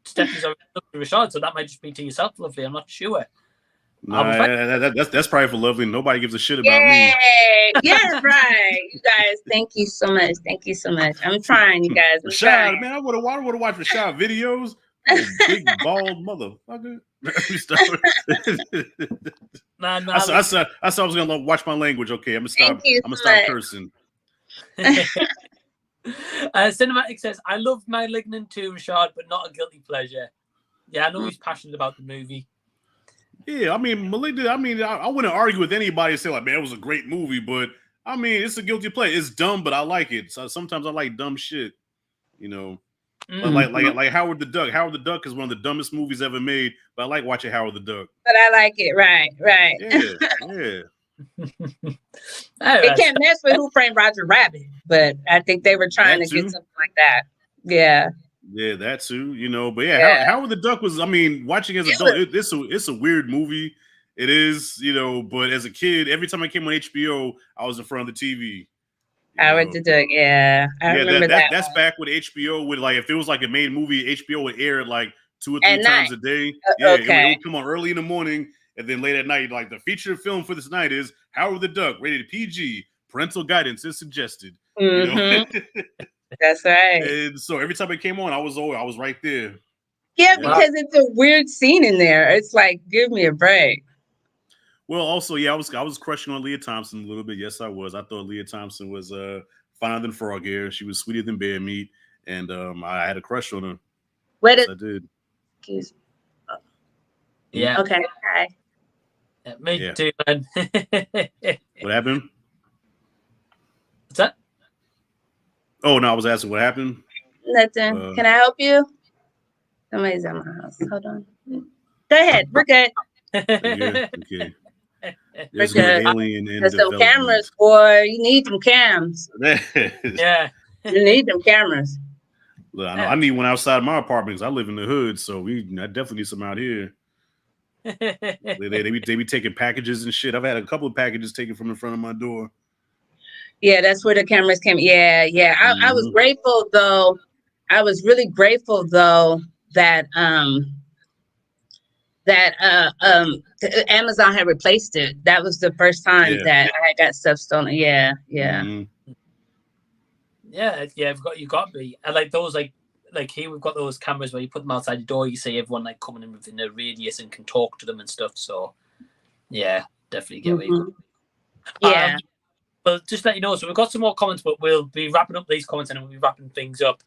Stephanie's already subbed to Rashad, so that might just be to yourself, Lovely. I'm not sure. That's probably for Lovely. Nobody gives a shit about me. Yeah, right. You guys, thank you so much. Thank you so much. I'm trying, you guys. Rashad, man, I would have watched Rashad videos. Big bald motherfucker. I said I was gonna watch my language. Okay, I'm gonna stop cursing. Cinematic says, I love Malignant too, Rashad, but not a guilty pleasure. Yeah, I know he's passionate about the movie. Yeah, I mean, Malignant, I wouldn't argue with anybody and say, like, man, it was a great movie, but I mean, it's a guilty pleasure. It's dumb, but I like it. So sometimes I like dumb shit, you know. Like Howard the Duck. Howard the Duck is one of the dumbest movies ever made, but I like watching Howard the Duck. But I like it, right. Yeah. It can't mess with Who Framed Roger Rabbit, but I think they were trying to get something like that. Yeah. Yeah, that too, you know. But yeah. Howard the Duck was, watching as an adult, it's a weird movie. It is, you know, but as a kid, every time I came on HBO, I was in front of the TV. Howard the Duck, yeah. I remember that. That's back when HBO would, like, if it was like a main movie, HBO would air it like 2 or 3 times a day. It would come on early in the morning, and then late at night, like, the feature film for this night is Howard the Duck, rated PG. Parental guidance is suggested. Mm-hmm. You know? That's right. And so every time it came on, I was right there. Yeah, because it's a weird scene in there. It's like, give me a break. Well, also, yeah, I was crushing on Leah Thompson a little bit. Yes, I was. I thought Leah Thompson was finer than frog hair. She was sweeter than bear meat, and I had a crush on her. Yes, I did. Excuse me. Yeah. Okay. Hi. Yeah, me too, man. What happened? What's that? Oh no, I was asking what happened. Nothing. Can I help you? Somebody's at my house. Hold on. Go ahead. We're good. Okay. There's some cameras, boy. You need some cams. Yeah. You need them cameras. Look, I need one outside my apartment because I live in the hood, so I definitely need some out here. they be taking packages and shit. I've had a couple of packages taken from in front of my door. Yeah, that's where the cameras came. Yeah. I was grateful though. I was really grateful though that Amazon had replaced it. That was the first time that I got stuff stolen. Yeah. You got me. I like those like here we've got those cameras where you put them outside the door. You see everyone like coming in within a radius and can talk to them and stuff. So yeah, definitely get where you go. Yeah. Well, just let you know. So we've got some more comments, but we'll be wrapping up these comments and we'll be wrapping things up.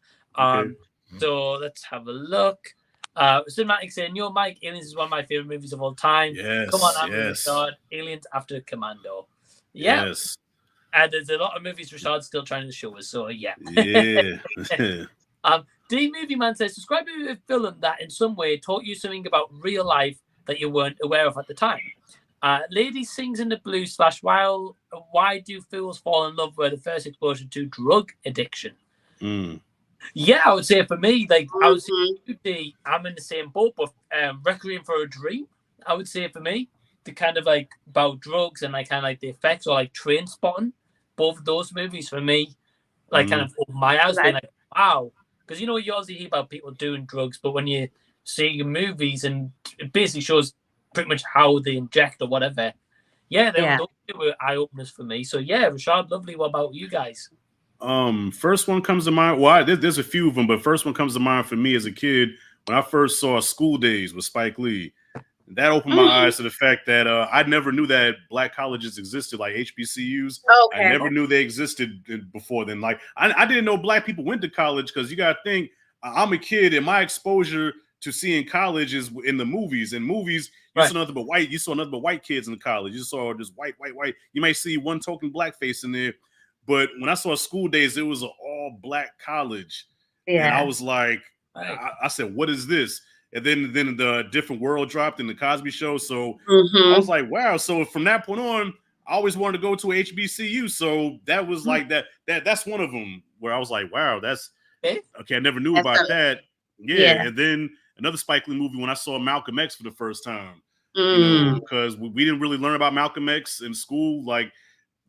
So let's have a look. Cinematic saying, "Your Mike, Aliens is one of my favorite movies of all time." Yes, come on, Rashad. Aliens after Commando. Yeah. Yes. And there's a lot of movies Rashad's still trying to show us. So yeah. Yeah. D Movie Man says, "Describe a film that in some way taught you something about real life that you weren't aware of at the time." Lady Sings in the Blues / Why Do Fools Fall in Love were the first exposure to drug addiction. Yeah, I would say for me, like I would say I'm in the same boat, but Requiem for a Dream, I would say for me, the kind of like about drugs and like kind of like the effects, or like Train Spotting, both of those movies for me, like kind of opened my eyes, being like, wow, because you always hear about people doing drugs, but when you see movies and it basically shows pretty much how they inject or whatever. Yeah, those were eye openers for me. So yeah, Rashad, Lovely. What about you guys? First one comes to mind. Well, there's a few of them, but first one comes to mind for me as a kid when I first saw School Days with Spike Lee. That opened my eyes to the fact that I never knew that black colleges existed, like HBCUs. I never knew they existed before then. Like I didn't know black people went to college, because you got to think, I'm a kid and my exposure to seeing college is in the movies. In movies, you saw nothing but white kids in the college. You saw just white. You might see one token black face in there. But when I saw School Days, it was an all black college. And I was like, I said, what is this? and then the Different World dropped in the Cosby Show. So Mm-hmm. I was like, wow. So from that point on, I always wanted to go to a HBCU. So that was like that's one of them where I was like, wow, that's okay. I never knew about that. Yeah. And then another Spike Lee movie when I saw Malcolm X for the first time, you know, because we didn't really learn about Malcolm X in school. Like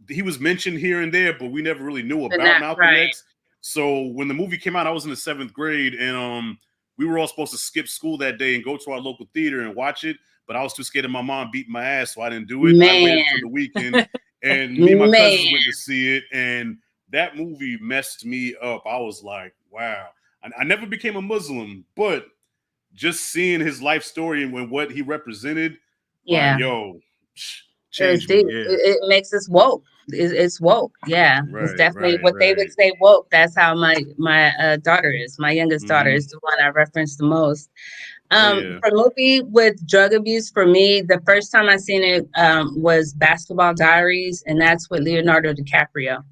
he was mentioned here and there, but we never really knew about Malcolm X. So when the movie came out, I was in the 7th grade, and we were all supposed to skip school that day and go to our local theater and watch it. But I was too scared of my mom beating my ass, so I didn't do it. I waited for the weekend, and me and my cousins went to see it, and that movie messed me up. I was like, wow. I never became a Muslim, but just seeing his life story and what he represented, like, yo, changed me. It makes us woke. It's woke. Yeah, it's definitely what they would say woke. That's how my daughter is. My youngest daughter is the one I reference the most. For a movie with drug abuse, for me, the first time I seen it was Basketball Diaries, and that's with Leonardo DiCaprio.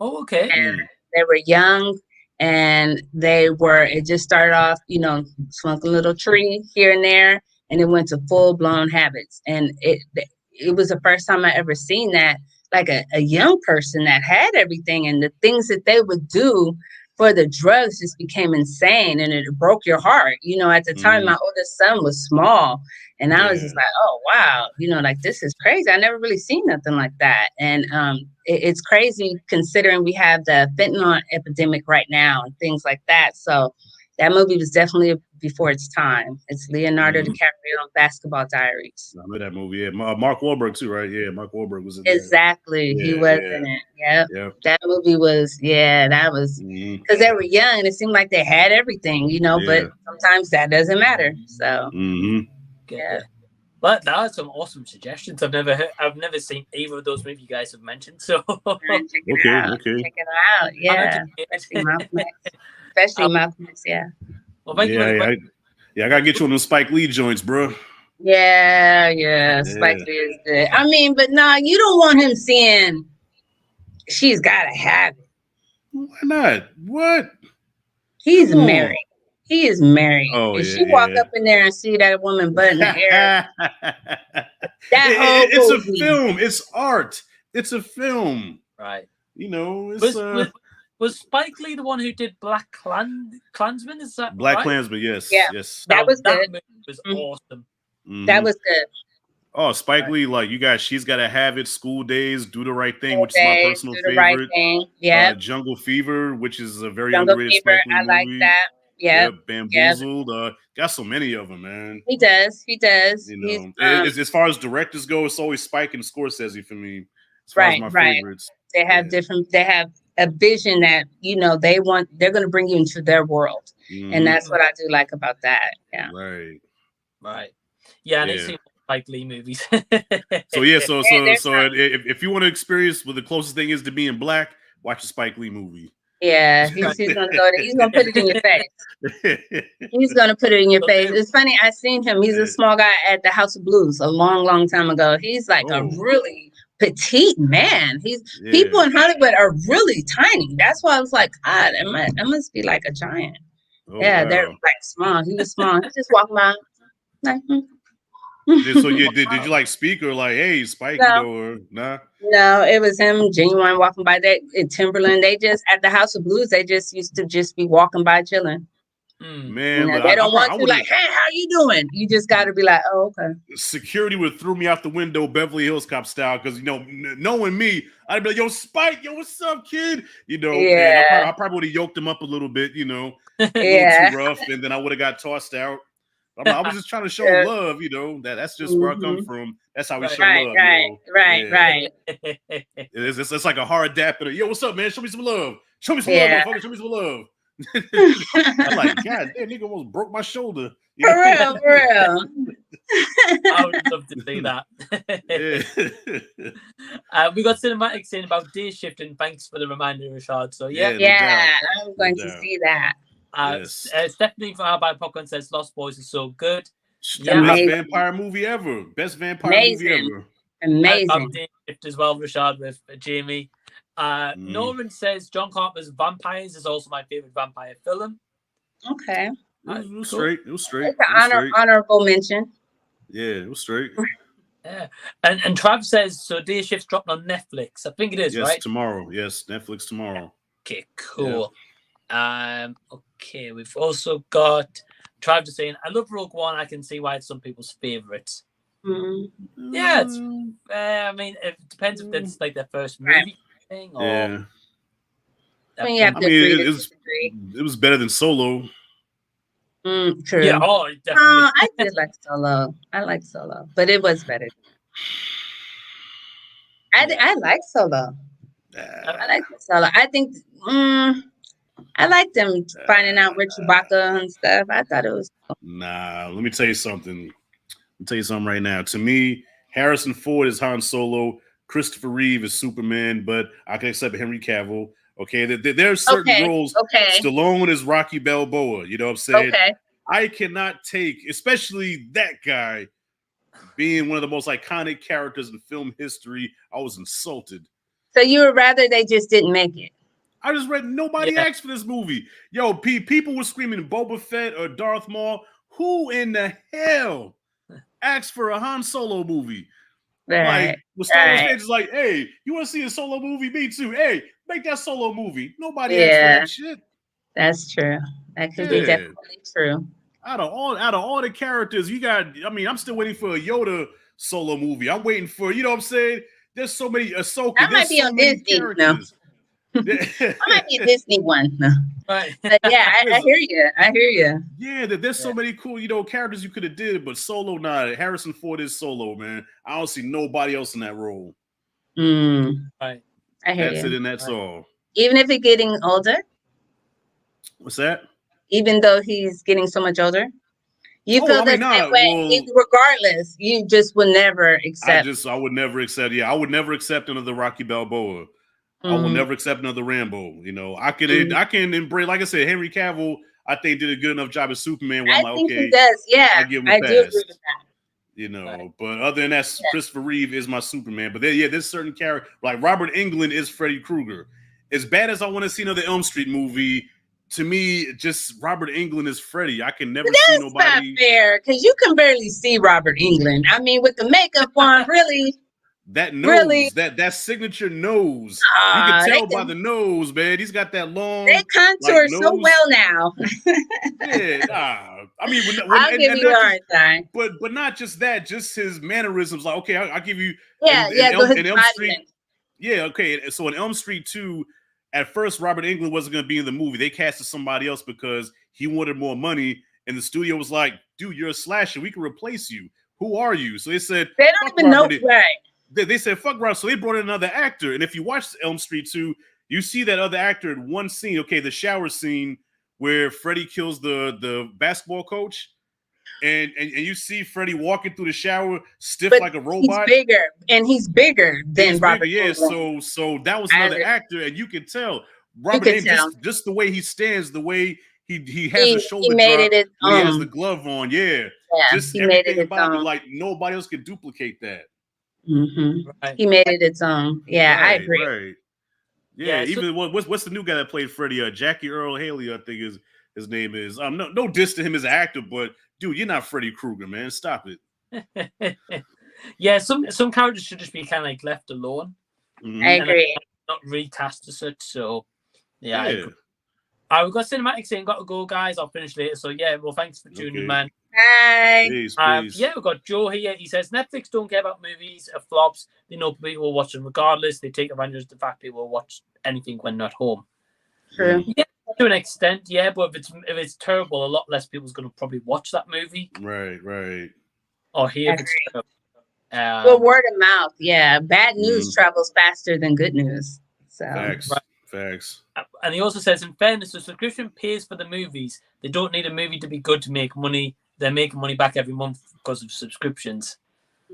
Oh, okay. And they were young, and it just started off, you know, smoking a little tree here and there, and it went to full blown habits. And it was the first time I ever seen that, like a young person that had everything, and the things that they would do for the drugs just became insane, and it broke your heart. You know, at the time, my oldest son was small, and I was just like, oh, wow, you know, like, this is crazy. I never really seen nothing like that. And it's crazy considering we have the fentanyl epidemic right now and things like that. So that movie was definitely before its time. It's Leonardo DiCaprio on Basketball Diaries. I remember that movie. Yeah, Mark Wahlberg too, right? Yeah, Mark Wahlberg was in there. Exactly. He was in it. Yep. That movie was, that was, because they were young and it seemed like they had everything, you know, but sometimes that doesn't matter. So, But that are some awesome suggestions. I've never seen either of those movies you guys have mentioned. So check it out. Yeah. Especially Malcolm X, Well, thank you very much. I gotta get you on those Spike Lee joints, bro. Yeah. Spike Lee is good. I mean, but nah, you don't want him saying she's gotta have it. Why not? What? He's married. He is married. Oh, if she walk up in there and see that woman butt in the air, it's a film. It's art. It's a film. Right. You know, it's was Spike Lee the one who did Black Klansman? Is that Black right? Klansman? Yes. Yeah. Yes. That was good. Movie was awesome. That was good. Oh, Spike Lee, like you guys, she's got to have it. School Days, Do the Right Thing, which is my personal favorite. Right thing. Yeah. Jungle Fever, which is a very Jungle underrated Fever, Spike Lee movie. I like that. Yeah. Bamboozled. Got so many of them, man. He does. You know, as far as directors go, it's always Spike and Scorsese for me. As far as my favorites. They have they have a vision that, you know, they're going to bring you into their world. And that's what I do like about that. Yeah. Right. Yeah, and it's Spike Lee movies. So if you want to experience what the closest thing is to being black, watch a Spike Lee movie. Yeah, he's gonna go there. He's gonna put it in your face. He's gonna put it in your face. It's funny. I seen him. He's a small guy at the House of Blues a long time ago. He's like a really petite man. People in Hollywood are really tiny. That's why I was like, God, I must be like a giant. They're like small. He was small. He just walking by like. So did you like speak or like, hey, Spike, no. Or nah? No, it was him genuine walking by. That in Timberland, they just at the House of Blues, they just used to just be walking by chilling. Man, you know, they don't want to like, hey, how you doing? You just got to be like, oh, okay. Security would throw me out the window, Beverly Hills Cop style, because you know, knowing me, I'd be like, yo, Spike, yo, what's up, kid? You know, I probably would have yoked him up a little bit, you know, a little too rough, and then I would have got tossed out. I was just trying to show love, you know. That's just where I come from. That's how we show love. Right. It's like a hard dap. Yo, what's up, man? Show me some love. Show me some love, motherfucker. Show me some love. I'm like, God damn, nigga almost broke my shoulder. For real. I would love to see that. We got cinematic saying about day shift, and thanks for the reminder, Rashad. So I'm going to see that. Stephanie from Our By Popcorn says Lost Boys is so good. Best vampire movie ever. Best vampire movie ever. Amazing. Day shift as well, Rashad, with Jamie. Norman says John Carpenter's Vampires is also my favorite vampire film. Okay. It was Cool. straight. It was straight. It's an honorable mention. Yeah, it was straight. Yeah. And Trav says, so Day Shift's dropping on Netflix. I think it is, yes, right? tomorrow. Yes, Netflix tomorrow. Okay, cool. Okay, we've also got Trav just saying, I love Rogue One. I can see why it's some people's favorites. Yeah, it's, I mean, it depends if it's like their first movie thing or. Yeah. I mean, you have to agree to disagree. It was better than Solo. True. Yeah, definitely. I did like Solo. I like Solo, but it was better. I like Solo. I like Solo. I think I liked them finding out where Chewbacca and stuff. I thought it was cool. Nah, let me tell you something. Right now. To me, Harrison Ford is Han Solo. Christopher Reeve is Superman, but I can accept Henry Cavill. Okay, there are certain roles. Okay. Stallone is Rocky Balboa. You know what I'm saying? Okay. I cannot take, especially that guy being one of the most iconic characters in film history. I was insulted. So you would rather they just didn't make it? I just read nobody asked for this movie. Yo, people were screaming Boba Fett or Darth Maul. Who in the hell asked for a Han Solo movie? Right. Like, with Star Wars fans is like, hey, you want to see a Solo movie? Me too. Hey, make that Solo movie. Nobody asked for that shit. That's true. That could be definitely true. Out of all the characters, you got. I mean, I'm still waiting for a Yoda Solo movie. I'm waiting for, you know what I'm saying? There's so many Ahsoka. That might be on Disney. No. That might be a Disney one. No. Right. But yeah, I hear you. I hear you. Yeah, there's so many cool, characters you could have did, but Solo, nah. Harrison Ford is Solo, man. I don't see nobody else in that role. Right. I hear That's you. it, and that's all. Even if he's getting older? What's that? Even though he's getting so much older? You feel the same way, regardless, you just would never accept. I would never accept. Yeah, I would never accept another Rocky Balboa. I will never accept another Rambo. I can embrace, like I said, Henry Cavill. I think did a good enough job as Superman. Where I'm like, okay, he does. Yeah, I give him a pass. Do agree with that. But other than that, Christopher Reeve is my Superman. But there's certain character like Robert Englund is Freddy Krueger. As bad as I want to see another Elm Street movie, to me, just Robert Englund is Freddy. I can never see nobody. That's not fair because you can barely see Robert Englund. I mean, with the makeup on, really. That nose, that signature nose. You can tell by the nose, man. He's got that long. They contour so well now. I mean, I'll give you a hard time. But not just that, just his mannerisms. Like, okay, I'll give you. In Elm Street. Yeah, okay. So in Elm Street 2, at first Robert Englund wasn't going to be in the movie. They casted somebody else because he wanted more money, and the studio was like, "Dude, you're a slasher. We can replace you. Who are you?" So they said, "They don't even know." Right. They said, fuck Rob. So they brought in another actor. And if you watch Elm Street 2, you see that other actor in one scene. Okay, the shower scene where Freddy kills the basketball coach. And you see Freddy walking through the shower stiff like a robot. He's bigger than Robert. Yeah, so that was another actor. And you can tell. Robert just the way he stands, the way he has a shoulder drop. He has the glove on. Yeah. Just everything about it. Like nobody else can duplicate that. Right. He made it its own. Yeah, I agree. Right. Yeah, even what's the new guy that played Freddy? Jackie Earl Haley, I think his name is. No diss to him as an actor, but dude, you're not Freddy Krueger, man. Stop it. Yeah, some characters should just be kind of like left alone. I agree. Not recast as such. So yeah. I agree. We've got Cinematic saying got to go, guys. I'll finish later. So yeah, well, thanks for tuning in, man. Hi. Peace. Yeah, we've got Joe here. He says Netflix don't care about movies or flops. They know people will watch them regardless. They take advantage of the fact people will watch anything when not home. True. Yeah, to an extent, yeah. But if it's terrible, a lot less people's going to probably watch that movie. Right. Or hear it. Well, word of mouth. Yeah, bad news travels faster than good news. So. Facts. And he also says, in fairness, the subscription pays for the movies. They don't need a movie to be good to make money. They're making money back every month because of subscriptions.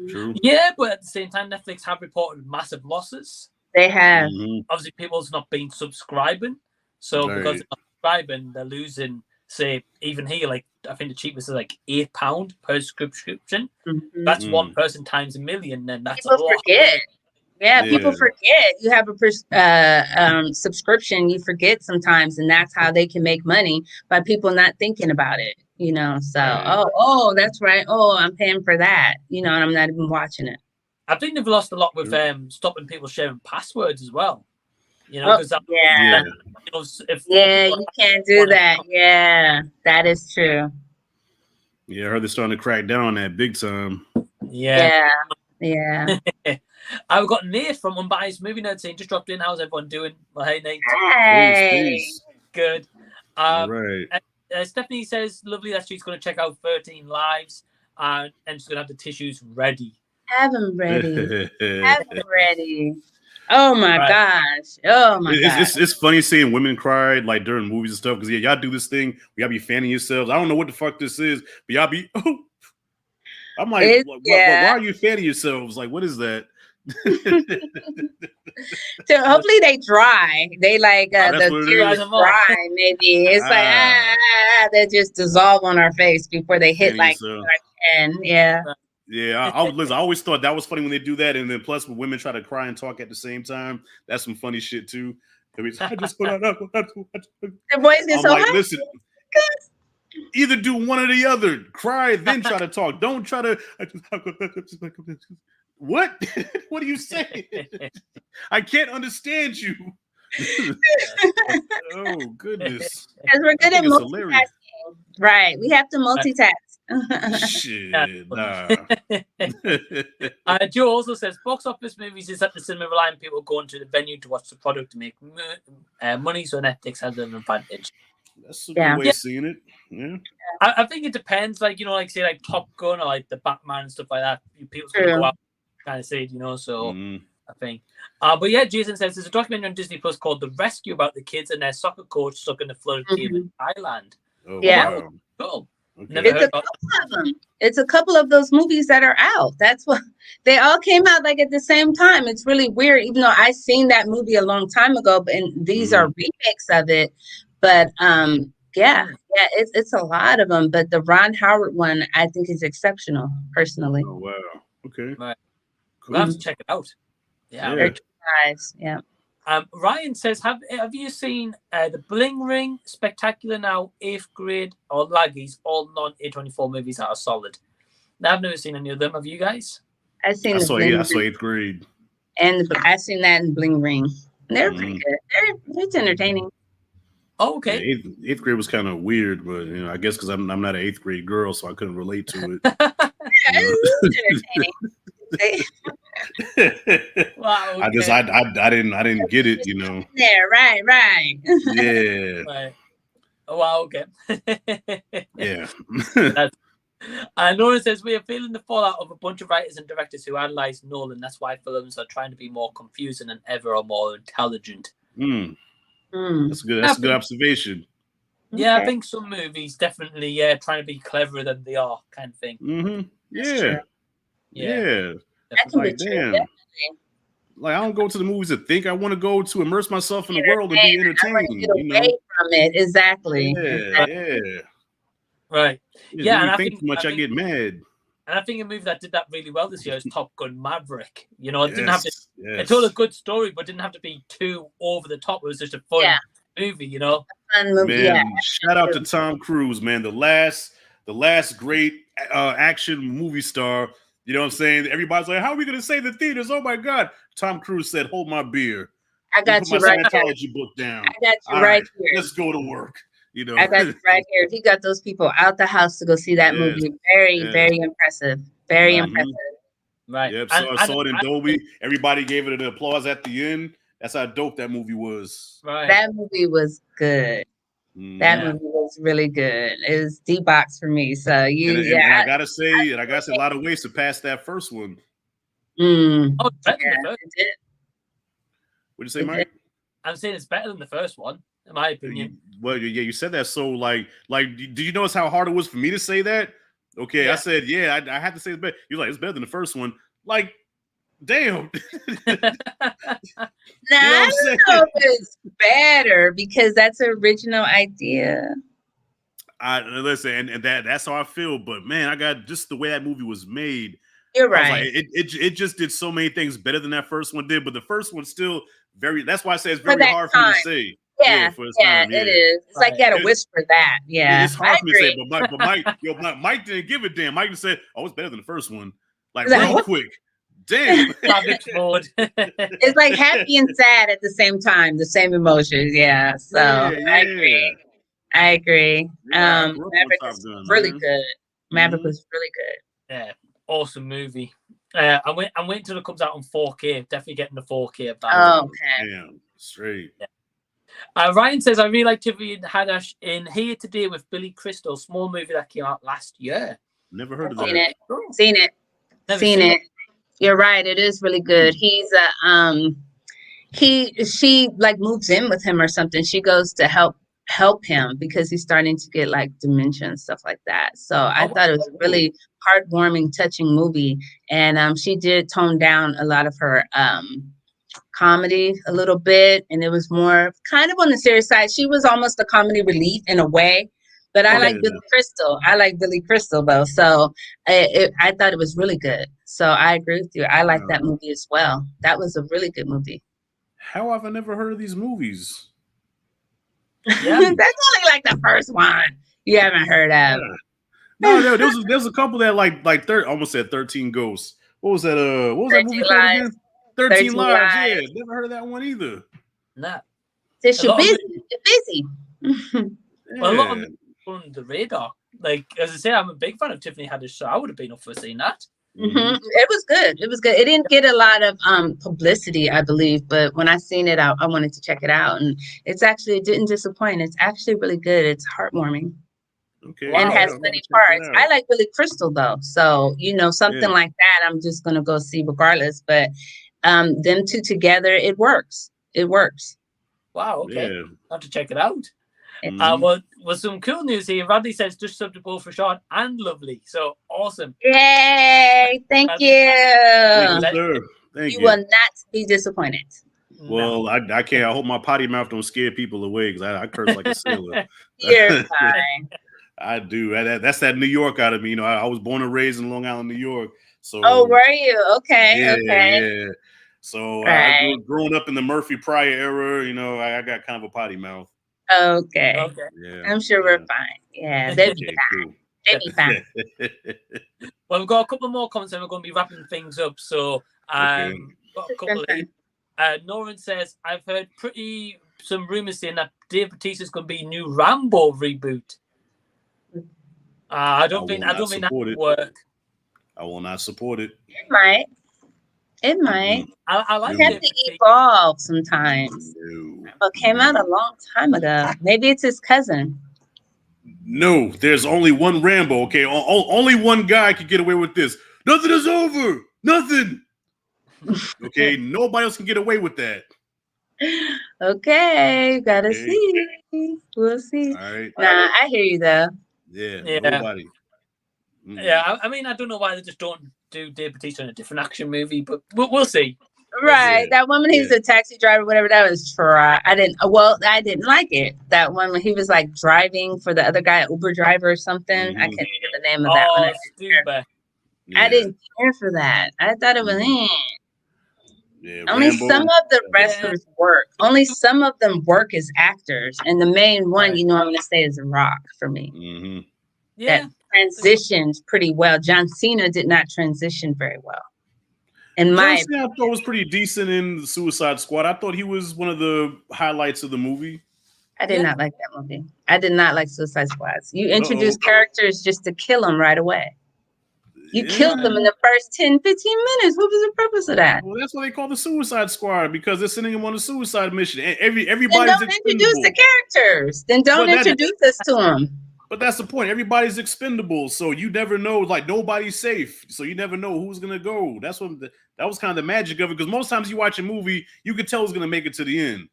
True. Yeah, but at the same time, Netflix have reported massive losses. They have. Obviously, people's not been subscribing. So because they're not subscribing, they're losing, say, even here, like, I think the cheapest is like £8 per subscription. That's one person times a million. Then that's people a lot. Forget. Yeah, people forget. You have a subscription. You forget sometimes, and that's how they can make money by people not thinking about it. So oh, that's right. Oh, I'm paying for that. And I'm not even watching it. I think they've lost a lot with stopping people sharing passwords as well. Because you can't do that. Yeah, that is true. Yeah, I heard they're starting to crack down on that big time. Yeah. I've got Nate from Unbiased Movie Nerd saying, just dropped in. How's everyone doing? Well, hey, Nate. Hey. Peace. Good. Right. Stephanie says, lovely that she's going to check out 13 Lives and she's going to have the tissues ready. Have them ready. Oh my gosh. Oh my gosh. It's funny seeing women cry like during movies and stuff because y'all do this thing. Y'all be fanning yourselves. I don't know what the fuck this is, but y'all be. I'm like, why are you fanning yourselves? Like, what is that? So hopefully they dry. They like the tears dry. Maybe it's like they just dissolve on our face before they hit like our chin. Yeah. Yeah, I always thought that was funny when they do that, and then plus when women try to cry and talk at the same time, that's some funny shit too. I just put out. The voice is so high. Listen, either do one or the other. Cry, then try to talk. Don't try to. What? What are you saying? I can't understand you. Oh goodness! Because we're good at multitasking, right? We have to multitask. Shit, Joe also says box office movies is at the cinema relying people going to the venue to watch the product to make money, so Netflix has an advantage. That's a good way of seeing it. Yeah, I think it depends. Like say like Top Gun or like the Batman and stuff like that. People's gonna go out and kind of see it, So I think. But yeah, Jason says there's a documentary on Disney Plus called The Rescue about the kids and their soccer coach stuck in the flooded cave in Thailand. Oh, yeah, wow. Cool. Okay. It's a couple of those movies that are out. That's what they all came out like at the same time. It's really weird, even though I seen that movie a long time ago. And these are remakes of it. But it's a lot of them. But the Ron Howard one, I think, is exceptional, personally. Oh wow! Okay, right. Cool. We'll have to check it out. Yeah. Nice. Yeah. Ryan says, have you seen the Bling Ring, Spectacular Now, 8th Grade, or Laggies, all non-A24 movies that are solid? Now, I've never seen any of them. Have you guys? I saw 8th Grade. And I've seen that in Bling Ring. They're pretty good. It's entertaining. Oh, okay. Yeah, 8th Grade was kind of weird, but I guess because I'm not an 8th grade girl, so I couldn't relate to it. It's entertaining. Wow, okay. I didn't get it, Yeah, right. Yeah. Right. Oh, wow, okay. Yeah. Nora says we are feeling the fallout of a bunch of writers and directors who analyze Nolan. That's why films are trying to be more confusing than ever or more intelligent. That's good. That's a good observation. Yeah, I think some movies definitely trying to be cleverer than they are, kind of thing. Yeah. That can be true. Like I don't go to the movies to think. I want to go to immerse myself in the world and be entertained. Get away from it. Exactly. Yeah. Right. Yeah. And I think too much, I get mad. And I think a movie that did that really well this year is Top Gun Maverick. It didn't have to. It told a good story, but didn't have to be too over the top. It was just a fun movie. A fun movie. Man, shout out to Tom Cruise, man. The last great action movie star. You know what I'm saying? Everybody's like, how are we going to save the theaters? Oh, my God. Tom Cruise said, hold my beer. I got you right here. Scientology book down. I got you right here. Let's go to work. I got you right here. He got those people out the house to go see that movie. Very, very impressive. Very impressive. Right. Yep. So I saw it in Dolby. Everybody gave it an applause at the end. That's how dope that movie was. Right. That movie was good. That movie was really good. It was D-box for me. So I gotta say, a lot of ways to pass that first one. Oh, What'd you say, Mike? I'm saying it's better than the first one, in my opinion. Well, yeah, you said that. So, like, do you notice how hard it was for me to say that? Okay, I said, I had to say it's better. You're like, it's better than the first one. Like, damn. I don't know if it's better because that's an original idea. Listen, and that's how I feel. But man, I got just the way that movie was made. You're I was right. like, it just did so many things better than that first one did, but the first one's still very. That's why I say it's For very that hard for me time. to say. Yeah, For its yeah, time, it is. It's like you gotta whisper that. Yeah, it's hard for me to say. agree. But Mike didn't give a damn. Mike just said, "Oh, it's better than the first one." Like Like, real quick. Damn. Savage mode. It's like happy and sad at the same time, the same emotions. Yeah, so I agree. I agree. Yeah, I grew up on Maverick Top is Gun, really man. good. Maverick was really good. Yeah, awesome movie. I'm waiting until it comes out on 4K. Definitely getting the 4K of that. Oh, okay. Damn, straight. Yeah. Ryan says, I really like Tiffany and Haddish in Here Today with Billy Crystal, small movie that came out last year. Never heard of Seen that. it. Seen it. Never Seen it. You're right. It is really good. He's a she like moves in with him or something. She goes to help him because he's starting to get like dementia and stuff like that. So I thought it was a really heartwarming, touching movie. And she did tone down a lot of her comedy a little bit, and it was more kind of on the serious side. She was almost a comedy relief in a way. But I like Billy Crystal. I like Billy Crystal though. So I thought it was really good. So I agree with you. I like that movie as well. That was a really good movie. How have I never heard of these movies? Yeah. That's only like the first one you haven't heard of. Yeah. No, there's a couple that like almost said 13 Ghosts. What was that? What was that movie called again? 13 Lives. Yeah, never heard of that one either. Nah. Since you're busy. You're busy. Well, a lot of on the radar. Like, as I say, I'm a big fan of Tiffany Haddish, so I would have been up for seeing that. Mm-hmm. It was good. It was good. It didn't get a lot of publicity, I believe, but when I seen it, I wanted to check it out, and it didn't disappoint. It's actually really good. It's heartwarming. Okay. And has many parts. I like Billy Crystal though, so something like that I'm just gonna go see regardless. But them two together, it works. It works. Wow. Okay. Yeah. I have to check it out. Well, some cool news here. Radley says just subbed to both Rashad and Lovely. So awesome. Yay! Thank you. Thank you. You will not be disappointed. Well, I can't. I hope my potty mouth don't scare people away because I curse like a sailor. You're fine. I do. That's that New York out of me. I was born and raised in Long Island, New York. So. Oh, were you? Okay. Yeah, okay. Yeah. So growing up in the Murphy Pryor era, I got kind of a potty mouth. Okay. Yeah. I'm sure we're fine. Yeah, they'll be fine. Cool. They'll be fine. Well, we've got a couple more comments and we're going to be wrapping things up. So, got a couple of Noran says, I've heard some rumors saying that Dave Bautista's going to be new Rambo reboot. I don't think that will work. I will not support it. It might. It might. I like it. Have to evolve sometimes. It came out a long time ago. Maybe it's his cousin. No, there's only one Rambo. Okay, only one guy could get away with this. Nothing is over. Nothing. Okay, nobody else can get away with that. Okay, gotta see. We'll see. All right. Nah, I hear you though. Yeah. Nobody. Yeah, I mean, I don't know why they just don't do Dave Bautista in a different action movie, but we'll see. Right, that one when he was a taxi driver, whatever that was for. I didn't like it. That one when he was like driving for the other guy, Uber driver or something. I can't think of the name of that one. I didn't care for that. I thought it was. Only Rambo, some of the wrestlers work. Only some of them work as actors, and the main one, I'm going to say, is The Rock for me. Mm-hmm. Yeah. That transitions pretty well. John Cena did not transition very well. In my opinion. I thought was pretty decent in the Suicide Squad. I thought he was one of the highlights of the movie. I did not like that movie. I did not like Suicide Squad. You introduce characters just to kill them right away. You killed them in the first 10, 15 minutes. What was the purpose of that? Well, that's what they call the Suicide Squad because they're sending them on a suicide mission. Everybody's then don't introduce the characters. Then don't introduce us to them. But that's the point. Everybody's expendable, so you never know. Like nobody's safe, so you never know who's gonna go. That's what that was kind of the magic of it. Because most times you watch a movie, you can tell who's gonna make it to the end.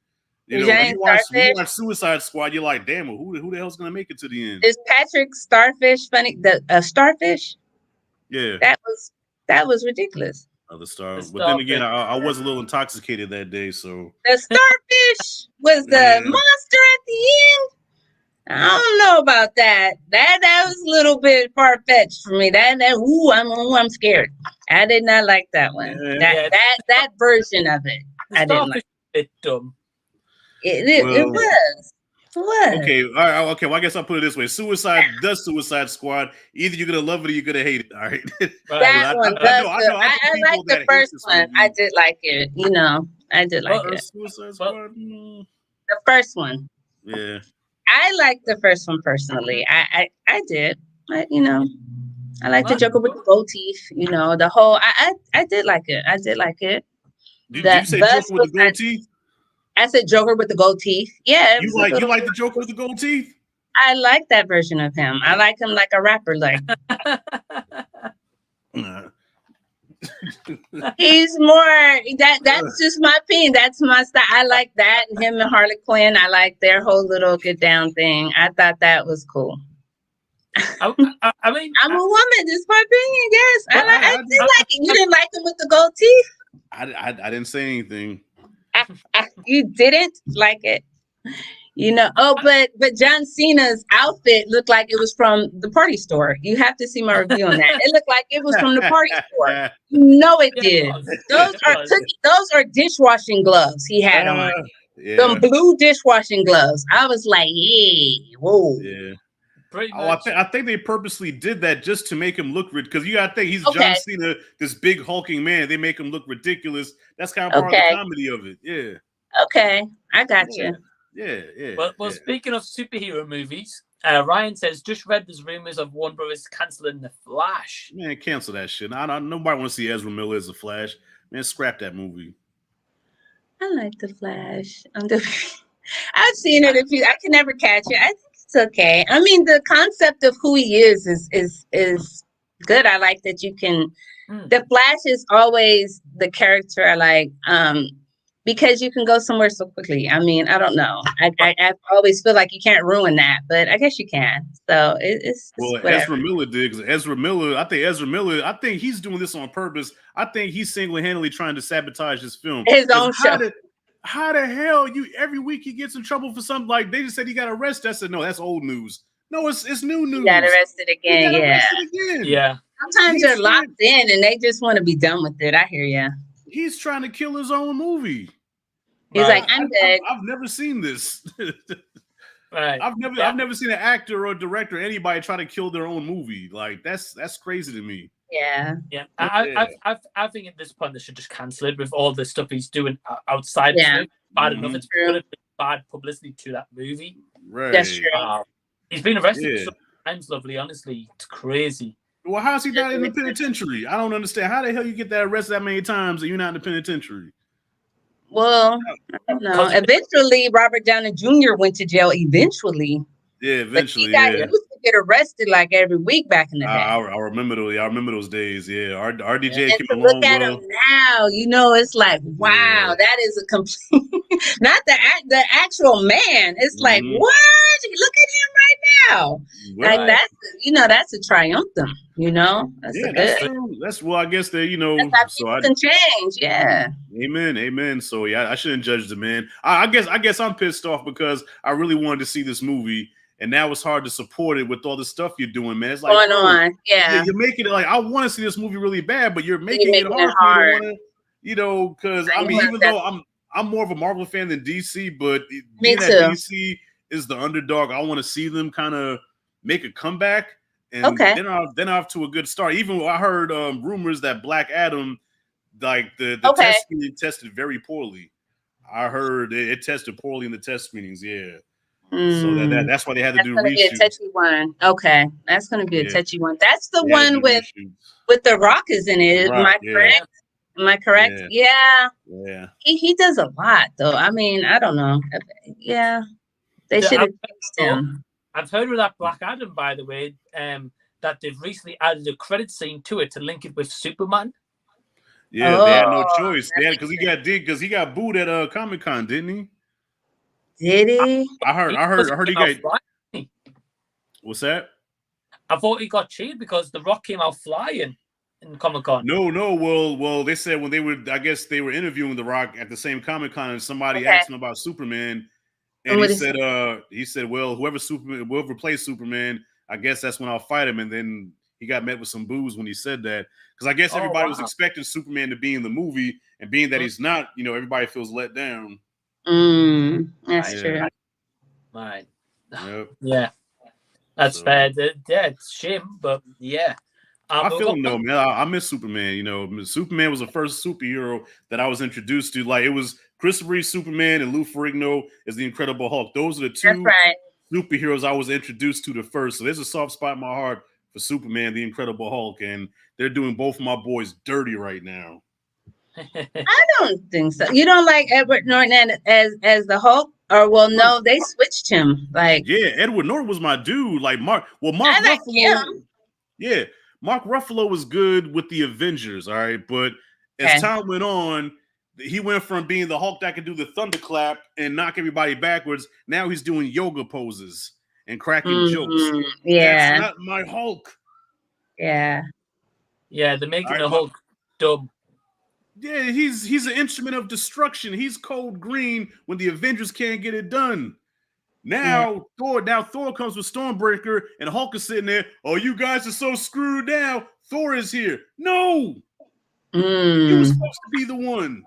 When you watch Suicide Squad, you're like, damn, who the hell's gonna make it to the end? Is Patrick Starfish funny? The Starfish? Yeah, that was ridiculous. The star. But then again, I was a little intoxicated that day, so the Starfish was the monster at the end. I don't know about that. That was a little bit far fetched for me. I'm scared. I did not like that one. Yeah. That version of it, The I didn't starfish like. a bit dumb. It was. It was. Okay, all right, okay. Well, I guess I'll put it this way: the Suicide Squad. Either you're gonna love it or you're gonna hate it. All right. That one does. I like the first one. Movie. I did like it. You know, I did like it. Suicide Squad. The first one. Yeah. I like the first one personally. I did. I like the Joker with the gold teeth. You know, the whole. I did like it. I did like it. Did you say Joker with the gold teeth? I said Joker with the gold teeth. Yeah. You like the Joker with the gold teeth? I like that version of him. I like him like a rapper. Like he's more that's just my opinion. That's my style. I like that. And him and Harley Quinn. I like their whole little get down thing. I thought that was cool. I mean, I'm a woman. This is my opinion. Yes, I did like it. You didn't like him with the gold teeth? I didn't say anything. You didn't like it, you know. But John Cena's outfit looked like it was from the party store. You have to see my review on that. It looked like it was from the party store. No, it did. Those are dishwashing gloves he had on. Some blue dishwashing gloves. I was like, yeah, whoa. Yeah. I think they purposely did that just to make him look ridiculous. Because you got to think he's John Cena, this big hulking man. They make him look ridiculous. That's kind of part of the comedy of it. Yeah. Okay, I got you. Yeah. Well, speaking of superhero movies, Ryan says just read there's rumors of Warner Brothers canceling The Flash. Man, cancel that shit. Nobody want to see Ezra Miller as the Flash. Man, scrap that movie. I like The Flash. I've seen it a few. I can never catch it. I think it's okay. I mean, the concept of who he is good. I like that you can. The Flash is always the character I like, because you can go somewhere so quickly. I mean, I don't know. I always feel like you can't ruin that, but I guess you can. So it's whatever. Ezra Miller did, because I think he's doing this on purpose. I think he's single-handedly trying to sabatage this film. His own show. How the hell every week he gets in trouble for something? Like they just said he got arrested. I said, no, that's old news. No, it's new news. He got arrested again. Yeah. Sometimes they're locked in and they just want to be done with it. I hear you. He's trying to kill his own movie. He's like, I'm dead. I've never seen this. Right. I've never seen an actor or a director or anybody try to kill their own movie. Like that's crazy to me. Yeah. I think at this point they should just cancel it with all the stuff he's doing outside. Yeah. Bad enough. It's going to be bad publicity to that movie. Right. That's true. He's been arrested so times, Lovely. Honestly, it's crazy. Well, how's he not in the penitentiary? I don't understand. How the hell you get that arrested that many times and you're not in the penitentiary? Well, I don't know. Eventually, Robert Downey Jr. went to jail. Eventually. Yeah, eventually. But he used to get arrested like every week back in the day. I remember those. I remember those days. Yeah, RDJ came along. Look at him now. You know, it's like, wow, that is a complete. Not the actual man. It's like, what? Look at him right now. Right. Like that's a triumphant. You know, that's true. I guess they, that's how can change. Yeah. Amen. So I shouldn't judge the man. I guess I'm pissed off because I really wanted to see this movie. And now it's hard to support it with all the stuff you're doing, man. It's like going on, yeah. You're making it like I want to see this movie really bad, but you're making it hard. Because I mean, even though I'm more of a Marvel fan than DC, but being that DC is the underdog, I want to see them kind of make a comeback. And then off to a good start. Even I heard rumors that Black Adam, like the test screening tested very poorly. I heard it tested poorly in the test screenings. Yeah. So that's why they had to do reshoots. Be a touchy one. Okay, that's going to be a touchy one. That's the one with The Rock is in it. Am I correct? Am I correct? Yeah. He does a lot though. I mean, I don't know. Yeah, they should have fixed him. I've heard of that Black Adam, by the way, that they've recently added a credit scene to it to link it with Superman. Yeah, they had no choice. Because he got booed at Comic-Con, didn't he? Did he? I heard he got. What's that? I thought he got cheated because The Rock came out flying in Comic-Con. No. Well, they said when they were interviewing The Rock at the same Comic-Con, and somebody asked him about Superman, And he said, well, whoever plays Superman, I guess that's when I'll fight him. And then he got met with some boos when he said that. Because I guess everybody was expecting Superman to be in the movie, and being that he's not, everybody feels let down. That's true. Right. Yep. Yeah. That's fair. Yeah, it's a shame, but yeah. I feel him though, man. I miss Superman. Superman was the first superhero that I was introduced to. Like, it was Christopher Reeve Superman and Lou Ferrigno as the Incredible Hulk. Those are the two superheroes I was introduced to the first. So there's a soft spot in my heart for Superman, the Incredible Hulk, and they're doing both of my boys dirty right now. I don't think so. You don't like Edward Norton as the Hulk? Or no, they switched him. Like, yeah, Edward Norton was my dude. Like Mark Ruffalo. Yeah. Mark Ruffalo was good with the Avengers, all right? But as time went on, he went from being the Hulk that could do the thunderclap and knock everybody backwards. Now he's doing yoga poses and cracking jokes. Yeah. That's not my Hulk. Yeah. Yeah, they're making the Hulk dumb. Yeah, he's an instrument of destruction. He's cold green when the Avengers can't get it done. Now Thor comes with Stormbreaker, and Hulk is sitting there. Oh, you guys are so screwed now. Thor is here. No, he was supposed to be the one.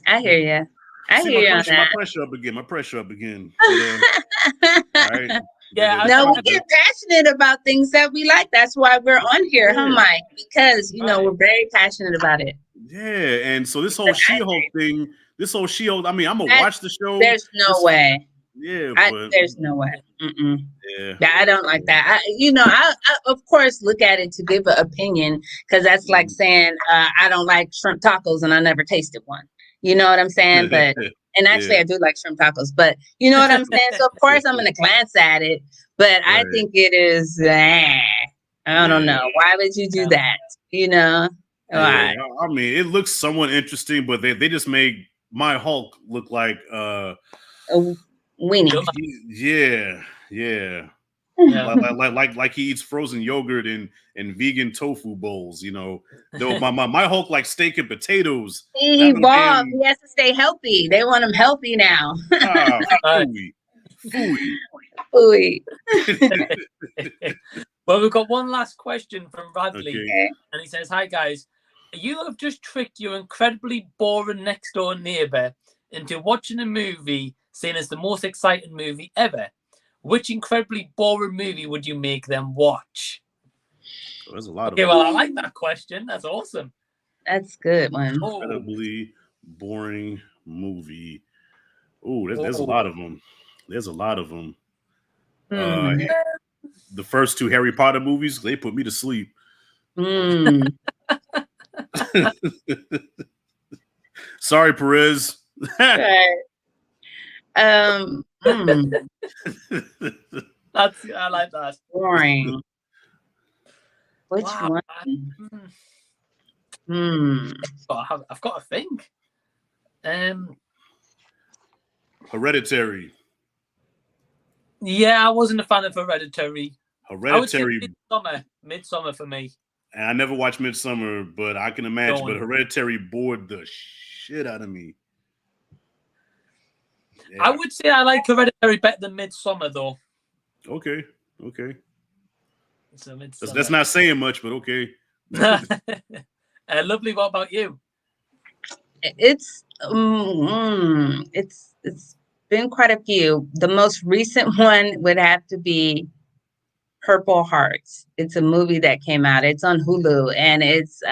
I hear you. I hear you on that. My pressure up again. All right. Yeah. No, we get passionate about things that we like. That's why we're on here, huh, Mike? Because we're very passionate about it. Yeah, and so this whole She-Hulk thing, I mean, I'm gonna watch the show. There's no way. Yeah, there's no way. Yeah, I don't like that. I of course look at it to give an opinion, because that's like saying I don't like shrimp tacos and I never tasted one. You know what I'm saying? But and actually I do like shrimp tacos, but you know what I'm saying? So of course I'm gonna glance at it, but I think it is I don't know. Why would you do that? Why? I mean, it looks somewhat interesting, but they just made my Hulk look like weenie. Yeah. Like he eats frozen yogurt and vegan tofu bowls. Though my Hulk like steak and potatoes. He evolved. He has to stay healthy. They want him healthy now. Fooey. Well, we've got one last question from Radley, and he says, "Hi guys, you have just tricked your incredibly boring next door neighbor into watching a movie seen as the most exciting movie ever. Which incredibly boring movie would you make them watch?" There's a lot of well, I like that question. That's awesome. That's good one. Incredibly boring movie. There's a lot of them. The first two Harry Potter movies, they put me to sleep. Sorry, Perez. I like that. Boring. Which one? I've got to think. Hereditary. Yeah, I wasn't a fan of Hereditary. I would say Midsummer for me. And I never watched Midsummer, but I can imagine. But Hereditary bored the shit out of me. Yeah. I would say I like Hereditary better than Midsummer, though. Okay. So that's not saying much, but okay. Lovely. What about you? It's been quite a few. The most recent one would have to be Purple Hearts. It's a movie that came out. It's on Hulu, and it's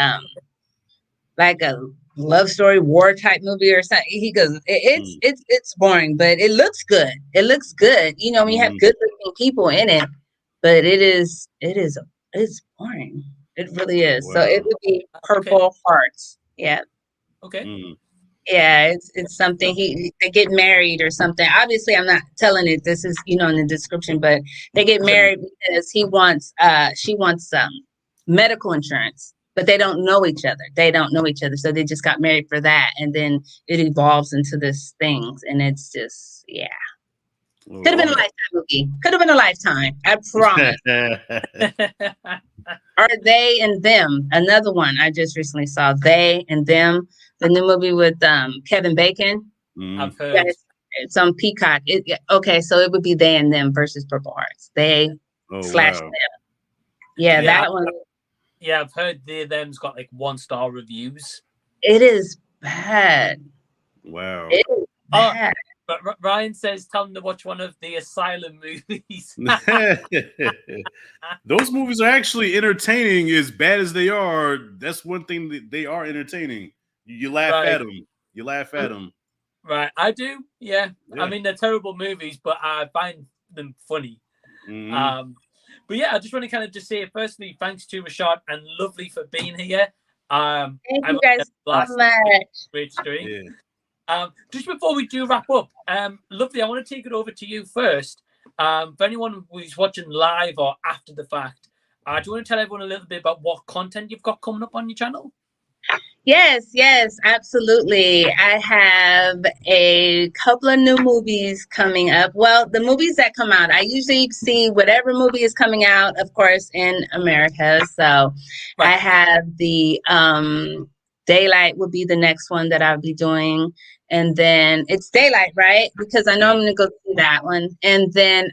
like a love story war type movie or something. He goes, it's boring, but it looks good. When you have good looking people in it, but it's boring. It really is. Wow. So it would be Purple Hearts. Yeah. Okay. Yeah, it's something they get married or something. Obviously, I'm not telling it. This is in the description, but they get married because she wants medical insurance, but they don't know each other. So they just got married for that, and then it evolves into this things, and it's just Could have been a Lifetime movie. Could have been a Lifetime. I promise. Or They and Them. Another one I just recently saw. They and Them. The new movie with Kevin Bacon. I've heard. It's on Peacock. Okay, so it would be they and them versus Purple Hearts. They slash them. Yeah, that one. Yeah, I've heard them's got like 1-star reviews. It is bad. Wow. It is bad. But Ryan says, tell them to watch one of the Asylum movies. Those movies are actually entertaining. As bad as they are, that's one thing that they are entertaining. You laugh at them. You laugh at them. Right, I do. Yeah. I mean, they're terrible movies, but I find them funny. Mm-hmm. But yeah, I just want to kind of just say, firstly, thanks to Rashad and Lovlee for being here. Thank you guys so much. Great stream. Just before we do wrap up, Lovlee, I want to take it over to you first. For anyone who's watching live or after the fact, do you want to tell everyone a little bit about what content you've got coming up on your channel? Yes, absolutely. I have a couple of new movies coming up. Well, the movies that come out, I usually see whatever movie is coming out, of course, in America. So I have the Daylight will be the next one that I'll be doing. And then it's Daylight, right? Because I know I'm going to go see that one. And then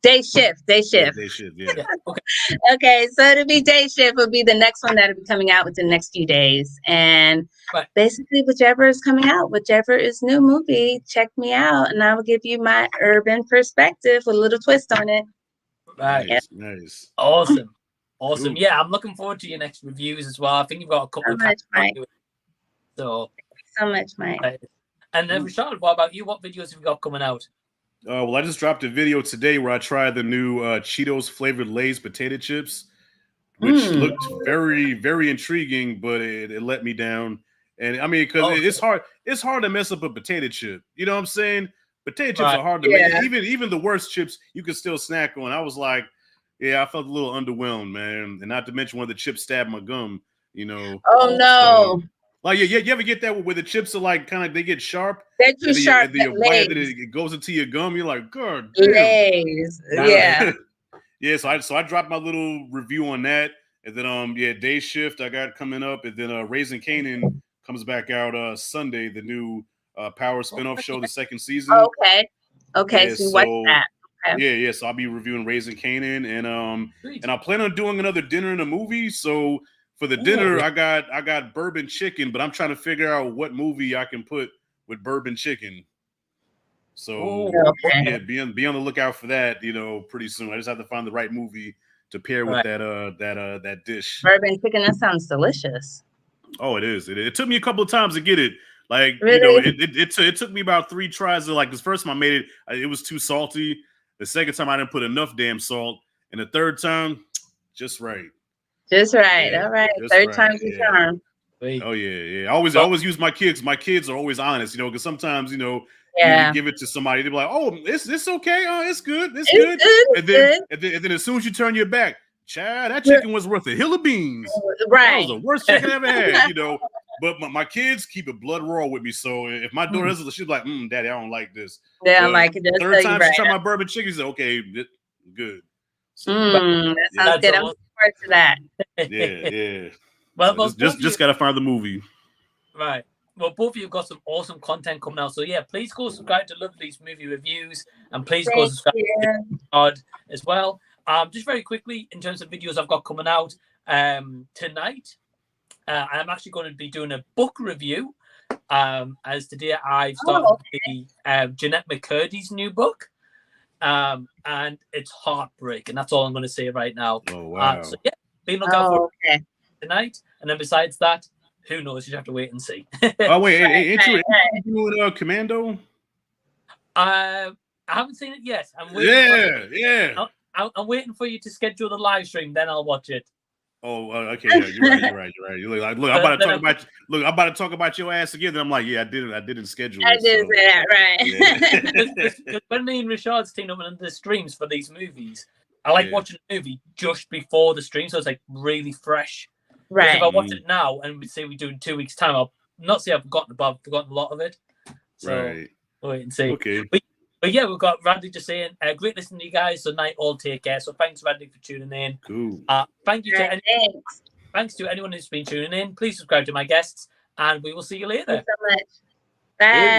Day Shift. Yeah. Okay, so it'll be Day Shift will be the next one that'll be coming out within the next few days. And basically whichever is coming out, whichever is new movie, check me out and I will give you my urban perspective with a little twist on it. Nice. Awesome. Cool. Yeah, I'm looking forward to your next reviews as well. I think you've got a couple of Mike. So much, Mike. And then Rashad, what about you? What videos have you got coming out? Well, I just dropped a video today where I tried the new Cheetos flavored Lay's potato chips, which looked very, very intriguing, but it let me down. And I mean, because it's hard to mess up a potato chip. You know what I'm saying? Potato chips are hard to make. Even the worst chips you can still snack on. I was like, I felt a little underwhelmed, man. And not to mention one of the chips stabbed my gum. You know. Oh no. Like you ever get that where the chips are like kind of they get sharp? They're too sharp. It goes into your gum. You're like, God damn. Lays. Yeah. So I dropped my little review on that, and then Day Shift I got coming up, and then Raising Kanan comes back out Sunday, the new Power spinoff show, the second season. Okay. So watch that. Okay. Yeah. So I'll be reviewing Raising Kanan, and I plan on doing another dinner and a movie. So. For the dinner, I got bourbon chicken, but I'm trying to figure out what movie I can put with bourbon chicken. So be on the lookout for that. Pretty soon. I just have to find the right movie to pair with that dish. Bourbon chicken, that sounds delicious. Oh, it is. It took me a couple of times to get it. Like really? It took me about 3 tries. Like this first time I made it was too salty. The second time I didn't put enough damn salt, and the third time, just right. Just right. All right. Third time's the charm. Oh yeah. I always use my kids. My kids are always honest, because sometimes, you give it to somebody, they're like, "Oh, it's okay. Oh, it's good. It's good." And then as soon as you turn your back, child, that chicken was worth a hill of beans. Right. That was the worst chicken I ever had, But my kids keep it blood raw with me. So if my daughter does it, she's like, Daddy, I don't like this. Yeah, I like it. Third time she tried my bourbon chicken, she said, okay, good. So, that sounds good. I'm looking forward to that. Yeah. Well, just gotta find the movie. Right. Well, both of you have got some awesome content coming out. So yeah, please go subscribe to Lovely's movie reviews, and please go subscribe to Rashad as well. Just very quickly, in terms of videos I've got coming out tonight, I'm actually going to be doing a book review. As today I've started the Jeanette McCurdy's new book. And it's heartbreaking. That's all I'm going to say right now. Oh wow! So yeah, be looking out for it tonight. And then besides that, who knows? You have to wait and see. Oh wait, ain't you doing Commando? I haven't seen it yet. I'm waiting. Yeah. I'm waiting for you to schedule the live stream. Then I'll watch it. Oh, okay. Yeah, you're right. You're like, look, I'm about to talk about your ass again. Then I'm like, yeah, I didn't schedule it. I did that, right. When me and Rashad's teamed up in the streams for these movies, I like watching a movie just before the stream, so it's like really fresh. Right. If I watch it now and we say we do in 2 weeks' time, I'll not say I've forgotten, but I've forgotten a lot of it. So we'll wait and see. Okay. But yeah, we've got Randy just saying, great listening to you guys. So night, all take care. So thanks, Randy, for tuning in. Cool. Thank you thanks to anyone who's been tuning in. Please subscribe to my guests, and we will see you later. Thank you so much. Bye.